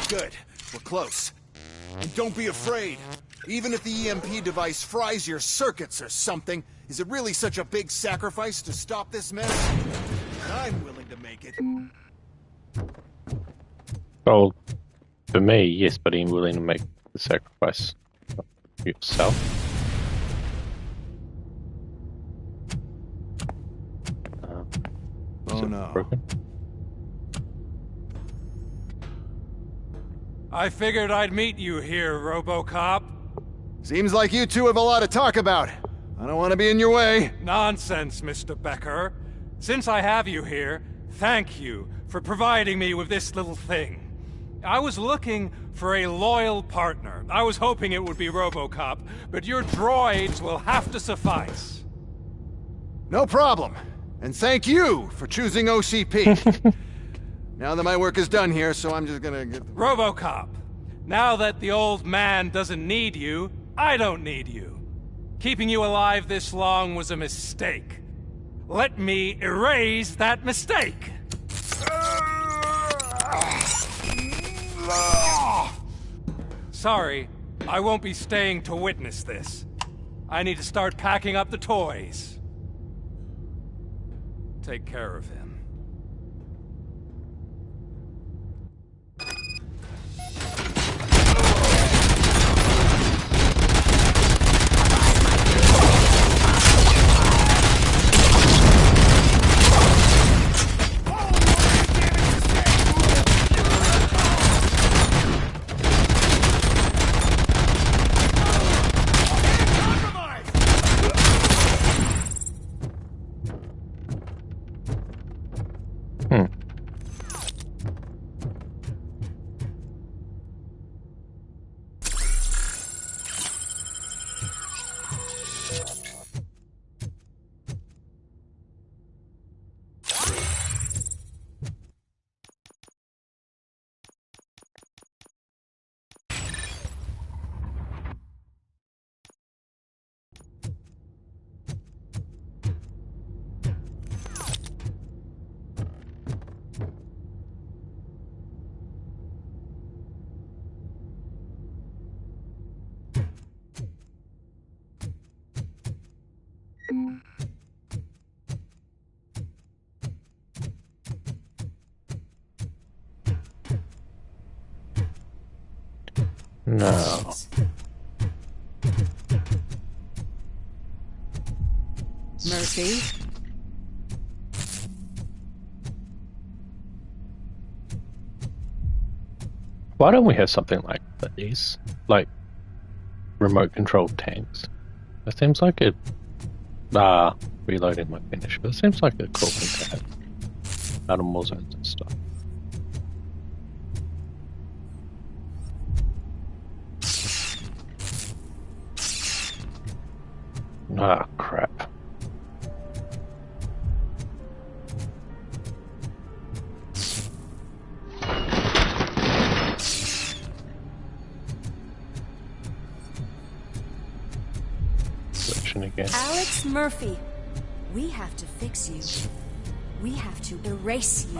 Good. We're close. And don't be afraid. Even if the EMP device fries your circuits or something, is it really such a big sacrifice to stop this mess? I'm willing to make it. Well, for me, yes, but I'm willing to make the sacrifice yourself. Oh no. Broken? I figured I'd meet you here, Robocop. Seems like you two have a lot to talk about. I don't want to be in your way. Nonsense, Mr. Becker. Since I have you here, thank you for providing me with this little thing. I was looking for a loyal partner. I was hoping it would be Robocop, but your droids will have to suffice. No problem. And thank you for choosing OCP. Now that my work is done here, so I'm just gonna get... Robocop, now that the old man doesn't need you, I don't need you. Keeping you alive this long was a mistake. Let me erase that mistake. Sorry, I won't be staying to witness this. I need to start packing up the toys. Take care of him. No. Murphy? Why don't we have something like these? Like remote controlled tanks? It seems like it. Reloading my finish, but it seems like a cool thing to have. Out of more zones and stuff. Ah, crap. Glitching again. Alex Murphy, we have to fix you. We have to erase you.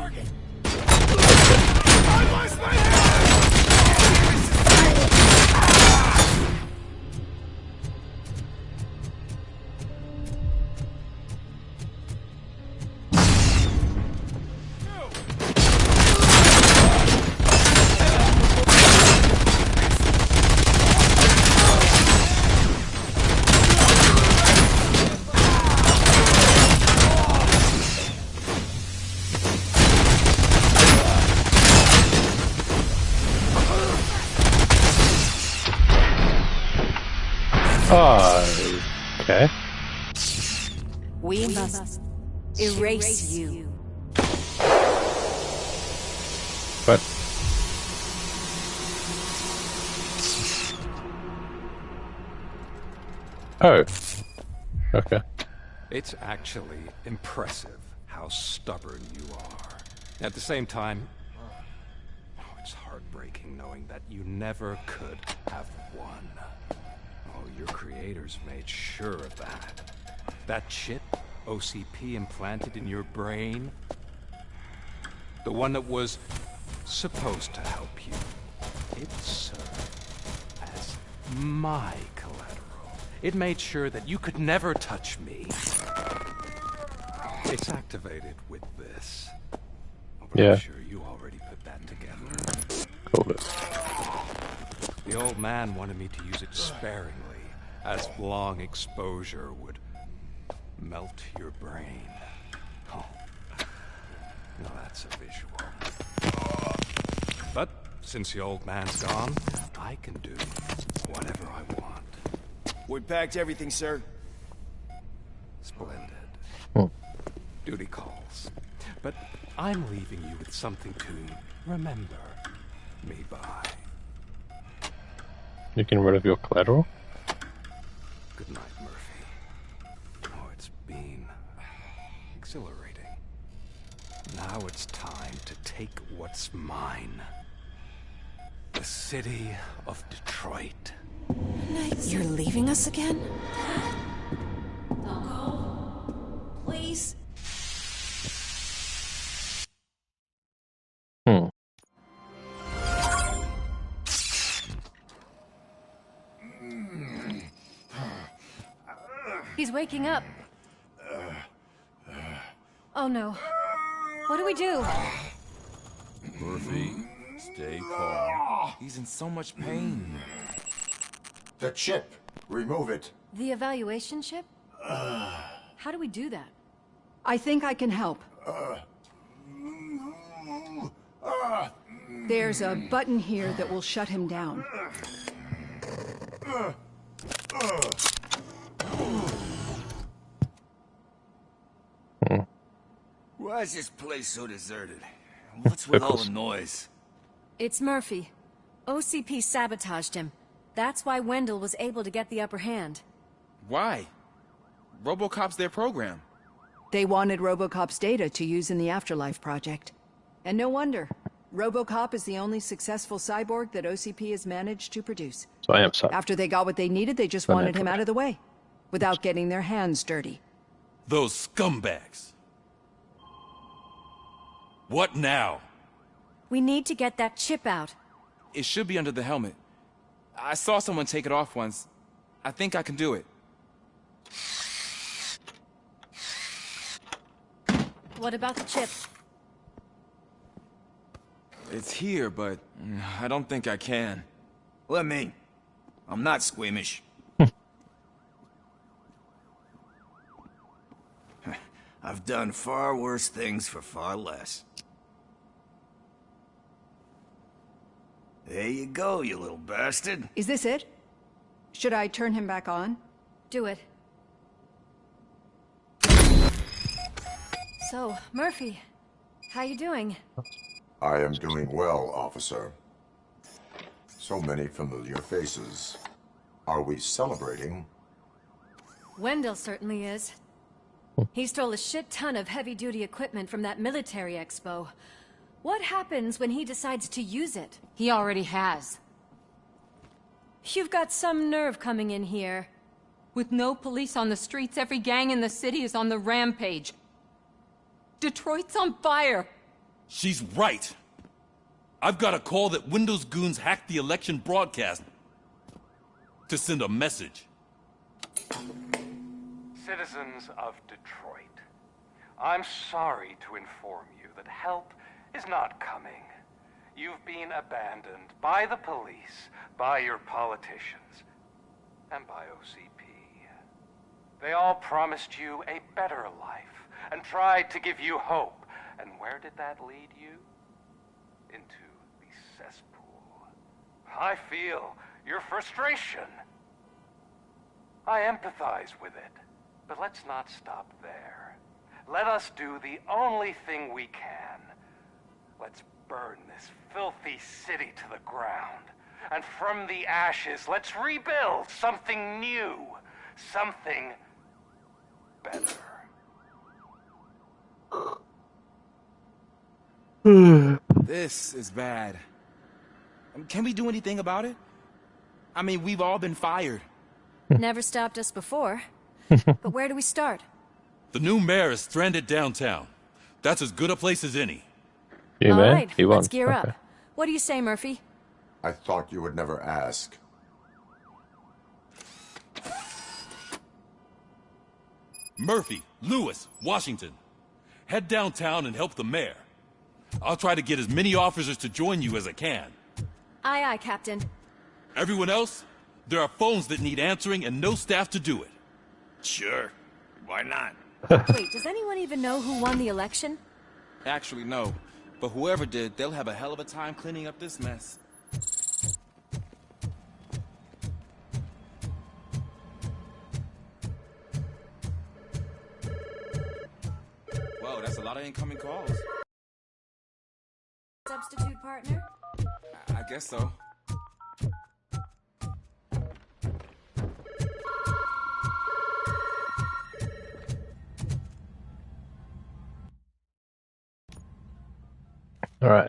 Okay. We must erase you. But oh, okay. It's actually impressive how stubborn you are. At the same time, it's heartbreaking knowing that you never could have won. Oh, your creators made sure of that. That chip OCP implanted in your brain, the one that was supposed to help you, it served as my collateral. It made sure that you could never touch me. It's activated with this. But yeah. I'm sure you already put that together. Cool. The old man wanted me to use it sparingly, as long exposure would melt your brain. Oh, now that's a visual. But since the old man's gone, I can do whatever I want. We packed everything, sir. Splendid. Duty calls. But I'm leaving you with something to remember me by. You can rid of your collateral? Good night, Murphy. Oh, it's been exhilarating. Now it's time to take what's mine. The city of Detroit. You're leaving us again? Don't go. Please. He's waking up. Oh no. What do we do? Murphy, stay calm. He's in so much pain. The chip. Remove it. The evaluation chip? How do we do that? I think I can help. There's a button here that will shut him down. Why is this place so deserted? What's with all the noise? It's Murphy. OCP sabotaged him. That's why Wendell was able to get the upper hand. Why? Robocop's their program. They wanted Robocop's data to use in the Afterlife project. And no wonder. Robocop is the only successful cyborg that OCP has managed to produce. So I am sorry. After they got what they needed, they just wanted him out of the way, without getting their hands dirty. Those scumbags. What now? We need to get that chip out. It should be under the helmet. I saw someone take it off once. I think I can do it. What about the chip? It's here, but I don't think I can. Let me. I'm not squeamish. I've done far worse things for far less. There you go, you little bastard. Is this it? Should I turn him back on? Do it. So, Murphy, how you doing? I am doing well, officer. So many familiar faces. Are we celebrating? Wendell certainly is. He stole a shit ton of heavy-duty equipment from that military expo. What happens when he decides to use it? He already has. You've got some nerve coming in here. With no police on the streets, every gang in the city is on the rampage. Detroit's on fire. She's right. I've got a call that Windows goons hacked the election broadcast to send a message. Citizens of Detroit, I'm sorry to inform you that help is not coming. You've been abandoned by the police, by your politicians, and by OCP. They all promised you a better life and tried to give you hope. And where did that lead you? Into the cesspool. I feel your frustration. I empathize with it. But let's not stop there. Let us do the only thing we can. Let's burn this filthy city to the ground. And from the ashes, let's rebuild something new. Something better. This is bad. Can we do anything about it? I mean, we've all been fired. Never stopped us before. But where do we start? The new mayor is stranded downtown. That's as good a place as any. You All man? right, You let's won. gear Okay. up. What do you say, Murphy? I thought you would never ask. Murphy, Lewis, Washington. Head downtown and help the mayor. I'll try to get as many officers to join you as I can. Aye, aye, Captain. Everyone else, there are phones that need answering and no staff to do it. Sure. Why not? Wait, does anyone even know who won the election? Actually, no. But whoever did, they'll have a hell of a time cleaning up this mess. Whoa, that's a lot of incoming calls. Substitute partner? I guess so. All right.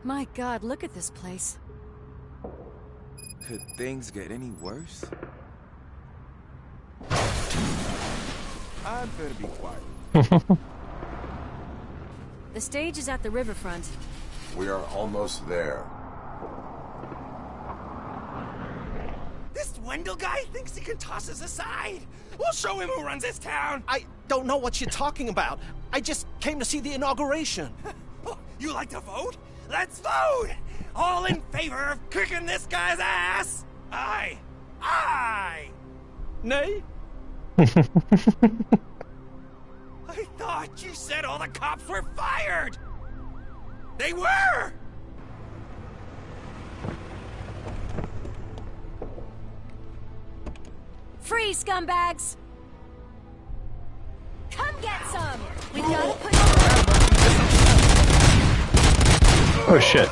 My God, look at this place. Could things get any worse? I'd better be quiet. The stage is at the riverfront. We are almost there. This Wendell guy thinks he can toss us aside. We'll show him who runs this town. I don't know what you're talking about. I just came to see the inauguration. You like to vote? Let's vote! All in favor of kicking this guy's ass? Aye. Aye. Nay? I thought you said all the cops were fired! They were! Free, scumbags! Come get some! We've got to put... Oh shit.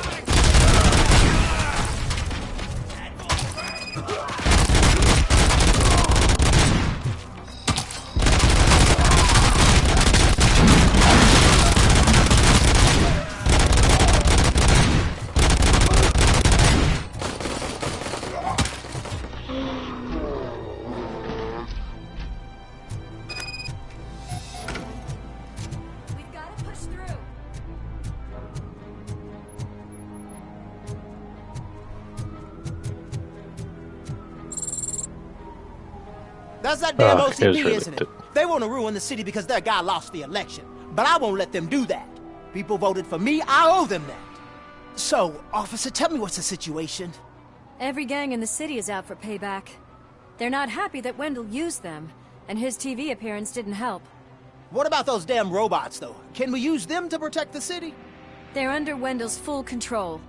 That's that damn OCP, really isn't it? They want to ruin the city because their guy lost the election. But I won't let them do that. People voted for me, I owe them that. So, officer, tell me what's the situation. Every gang in the city is out for payback. They're not happy that Wendell used them, and his TV appearance didn't help. What about those damn robots, though? Can we use them to protect the city? They're under Wendell's full control.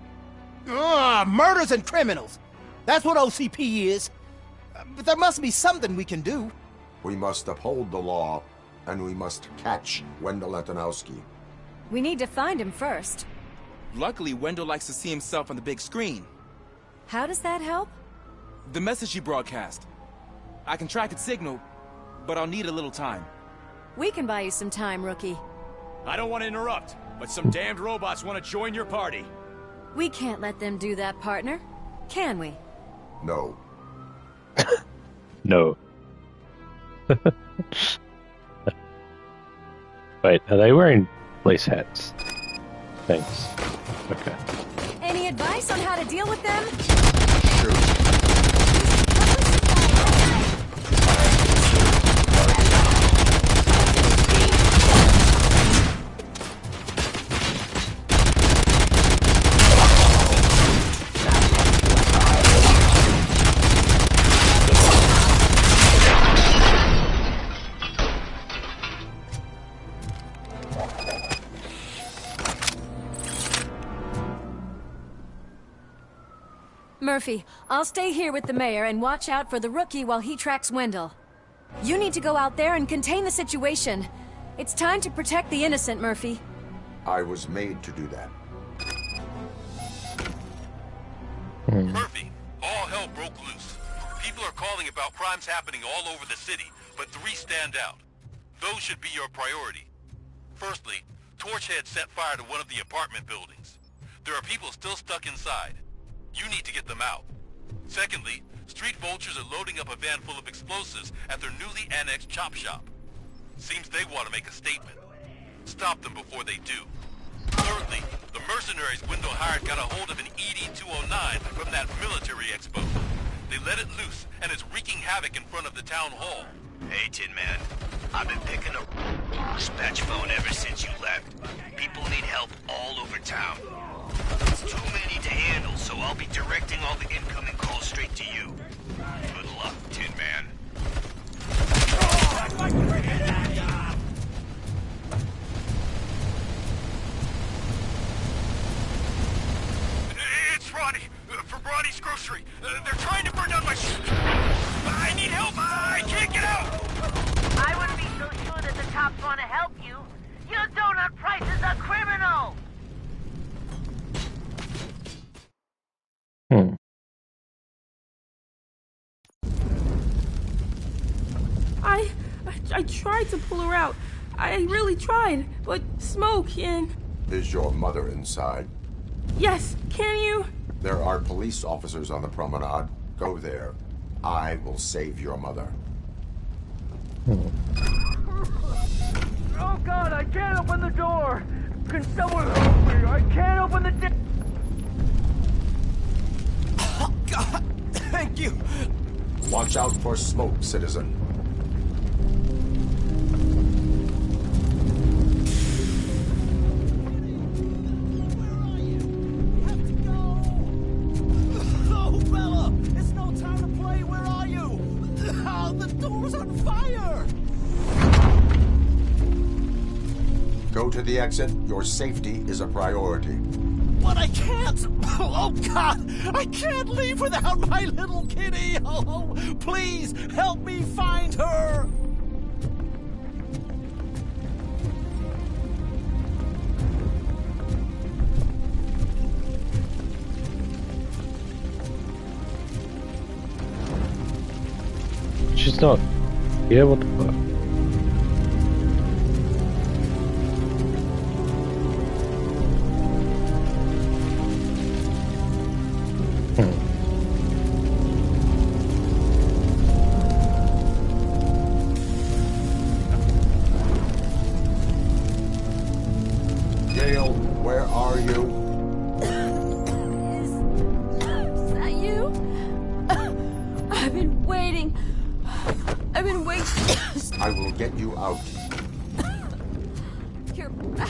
Murders and criminals. That's what OCP is. But there must be something we can do. We must uphold the law, and we must catch Wendell Antonowski. We need to find him first. Luckily, Wendell likes to see himself on the big screen. How does that help? The message you broadcast. I can track its signal, but I'll need a little time. We can buy you some time, rookie. I don't want to interrupt, but some damned robots want to join your party. We can't let them do that, partner. Can we? No. No. Wait, are they wearing police hats? Thanks. Okay. Any advice on how to deal with them? Murphy, I'll stay here with the mayor and watch out for the rookie while he tracks Wendell. You need to go out there and contain the situation. It's time to protect the innocent, Murphy. I was made to do that. Murphy, all hell broke loose. People are calling about crimes happening all over the city, but 3 stand out. Those should be your priority. Firstly, Torchhead set fire to one of the apartment buildings. There are people still stuck inside. You need to get them out. Secondly, street vultures are loading up a van full of explosives at their newly annexed chop shop. Seems they want to make a statement. Stop them before they do. Thirdly, the mercenaries Wendell hired got a hold of an ED-209 from that military expo. They let it loose and is wreaking havoc in front of the town hall. Hey, Tin Man. I've been picking up dispatch phone ever since you left. People need help all over town. It's too many to handle, so I'll be directing all the incoming calls straight to you. Good luck, Tin Man. It's Ronnie, from Ronnie's Grocery. They're trying to burn down my I need help! I can't get out! I wouldn't be so sure that the cops want to help you. Your donut prices are criminal! I tried to pull her out. I really tried, but smoke and... Is your mother inside? Yes, can you? There are police officers on the promenade. Go there. I will save your mother. Oh God, I can't open the door! Can someone help me? I can't open the door! Oh God, thank you! Watch out for smoke, citizen. Oh, Bella! It's no time to play, where are you? Oh, the door's on fire! Go to the exit. Your safety is a priority. But I can't! Oh, God! I can't leave without my little kitty! Oh, please, help me find her! She's not here, what the fuck? Gail, where are you? Is that you? I've been waiting. I've been waiting. I will get you out. You're back.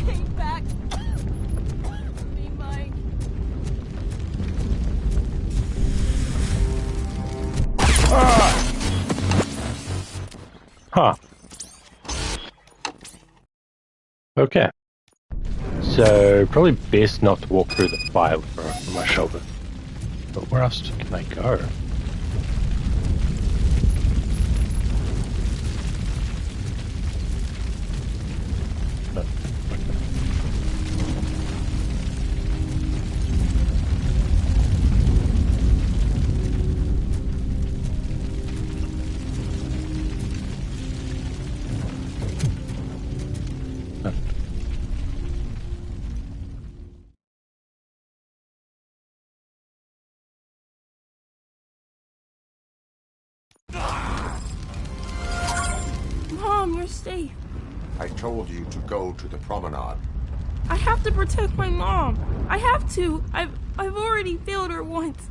Came back. Be Mike. Huh. Okay. So, probably best not to walk through the fire with her on my shoulder. But where else can I go? Mom, you're safe. I told you to go to the promenade. I have to protect my mom. I have to. I've already failed her once.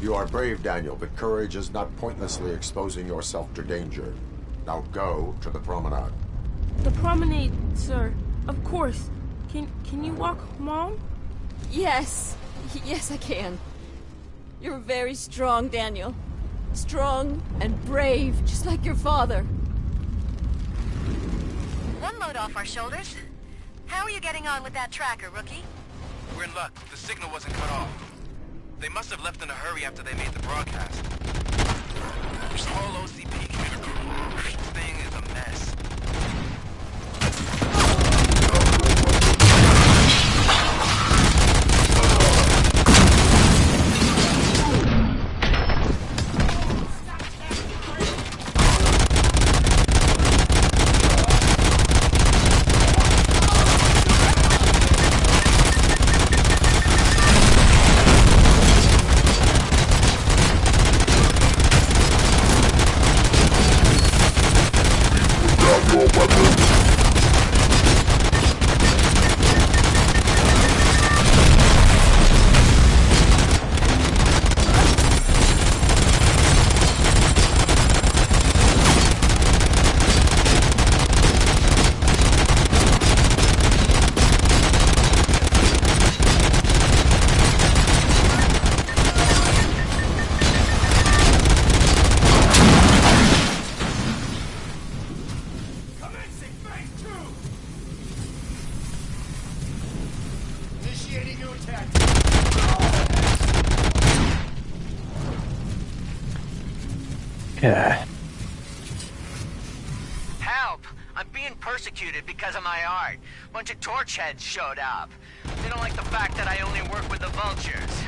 You are brave, Daniel, but courage is not pointlessly exposing yourself to danger. Now go to the promenade. The promenade, sir. Of course. Can you walk, Mom? Yes. Yes, I can. You're very strong, Daniel. Strong and brave, just like your father. One load off our shoulders. How are you getting on with that tracker, rookie? We're in luck. The signal wasn't cut off. They must have left in a hurry after they made the broadcast. This whole OCP thing is a mess. Yeah. Help! I'm being persecuted because of my art. Bunch of torch heads showed up. They don't like the fact that I only work with the vultures.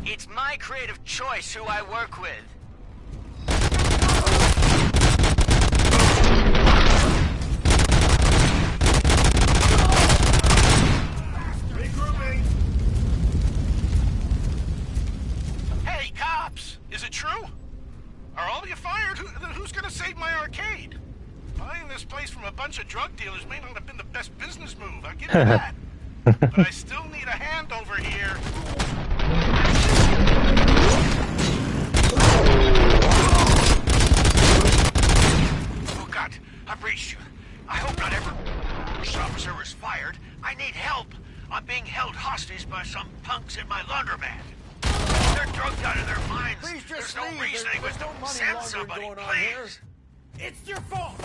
It's my creative choice who I work with. Hey, cops! Is it true? I'll give you that. But I still need a hand over here. Oh God, I've reached you. I hope not ever. This officer was fired. I need help. I'm being held hostage by some punks in my laundromat. They're drugged out of their minds. Please just There's no leave. reason they would There's no money send laundering somebody, going on here. please. It's your fault.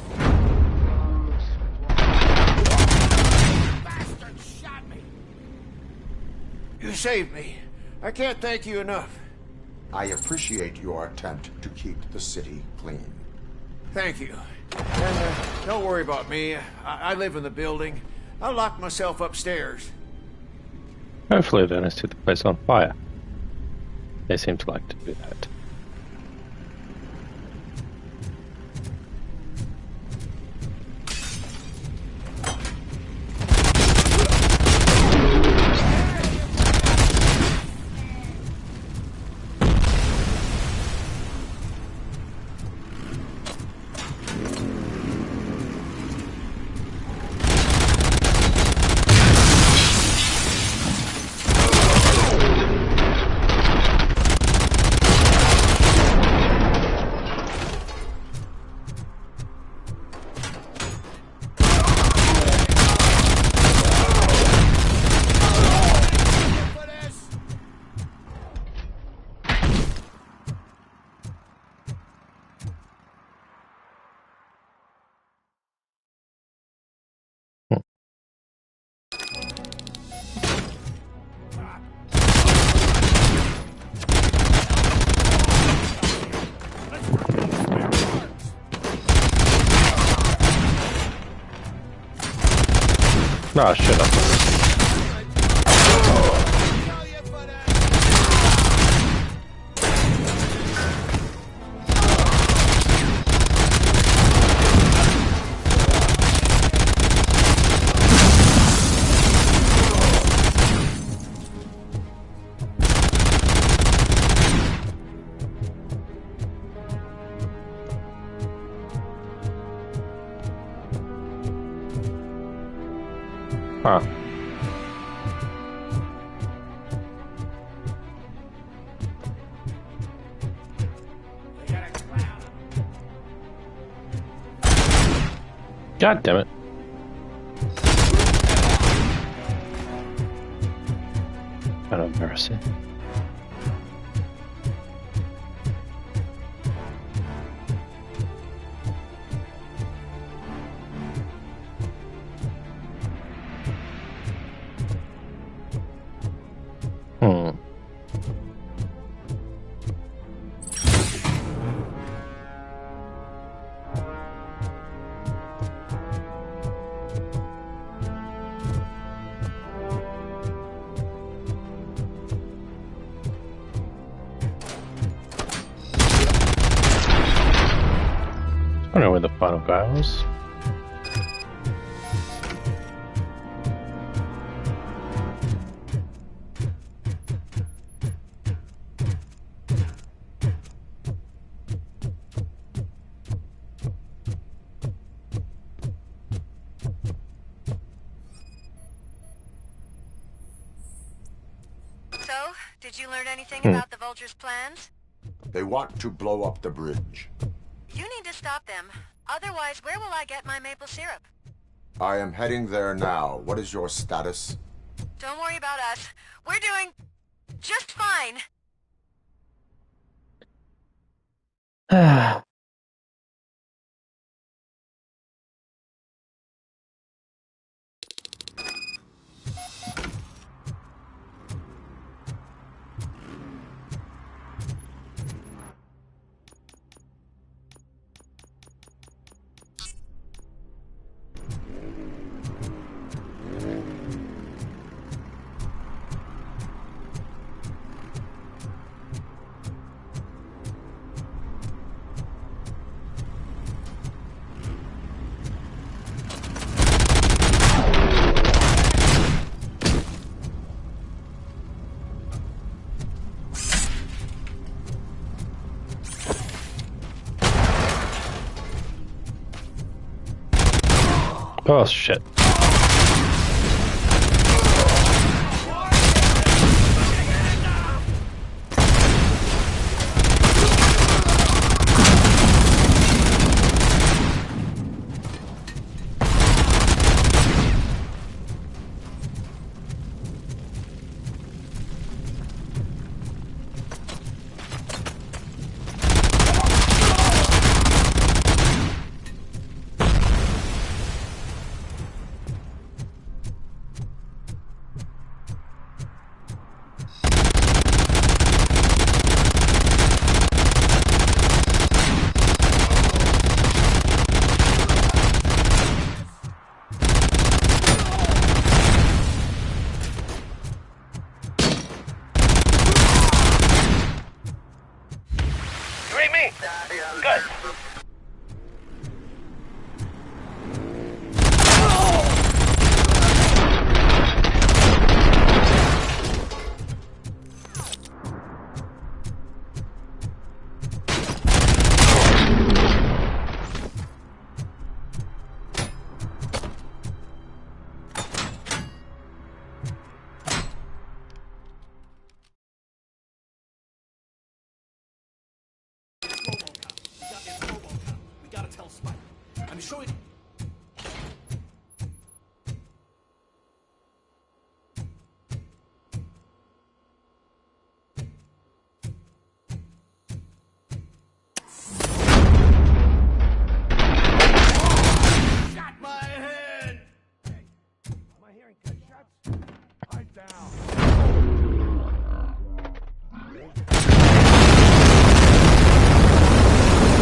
Bastard shot me. You saved me. I can't thank you enough. I appreciate your attempt to keep the city clean. Thank you. And don't worry about me. I live in the building. I'll lock myself upstairs. Hopefully they don't set the place on fire. They seem to like to do that. Oh, shut up. Huh. God damn it. Kind of embarrassing. I don't know where the final guy was. So, did you learn anything about the Vulture's plans? They want to blow up the bridge. You need to stop them. Otherwise, where will I get my maple syrup? I am heading there now. What is your status? Don't worry about us. We're doing just fine. Oh shit. show it.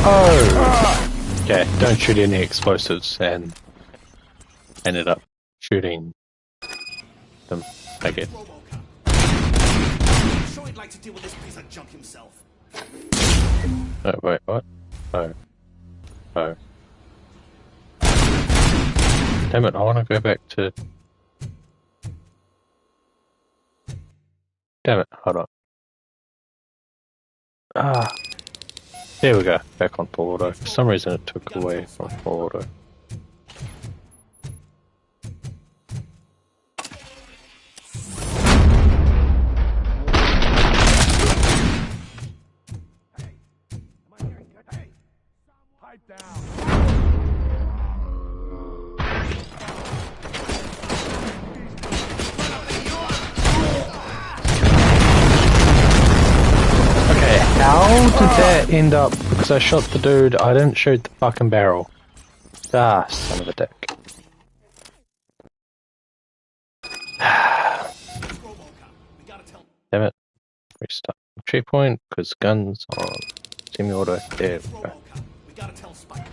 Oh! Okay, don't shoot any explosives and ended up shooting them. I get. Sure he'd like to deal with this piece of junk himself. Oh, wait, what? Oh. Oh. Damn it, I want to go back to... Damn it, hold on. Ah. There we go, back on full auto. For some reason it took away from full auto. How did that end up? Because I shot the dude, I didn't shoot the fucking barrel. Ah, son of a dick. Damn it. Restart the tree point, because guns on semi-auto. There we go. We gotta tell Spike.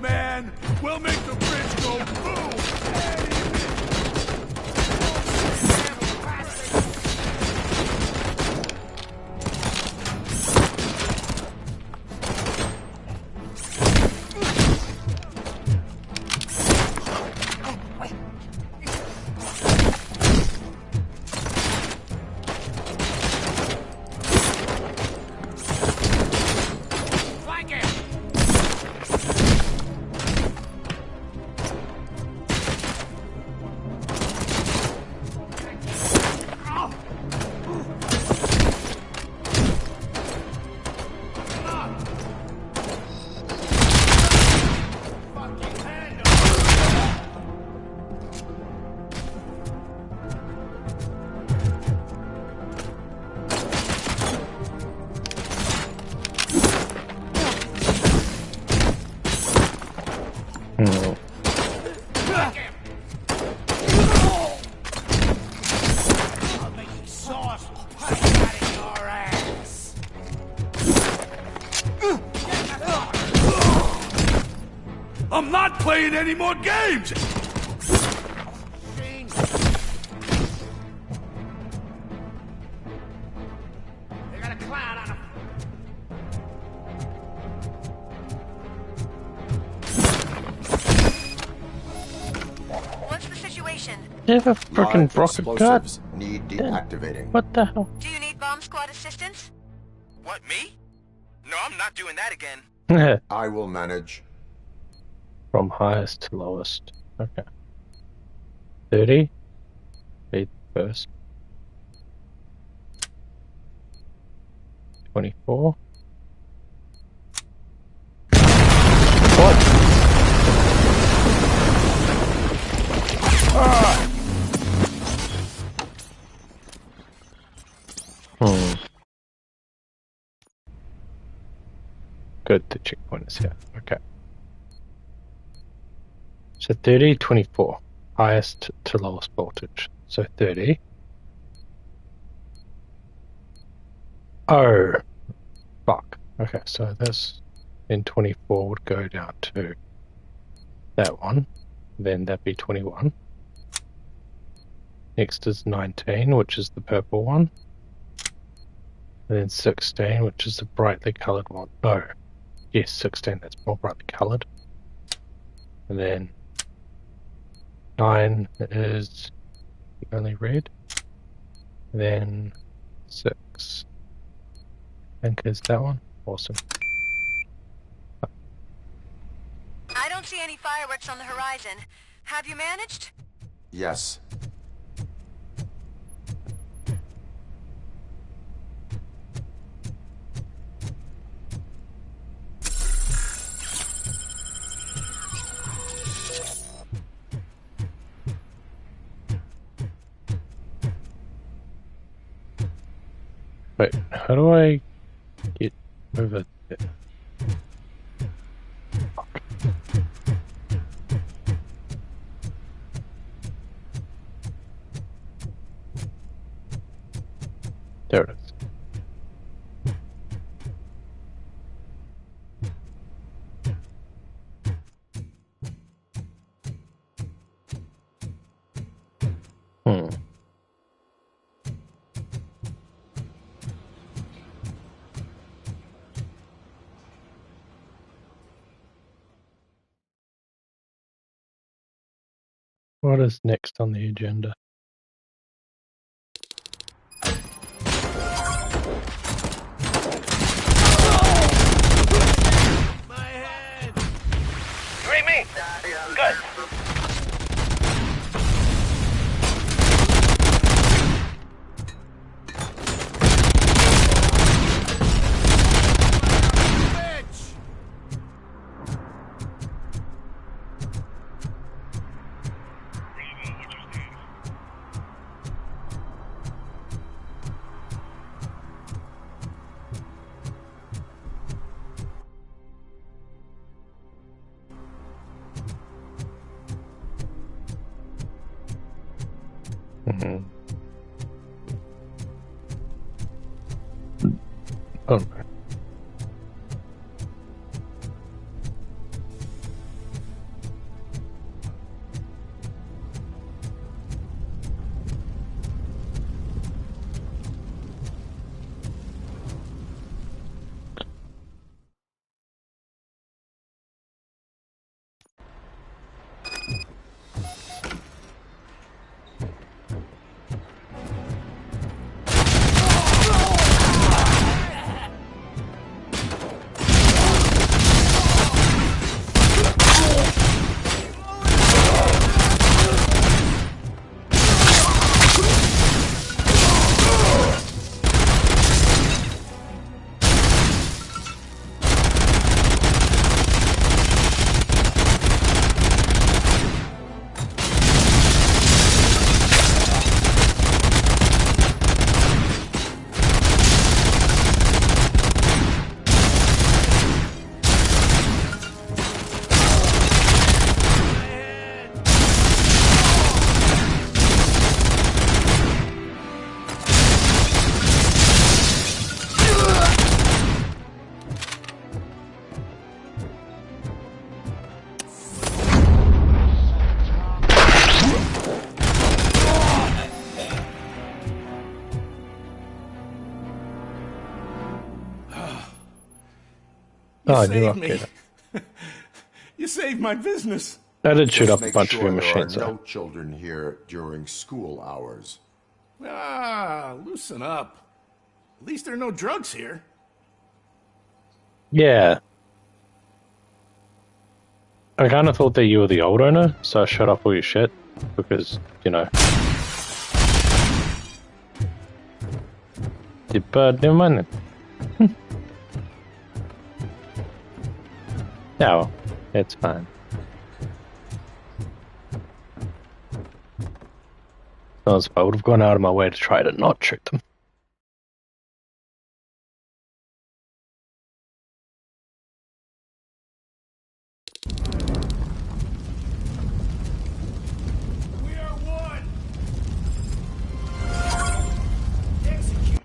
Man, we'll make the bridge go boom! I'm not playing any more games! They got a clown on them. What's the situation? You have a freaking rocket gun. Need deactivating. What the hell? Do you need bomb squad assistance? What, me? No, I'm not doing that again. I will manage. From highest to lowest. Okay. 30. Read first. 24. What? Ah! Good, the checkpoint is here. Okay. So 30, 24. Highest to lowest voltage. So 30. Oh. Fuck. Okay, so this then 24 would go down to that one. Then that'd be 21. Next is 19, which is the purple one. And then 16, which is the brightly coloured one. No. Yes, 16, that's more brightly coloured. And then 9 is the only red. And then 6. I think is that one. Awesome. I don't see any fireworks on the horizon. Have you managed? Yes. Wait, how do I get over there? There it is. What is next on the agenda? You ain't me. Good. Oh no. You saved me. You saved my business. I did shoot Just up a make bunch sure of your there machines. are no children here during school hours. Loosen up. At least there are no drugs here. Yeah. I kind of thought that you were the old owner, so I shut up all your shit because, you know. Never mind then. No, it's fine. So I would have gone out of my way to try to not shoot them. We are one. Execution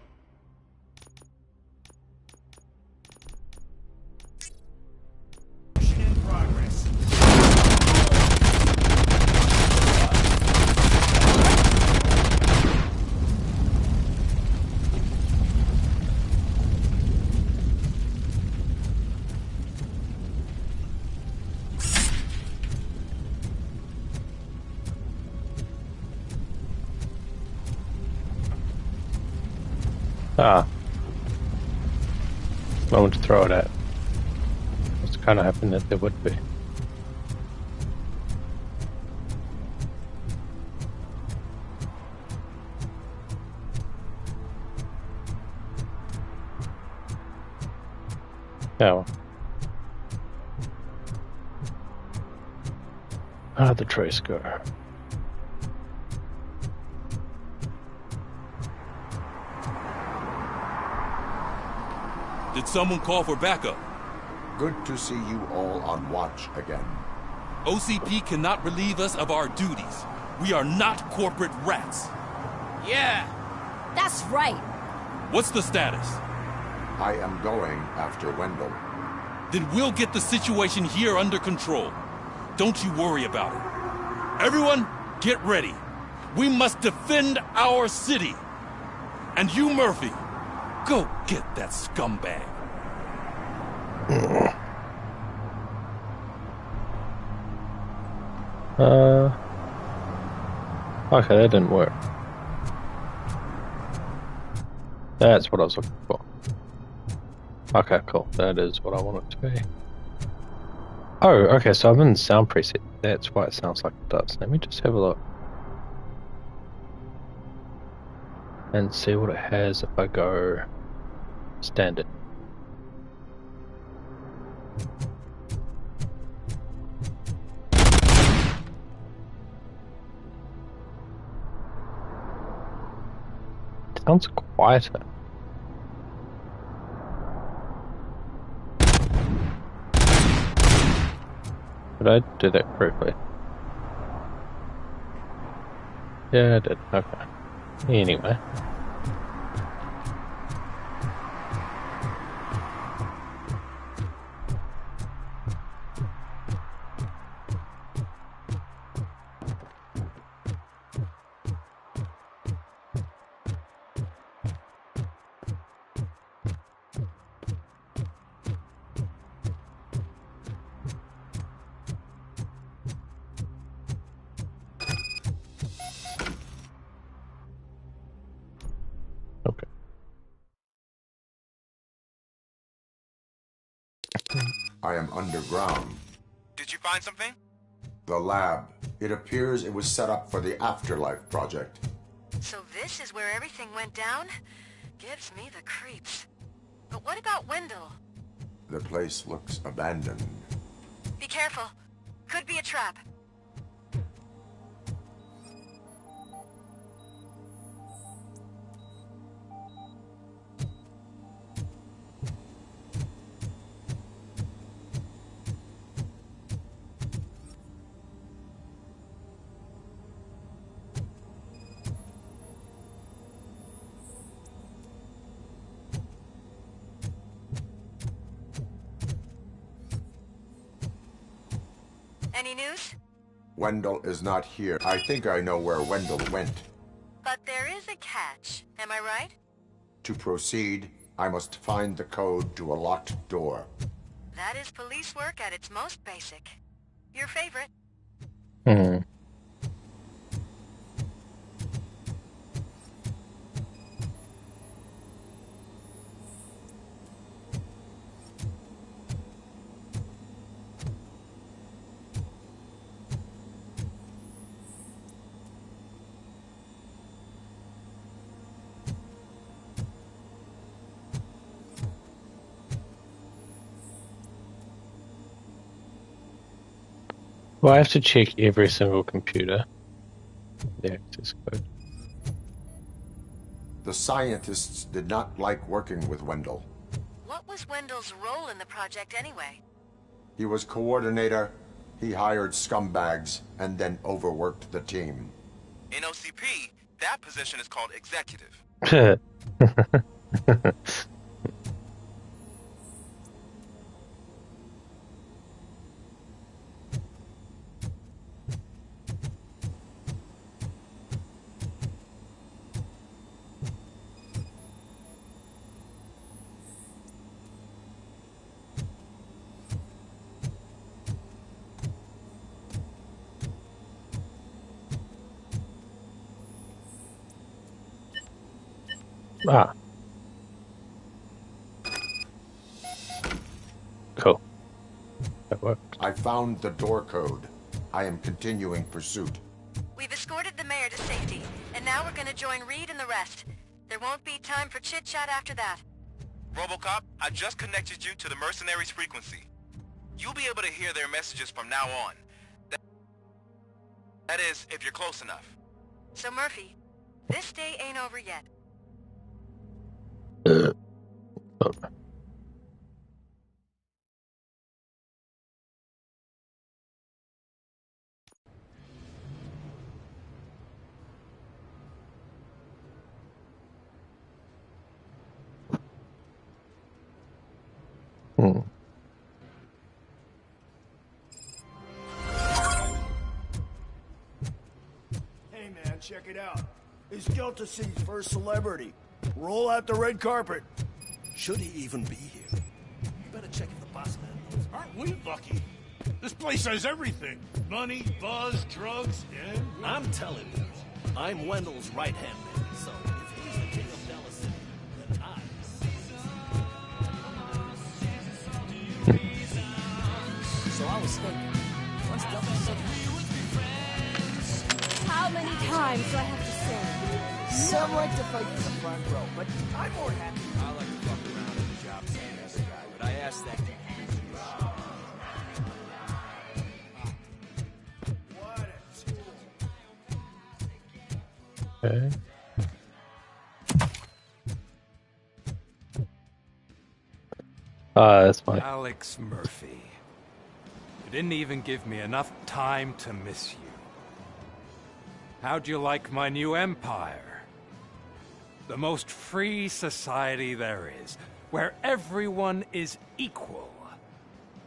in progress. Ah. I want to throw it at. It's kind of hoping that there would be. Oh. Ah, the trace go. Did someone call for backup? Good to see you all on watch again. OCP cannot relieve us of our duties. We are not corporate rats. Yeah. That's right. What's the status? I am going after Wendell. Then we'll get the situation here under control. Don't you worry about it. Everyone, get ready. We must defend our city. And you, Murphy, go get that scumbag. Okay, that didn't work. That's what I was looking for. Okay, cool. That is what I want it to be. Oh, okay, so I'm in the sound preset. That's why it sounds like it does. Let me just have a look. And see what it has if I go standard. Sounds quieter. Did I do that correctly? Yeah, I did. Okay. Anyway. I am underground. Did you find something? The lab. It appears it was set up for the Afterlife project. So this is where everything went down? Gives me the creeps. But what about Wendell? The place looks abandoned. Be careful. Could be a trap. Any news? Wendell is not here. I think I know where Wendell went. But there is a catch. Am I right? To proceed, I must find the code to a locked door. That is police work at its most basic. Your favorite. Well, I have to check every single computer. The access code. The scientists did not like working with Wendell. What was Wendell's role in the project anyway? He was coordinator, he hired scumbags, and then overworked the team. In OCP, that position is called executive. Ah. Cool. That worked. I found the door code. I am continuing pursuit. We've escorted the mayor to safety, and now we're gonna join Reed and the rest. There won't be time for chit-chat after that. Robocop, I just connected you to the mercenaries' frequency. You'll be able to hear their messages from now on. That is, if you're close enough. So Murphy, this day ain't over yet. Hey man, check it out. It's Delta City's first celebrity. Roll out the red carpet. Should he even be here? You better check if the boss man knows. Aren't we lucky? This place has everything. Money, buzz, drugs, and... I'm telling you, I'm Wendell's right-hand man, so if he's the king of Dallas City, then So I was thinking, what's Delta City? How many times do I have to say? Some like to fight for the front row, but I'm more happy. I like to fuck around in the job same as a guy, but I asked that. Okay. That's fine. Alex Murphy. You didn't even give me enough time to miss you. How'd you like my new empire? The most free society there is, where everyone is equal,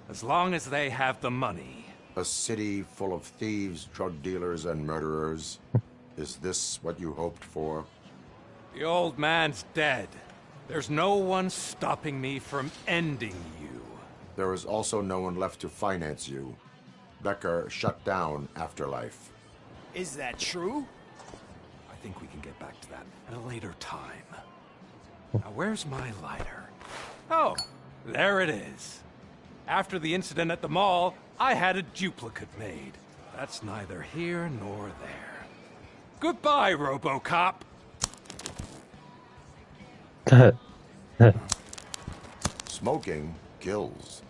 as long as they have the money. A city full of thieves, drug dealers, and murderers. Is this what you hoped for? The old man's dead. There's no one stopping me from ending you. There is also no one left to finance you. Becker shut down Afterlife. Is that true? I think we can get back to that at a later time. Now, where's my lighter? Oh, there it is. After the incident at the mall, I had a duplicate made. That's neither here nor there. Goodbye, Robocop. Smoking kills.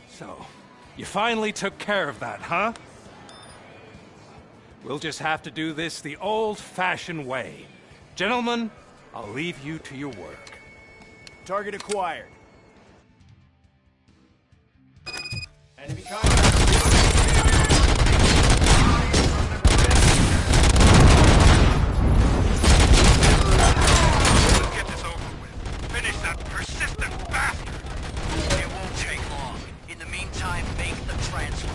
So, you finally took care of that, huh? We'll just have to do this the old-fashioned way. Gentlemen, I'll leave you to your work. Target acquired. Enemy contact. Get this over with. Finish that persistent bastard. It won't take long. In the meantime, make the transfer.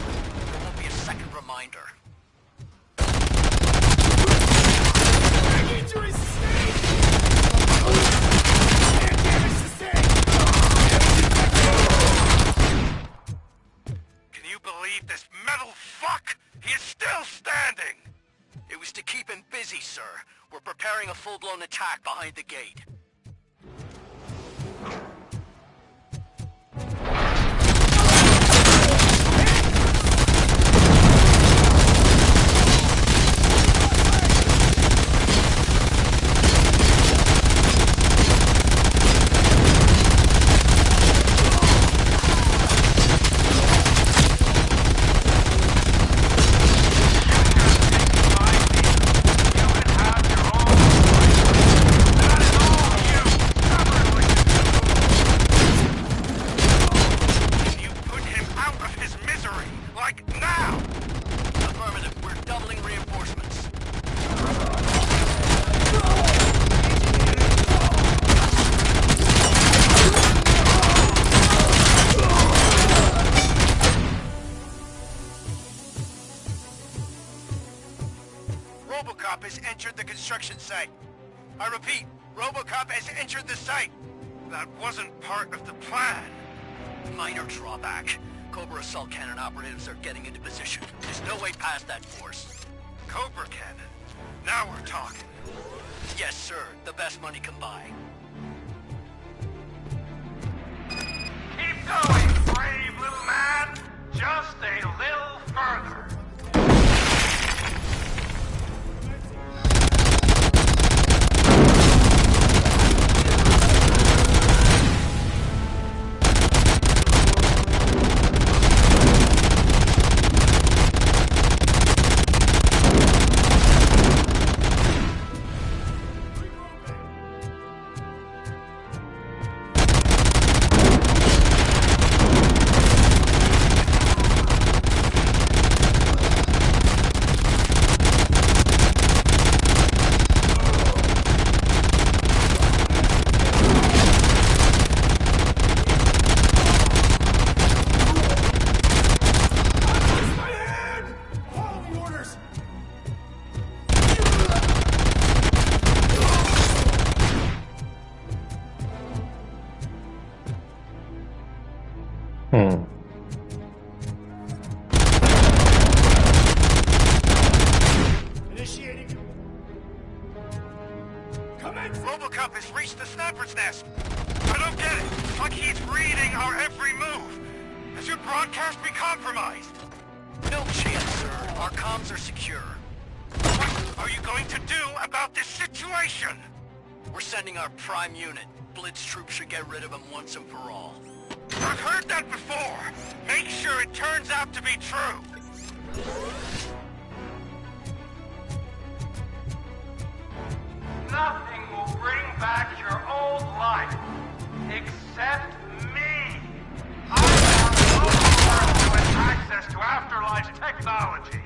There won't be a second reminder. Can you believe this metal fuck? He is still standing! It was to keep him busy, sir. We're preparing a full-blown attack behind the gate. Robocop has entered the construction site. I repeat, Robocop has entered the site. That wasn't part of the plan. Minor drawback. Cobra assault cannon operatives are getting into position. There's no way past that force. Cobra cannon? Now we're talking. Yes, sir. The best money can buy. Keep going! Initiating. Commence. Robocop has reached the sniper's nest. I don't get it. It's like he's reading our every move. Has your broadcast been compromised? No chance, sir. Our comms are secure. What are you going to do about this situation? We're sending our prime unit. Blitz troops should get rid of him once and for all. I've heard that before. Make sure it turns out to be true. Nothing will bring back your old life, except me. I am the only person with access to Afterlife's technology.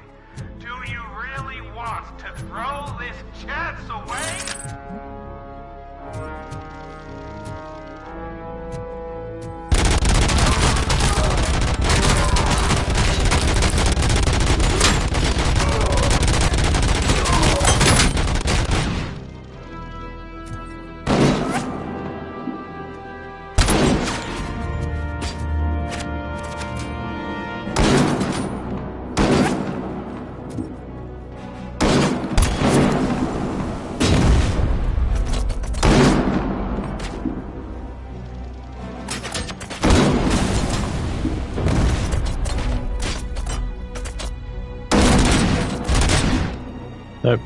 Do you really want to throw this chance away? Nope.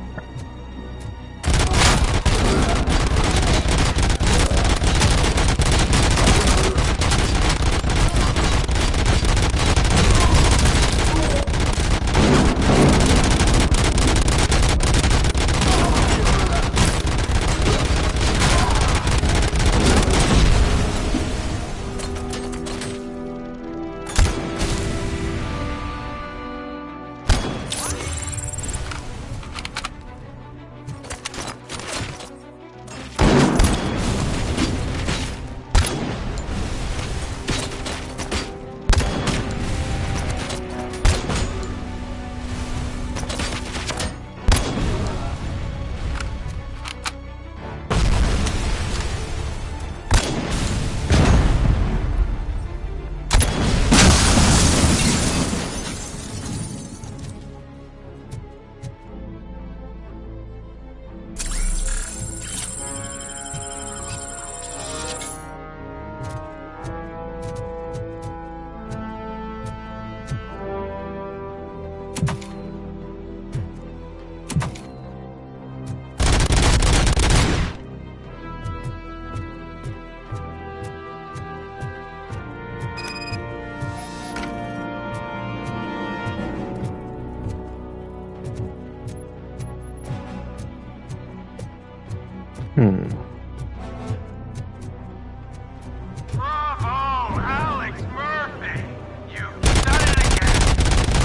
Bravo, Alex Murphy! You've done it again!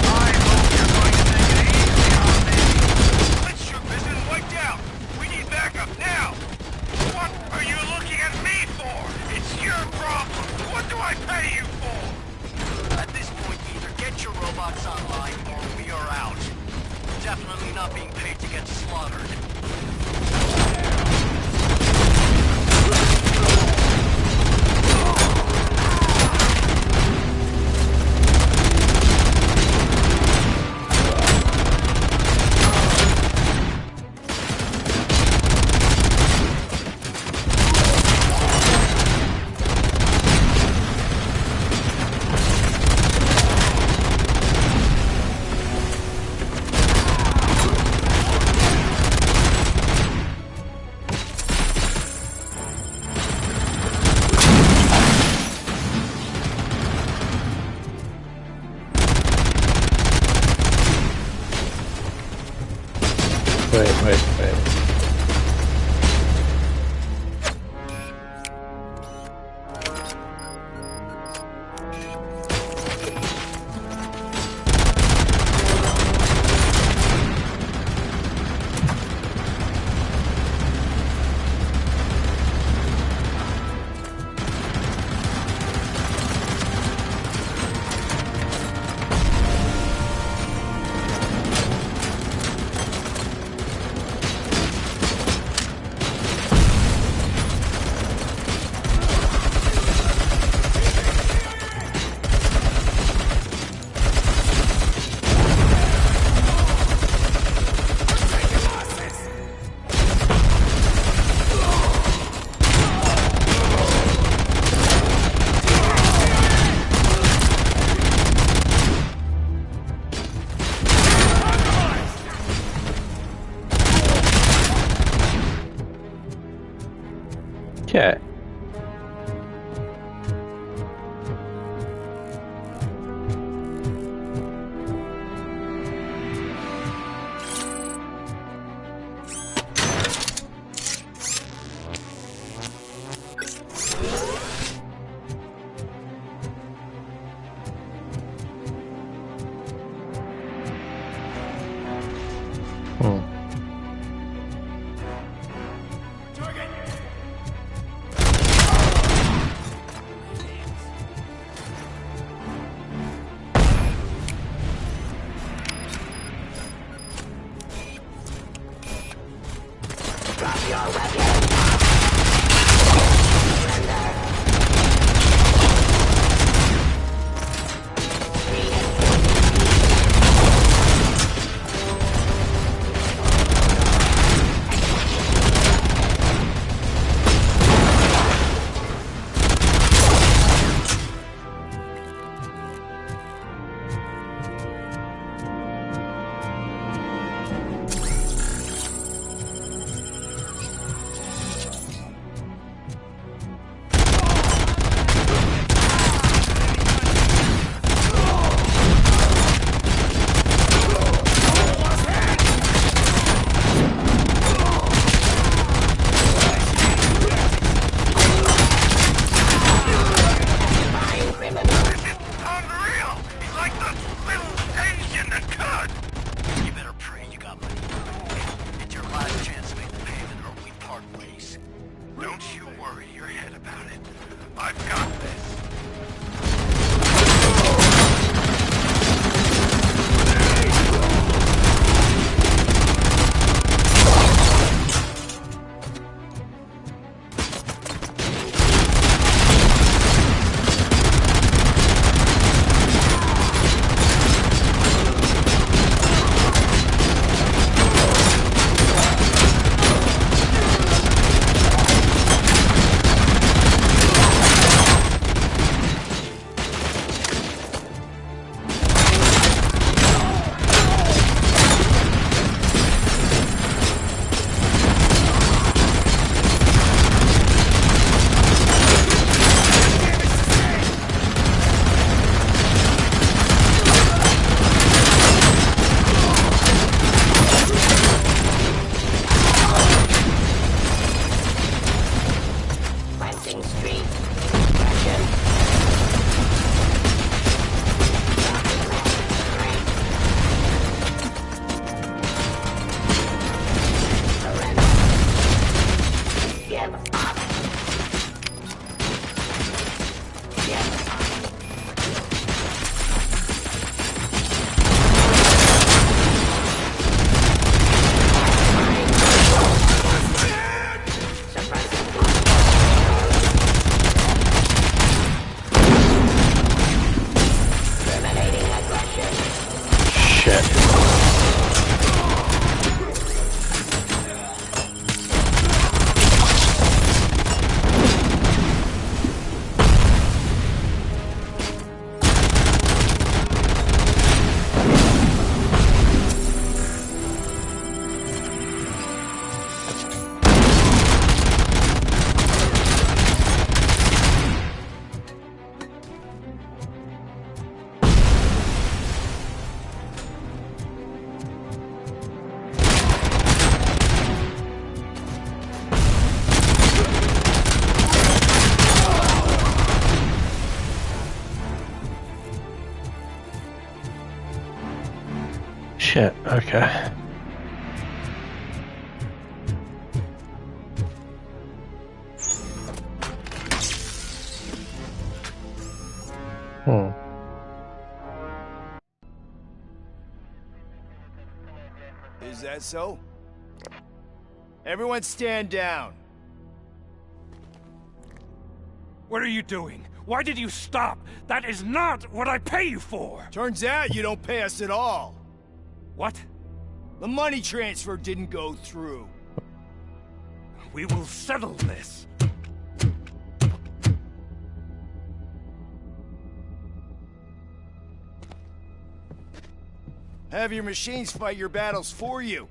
I hope you're going to take it easy on me! Blitz troop has been wiped out. We need backup now. What are you looking at me for? It's your problem. What do I pay you for? At this point, either get your robots online or we are out. Definitely not being paid to get slaughtered. Wait. Okay. Shit, okay. Is that so? Everyone stand down. What are you doing? Why did you stop? That is not what I pay you for! Turns out you don't pay us at all. What? The money transfer didn't go through. We will settle this. Have your machines fight your battles for you.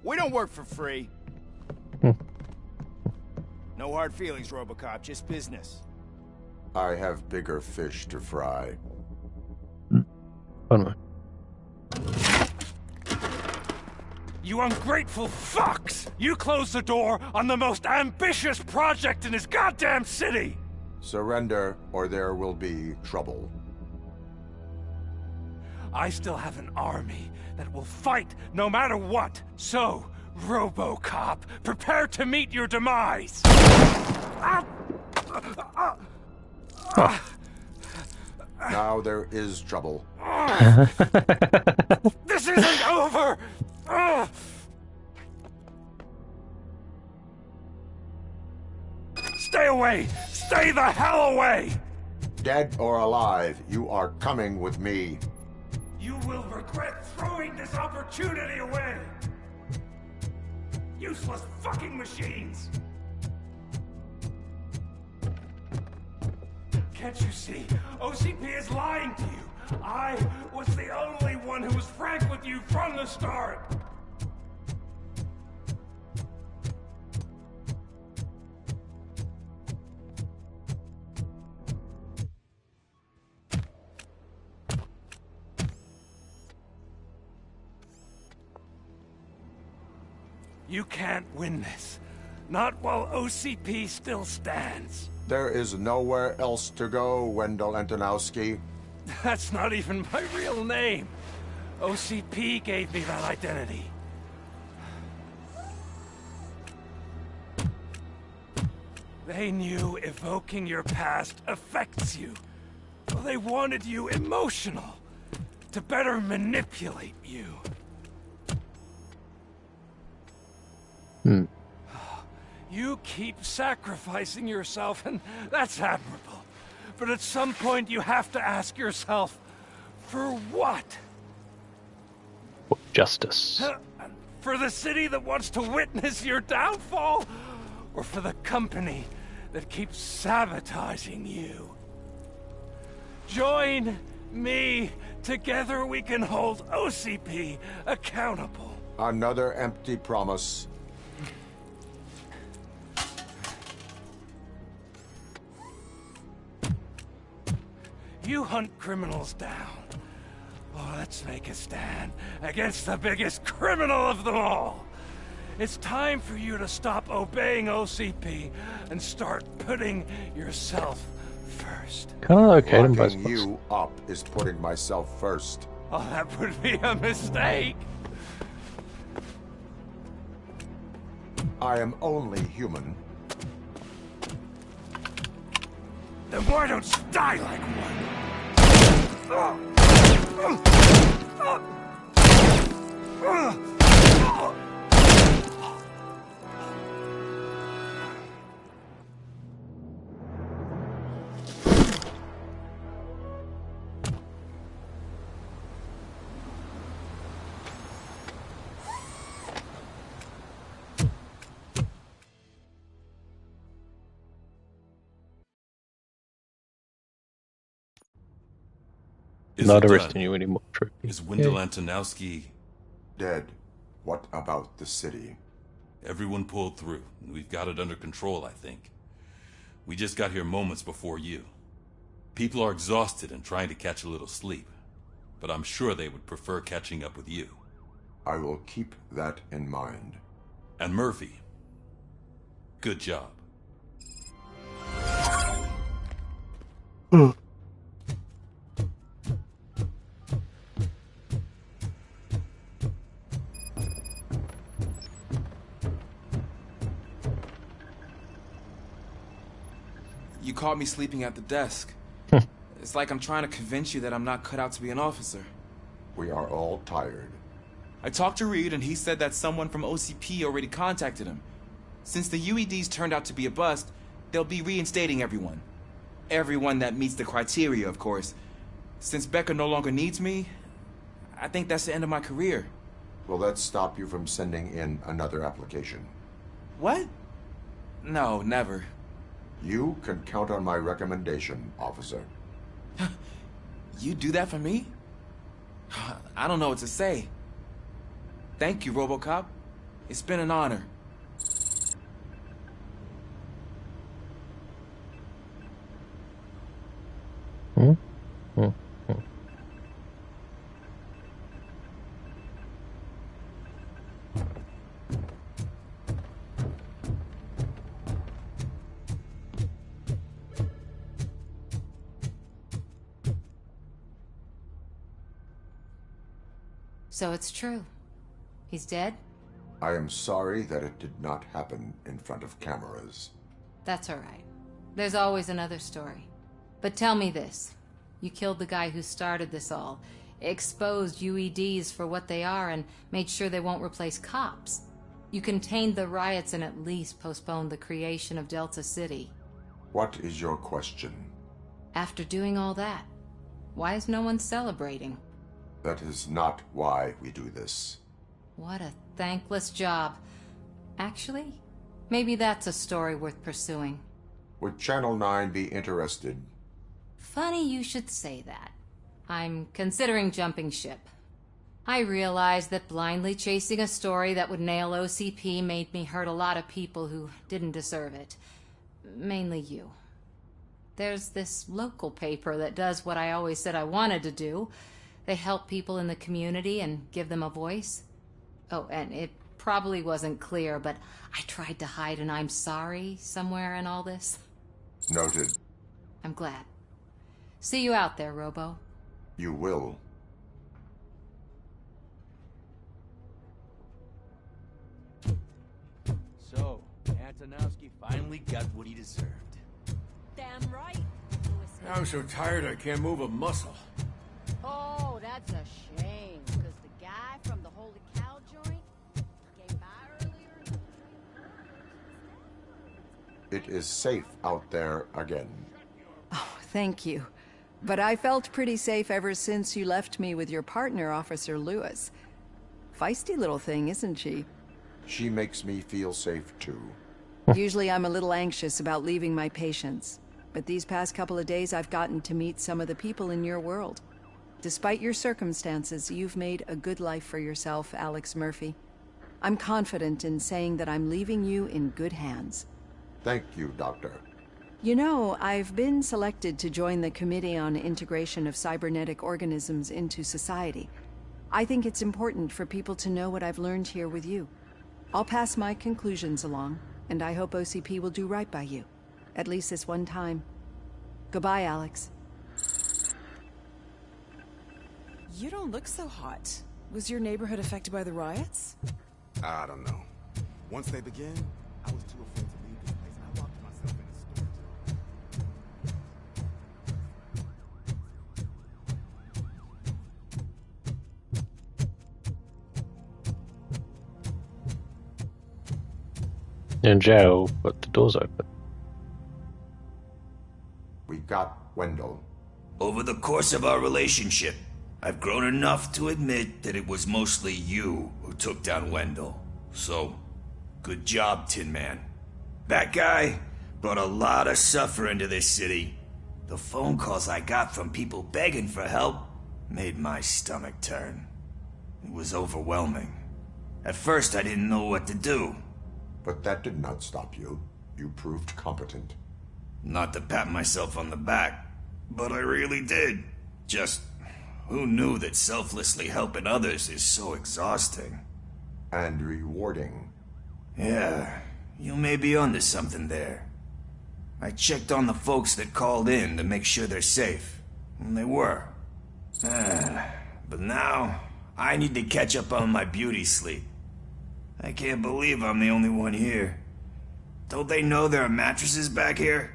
We don't work for free. No hard feelings, Robocop, just business. I have bigger fish to fry. Fun one. You ungrateful fucks! You closed the door on the most ambitious project in this goddamn city! Surrender, or there will be trouble. I still have an army that will fight no matter what. So, Robocop, prepare to meet your demise! Now there is trouble. This isn't over! Stay away! Stay the hell away! Dead or alive, you are coming with me. You will regret throwing this opportunity away! Useless fucking machines! Can't you see? OCP is lying to you! I was the only one who was frank with you from the start! You can't win this. Not while OCP still stands. There is nowhere else to go, Wendell Antonowski. That's not even my real name. OCP gave me that identity. They knew evoking your past affects you. Well, they wanted you emotional, to better manipulate you. You keep sacrificing yourself, and that's admirable. But at some point, you have to ask yourself, for what? Justice. For the city that wants to witness your downfall? Or for the company that keeps sabotaging you? Join me. Together we can hold OCP accountable. Another empty promise. You hunt criminals down. Oh, let's make a stand against the biggest criminal of them all. It's time for you to stop obeying OCP and start putting yourself first. Kind of okay to buy Locking you up is putting myself first. Oh, that would be a mistake. I am only human. Then why don't you die like one? Not arresting you anymore. True. Is Wendell Antonowski dead? What about the city? Everyone pulled through. We've got it under control, I think. We just got here moments before you. People are exhausted and trying to catch a little sleep. But I'm sure they would prefer catching up with you. I will keep that in mind. And Murphy, good job. You caught me sleeping at the desk. It's like I'm trying to convince you that I'm not cut out to be an officer. We are all tired. I talked to Reed and he said that someone from OCP already contacted him. Since the UEDs turned out to be a bust, they'll be reinstating everyone. Everyone that meets the criteria, of course. Since Becca no longer needs me, I think that's the end of my career. Will that stop you from sending in another application? What? No, never. You can count on my recommendation, officer. You do that for me? I don't know what to say. Thank you, Robocop. It's been an honor. So it's true. He's dead? I am sorry that it did not happen in front of cameras. That's all right. There's always another story. But tell me this. You killed the guy who started this all, exposed UEDs for what they are, and made sure they won't replace cops. You contained the riots and at least postponed the creation of Delta City. What is your question? After doing all that, why is no one celebrating? That is not why we do this. What a thankless job. Actually, maybe that's a story worth pursuing. Would Channel 9 be interested? Funny you should say that. I'm considering jumping ship. I realized that blindly chasing a story that would nail OCP made me hurt a lot of people who didn't deserve it. Mainly you. There's this local paper that does what I always said I wanted to do. They help people in the community and give them a voice. Oh, and it probably wasn't clear, but I tried to hide an I'm sorry somewhere in all this. Noted. I'm glad. See you out there, Robo. You will. So, Antonowski finally got what he deserved. Damn right. I'm so tired I can't move a muscle. Oh, that's a shame, because the guy from the Holy Cow joint came by earlier. It is safe out there again. Oh, thank you. But I felt pretty safe ever since you left me with your partner, Officer Lewis. Feisty little thing, isn't she? She makes me feel safe too. Usually I'm a little anxious about leaving my patients, but these past couple of days I've gotten to meet some of the people in your world. Despite your circumstances, you've made a good life for yourself, Alex Murphy. I'm confident in saying that I'm leaving you in good hands. Thank you, Doctor. You know, I've been selected to join the Committee on Integration of Cybernetic Organisms into Society. I think it's important for people to know what I've learned here with you. I'll pass my conclusions along, and I hope OCP will do right by you. At least this one time. Goodbye, Alex. You don't look so hot. Was your neighborhood affected by the riots? I don't know. Once they begin, I was too afraid to leave this place. I locked myself in a In jail, but the door's open. We got Wendell. Over the course of our relationship, I've grown enough to admit that it was mostly you who took down Wendell. So, good job, Tin Man. That guy brought a lot of suffering to this city. The phone calls I got from people begging for help made my stomach turn. It was overwhelming. At first, I didn't know what to do. But that did not stop you. You proved competent. Not to pat myself on the back, but I really did. Just, who knew that selflessly helping others is so exhausting? And rewarding. Yeah, you may be onto something there. I checked on the folks that called in to make sure they're safe, and they were. But now, I need to catch up on my beauty sleep. I can't believe I'm the only one here. Don't they know there are mattresses back here?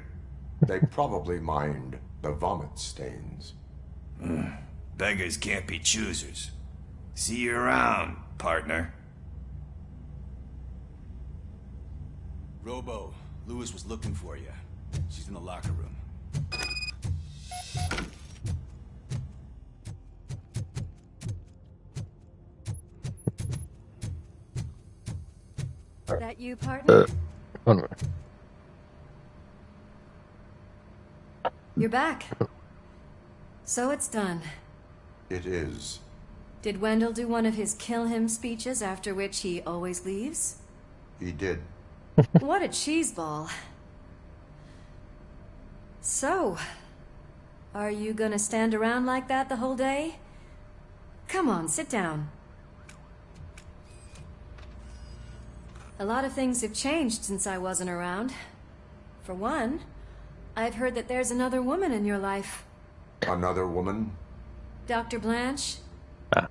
They probably mind the vomit stains. Beggars can't be choosers. See you around, partner. Robo, Lewis was looking for you. She's in the locker room. That you, partner? One minute. You're back. So it's done. It is. Did Wendell do one of his kill him speeches after which he always leaves? He did. What a cheeseball. So, are you gonna stand around like that the whole day? Come on, sit down. A lot of things have changed since I wasn't around. For one, I've heard that there's another woman in your life. Another woman? Dr. Blanche?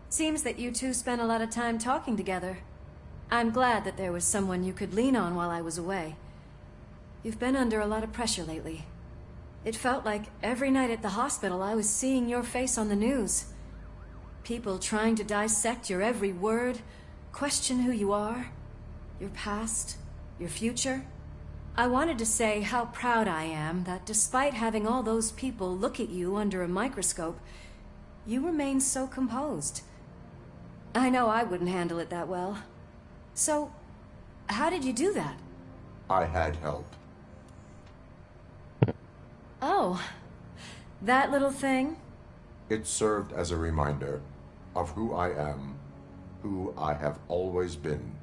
Seems that you two spent a lot of time talking together. I'm glad that there was someone you could lean on while I was away. You've been under a lot of pressure lately. It felt like every night at the hospital I was seeing your face on the news. People trying to dissect your every word, question who you are, your past, your future. I wanted to say how proud I am that despite having all those people look at you under a microscope, you remain so composed. I know I wouldn't handle it that well. So, how did you do that? I had help. Oh, that little thing? It served as a reminder of who I am, who I have always been.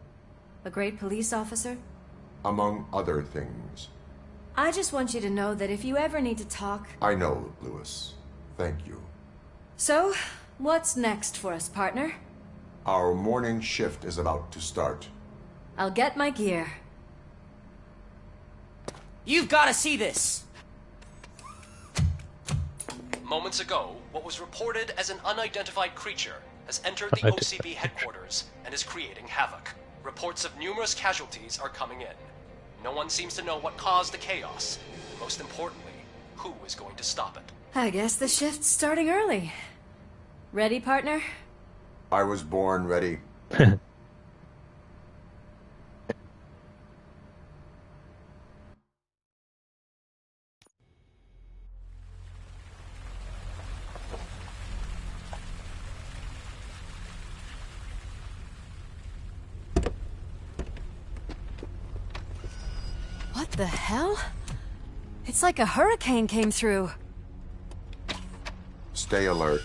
A great police officer? Among other things. I just want you to know that if you ever need to talk... I know, Lewis. Thank you. So, what's next for us, partner? Our morning shift is about to start. I'll get my gear. You've got to see this! Moments ago, what was reported as an unidentified creature has entered the OCP headquarters and is creating havoc. Reports of numerous casualties are coming in. No one seems to know what caused the chaos. Most importantly, who is going to stop it? I guess the shift's starting early. Ready, partner? I was born ready. What the hell? It's like a hurricane came through. Stay alert.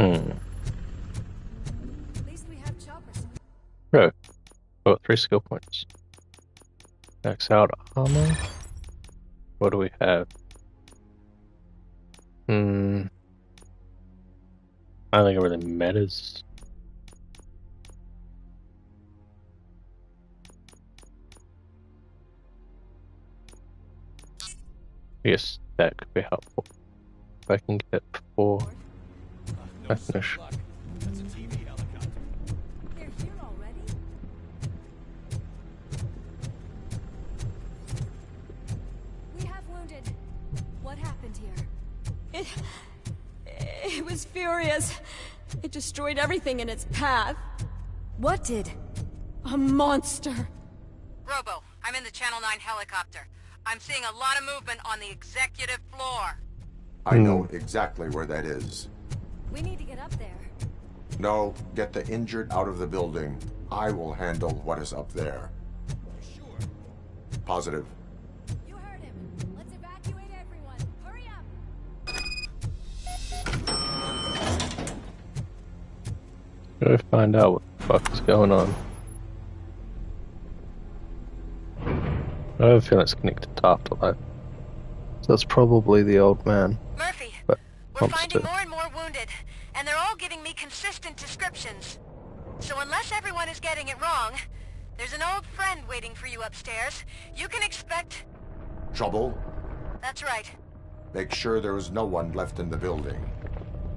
At least we have choppers. Oh, got 3 skill points. Max out armor. What do we have? I don't think it really matters. Yes, that could be helpful. If I can get 4, I finish. That's a TV helicopter. They're here already? We have wounded. What happened here? It was furious. It destroyed everything in its path. What did? A monster. Robo, I'm in the Channel 9 helicopter. I'm seeing a lot of movement on the executive floor. I know exactly where that is. We need to get up there. No, get the injured out of the building. I will handle what is up there. Sure. Positive. You heard him. Let's evacuate everyone. Hurry up. Gotta find out what the fuck is going on. I have a feeling it's connected to Afterlife. So it's probably the old man. Murphy, But we're finding more and more wounded, and they're all giving me consistent descriptions. So unless everyone is getting it wrong, there's an old friend waiting for you upstairs. You can expect... Trouble? That's right. Make sure there is no one left in the building.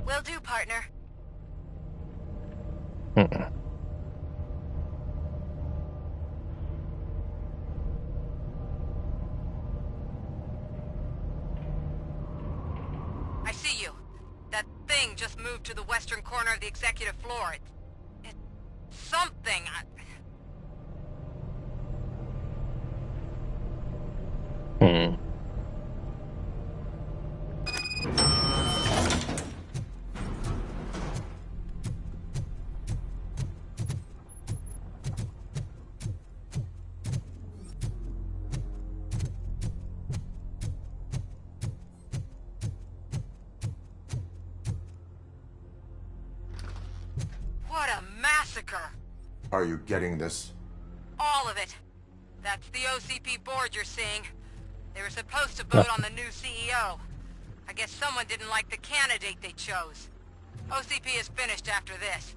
Will do, partner. I see you. That thing just moved to the western corner of the executive floor. It's something. massacre. Are you getting this? All of it. That's the OCP board you're seeing. They were supposed to vote on the new CEO. I guess someone didn't like the candidate they chose. OCP is finished after this.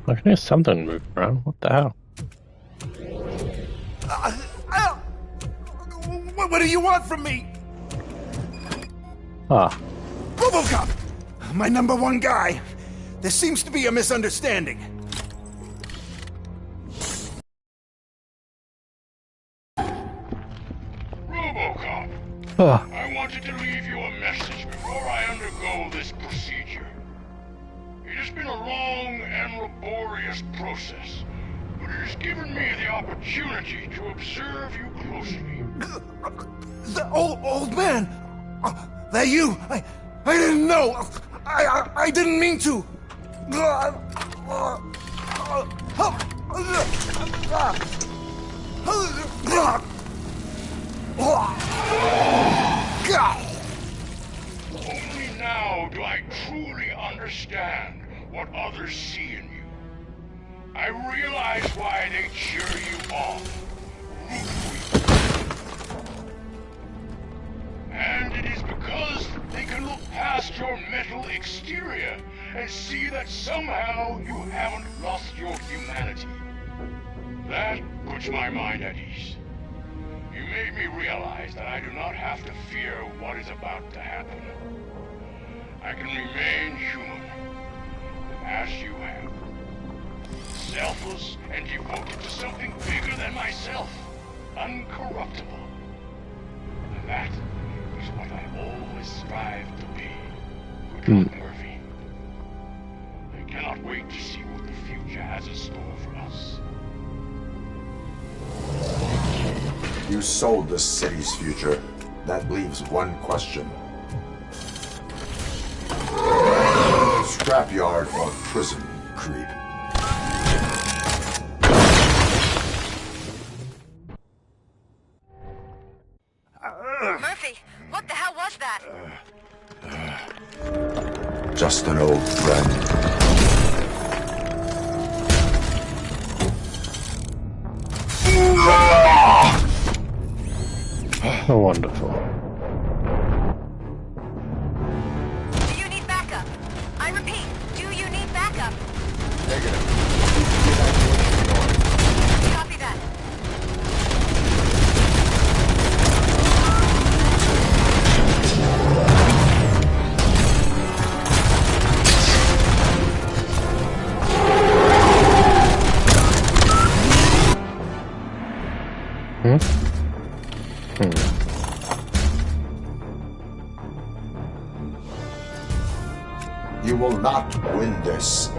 I can hear something move around. What the hell? What do you want from me? Ah. Robocop! My #1 guy. There seems to be a misunderstanding. Robocop, I wanted to leave you a message before I undergo this procedure. It has been a long and laborious process, but it has given me the opportunity to observe you closely. The old man! That you? I didn't know! I didn't mean to! Only now do I truly understand what others see in you. I realize why they cheer you on, root for you. And it is because they can look past your metal exterior and see that somehow you haven't lost your humanity. That puts my mind at ease. You made me realize that I do not have to fear what is about to happen. I can remain human, as you have. Selfless and devoted to something bigger than myself. Uncorruptible. And that is what I always strive to be. Good luck, Murphy. I cannot wait to see what the future has in store for us. You sold the city's future. That leaves one question. Scrapyard or prison, Creed? Murphy, what the hell was that? Just an old friend. Oh, wonderful. Do you need backup? I repeat, do you need backup? Negative. Copy that. You will not win this.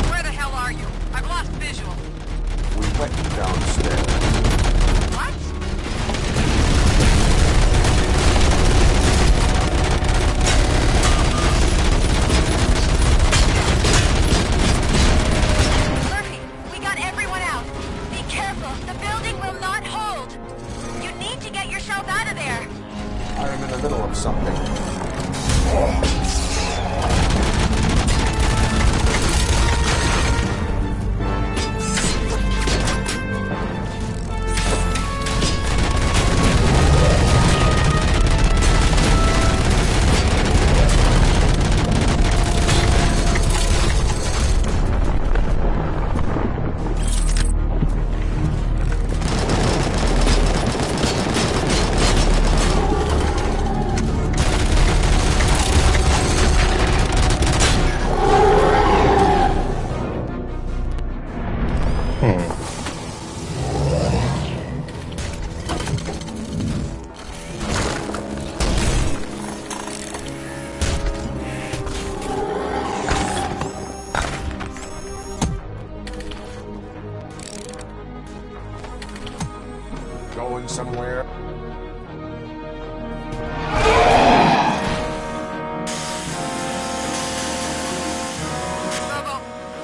Where the hell are you? I've lost visual. We went downstairs. going somewhere? Bobo,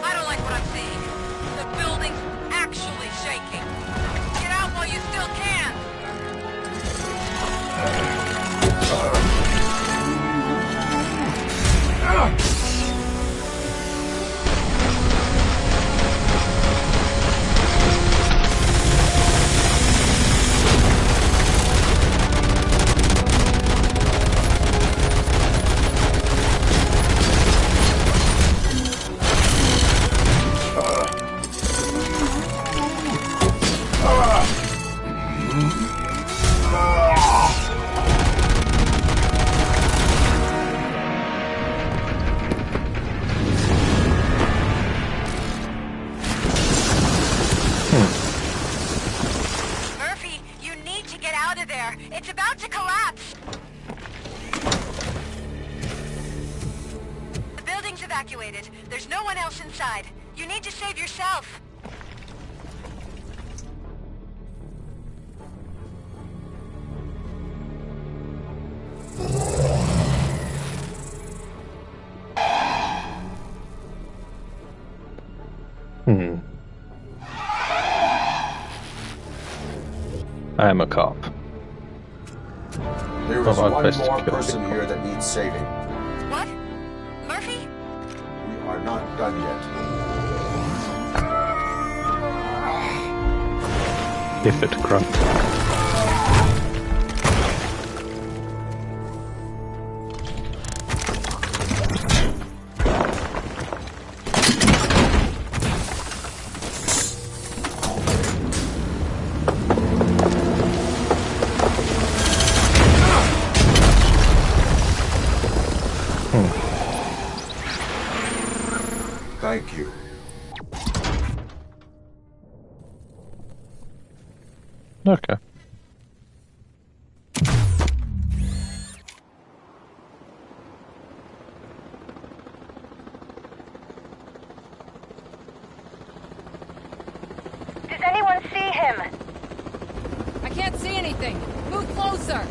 I don't like what I'm seeing. The building's actually shaking. Get out while you still can. Murphy, you need to get out of there. It's about to collapse. The building's evacuated. There's no one else inside. You need to save yourself. I am a cop. There is one more person here that needs saving. What? Murphy? We are not done yet. If it grunt. Thank you. Okay. Does anyone see him? I can't see anything. Move closer.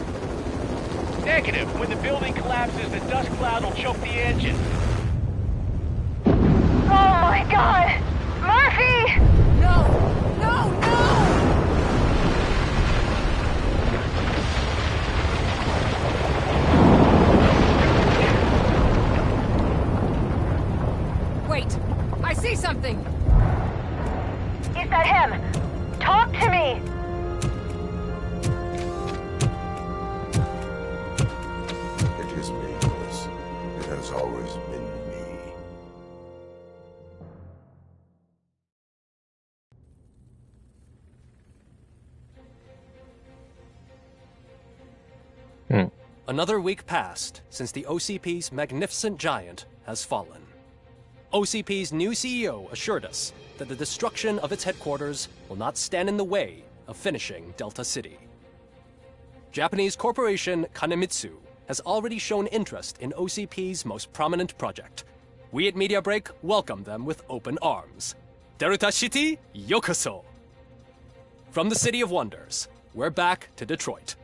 Negative. When the building collapses, the dust cloud will choke the engine. Oh my god! Murphy! No! No! No! Wait! I see something! Is that him? Talk to me! It is me, Alice. It has always been me. Another week passed since the OCP's magnificent giant has fallen. OCP's new CEO assured us that the destruction of its headquarters will not stand in the way of finishing Delta City. Japanese corporation Kanemitsu has already shown interest in OCP's most prominent project. We at Media Break welcome them with open arms. Delta City, yokoso! From the City of Wonders, we're back to Detroit.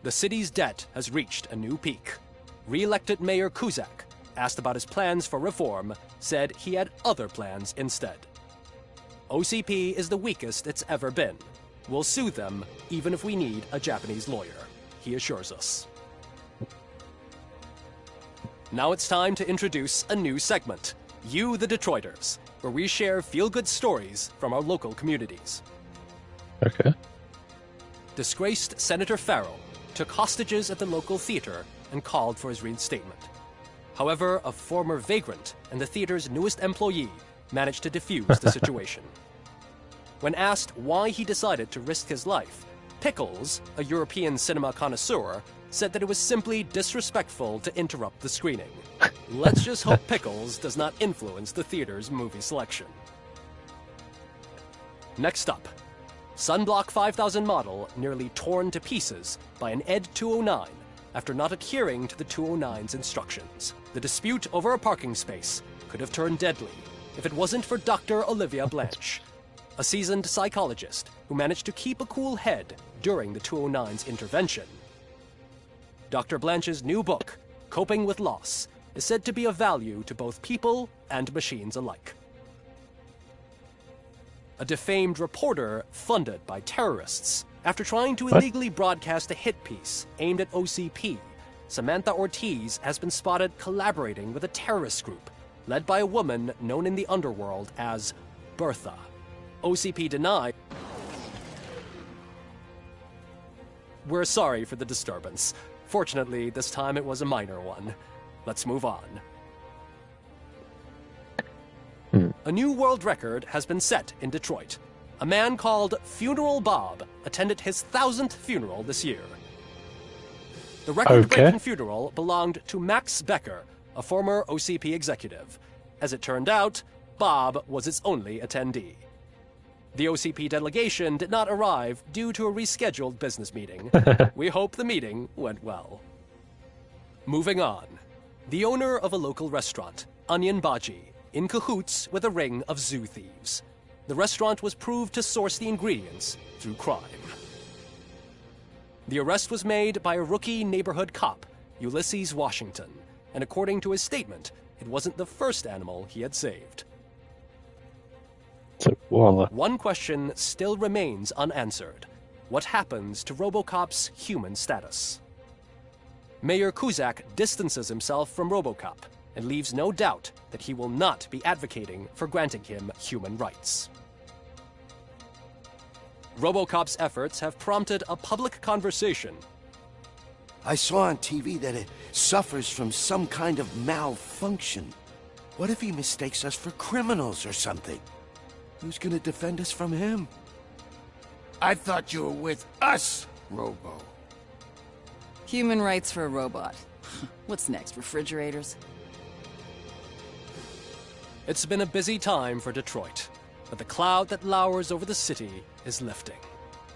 The city's debt has reached a new peak. Re-elected Mayor Kuzak, asked about his plans for reform, said he had other plans instead. OCP is the weakest it's ever been. We'll sue them even if we need a Japanese lawyer, he assures us. Now it's time to introduce a new segment, You the Detroiters, where we share feel-good stories from our local communities. Okay. Disgraced Senator Farrell took hostages at the local theater and called for his reinstatement. However, a former vagrant and the theater's newest employee managed to defuse the situation. When asked why he decided to risk his life, Pickles, a European cinema connoisseur, said that it was simply disrespectful to interrupt the screening. Let's just hope Pickles does not influence the theater's movie selection. Next up, Sunblock 5000 model nearly torn to pieces by an ED 209 after not adhering to the 209's instructions. The dispute over a parking space could have turned deadly if it wasn't for Dr. Olivia Blanche. a seasoned psychologist who managed to keep a cool head during the 209's intervention. Dr. Blanche's new book, Coping with Loss, is said to be of value to both people and machines alike. A defamed reporter funded by terrorists. After trying to illegally broadcast a hit piece aimed at OCP, Samantha Ortiz has been spotted collaborating with a terrorist group led by a woman known in the underworld as Bertha. OCP denied. We're sorry for the disturbance. Fortunately, this time it was a minor one. Let's move on. A new world record has been set in Detroit. A man called Funeral Bob attended his 1000th funeral this year. The record-breaking funeral belonged to Max Becker, a former OCP executive. As it turned out, Bob was its only attendee. The OCP delegation did not arrive due to a rescheduled business meeting. We hope the meeting went well. Moving on. The owner of a local restaurant, Onion Baji, in cahoots with a ring of zoo thieves. The restaurant was proved to source the ingredients through crime. The arrest was made by a rookie neighborhood cop, Ulysses Washington, and according to his statement, it wasn't the first animal he had saved. One question still remains unanswered. What happens to Robocop's human status? Mayor Kuzak distances himself from Robocop and leaves no doubt that he will not be advocating for granting him human rights. Robocop's efforts have prompted a public conversation. I saw on TV that it suffers from some kind of malfunction. What if he mistakes us for criminals or something? Who's gonna defend us from him? I thought you were with us, Robo. Human rights for a robot. What's next, refrigerators? It's been a busy time for Detroit, but the cloud that lowers over the city is lifting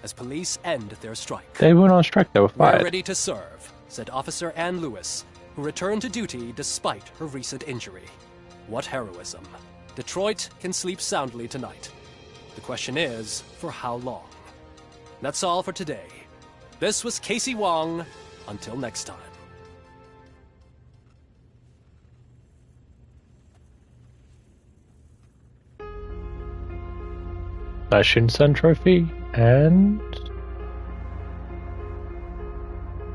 as police end their strike. They went on strike, they were fired. We're ready to serve, said Officer Ann Lewis, who returned to duty despite her recent injury. What heroism. Detroit can sleep soundly tonight. The question is, for how long? That's all for today. This was Casey Wong. Until next time. Fashion Sun Trophy and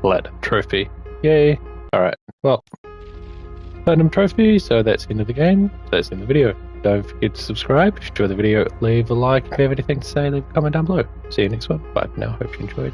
Platinum Trophy. Yay. Alright, well, Platinum Trophy, so that's the end of the game, that's the end of the video. Don't forget to subscribe. If you enjoyed the video, leave a like. If you have anything to say, leave a comment down below. See you next one. Bye for now. Hope you enjoyed.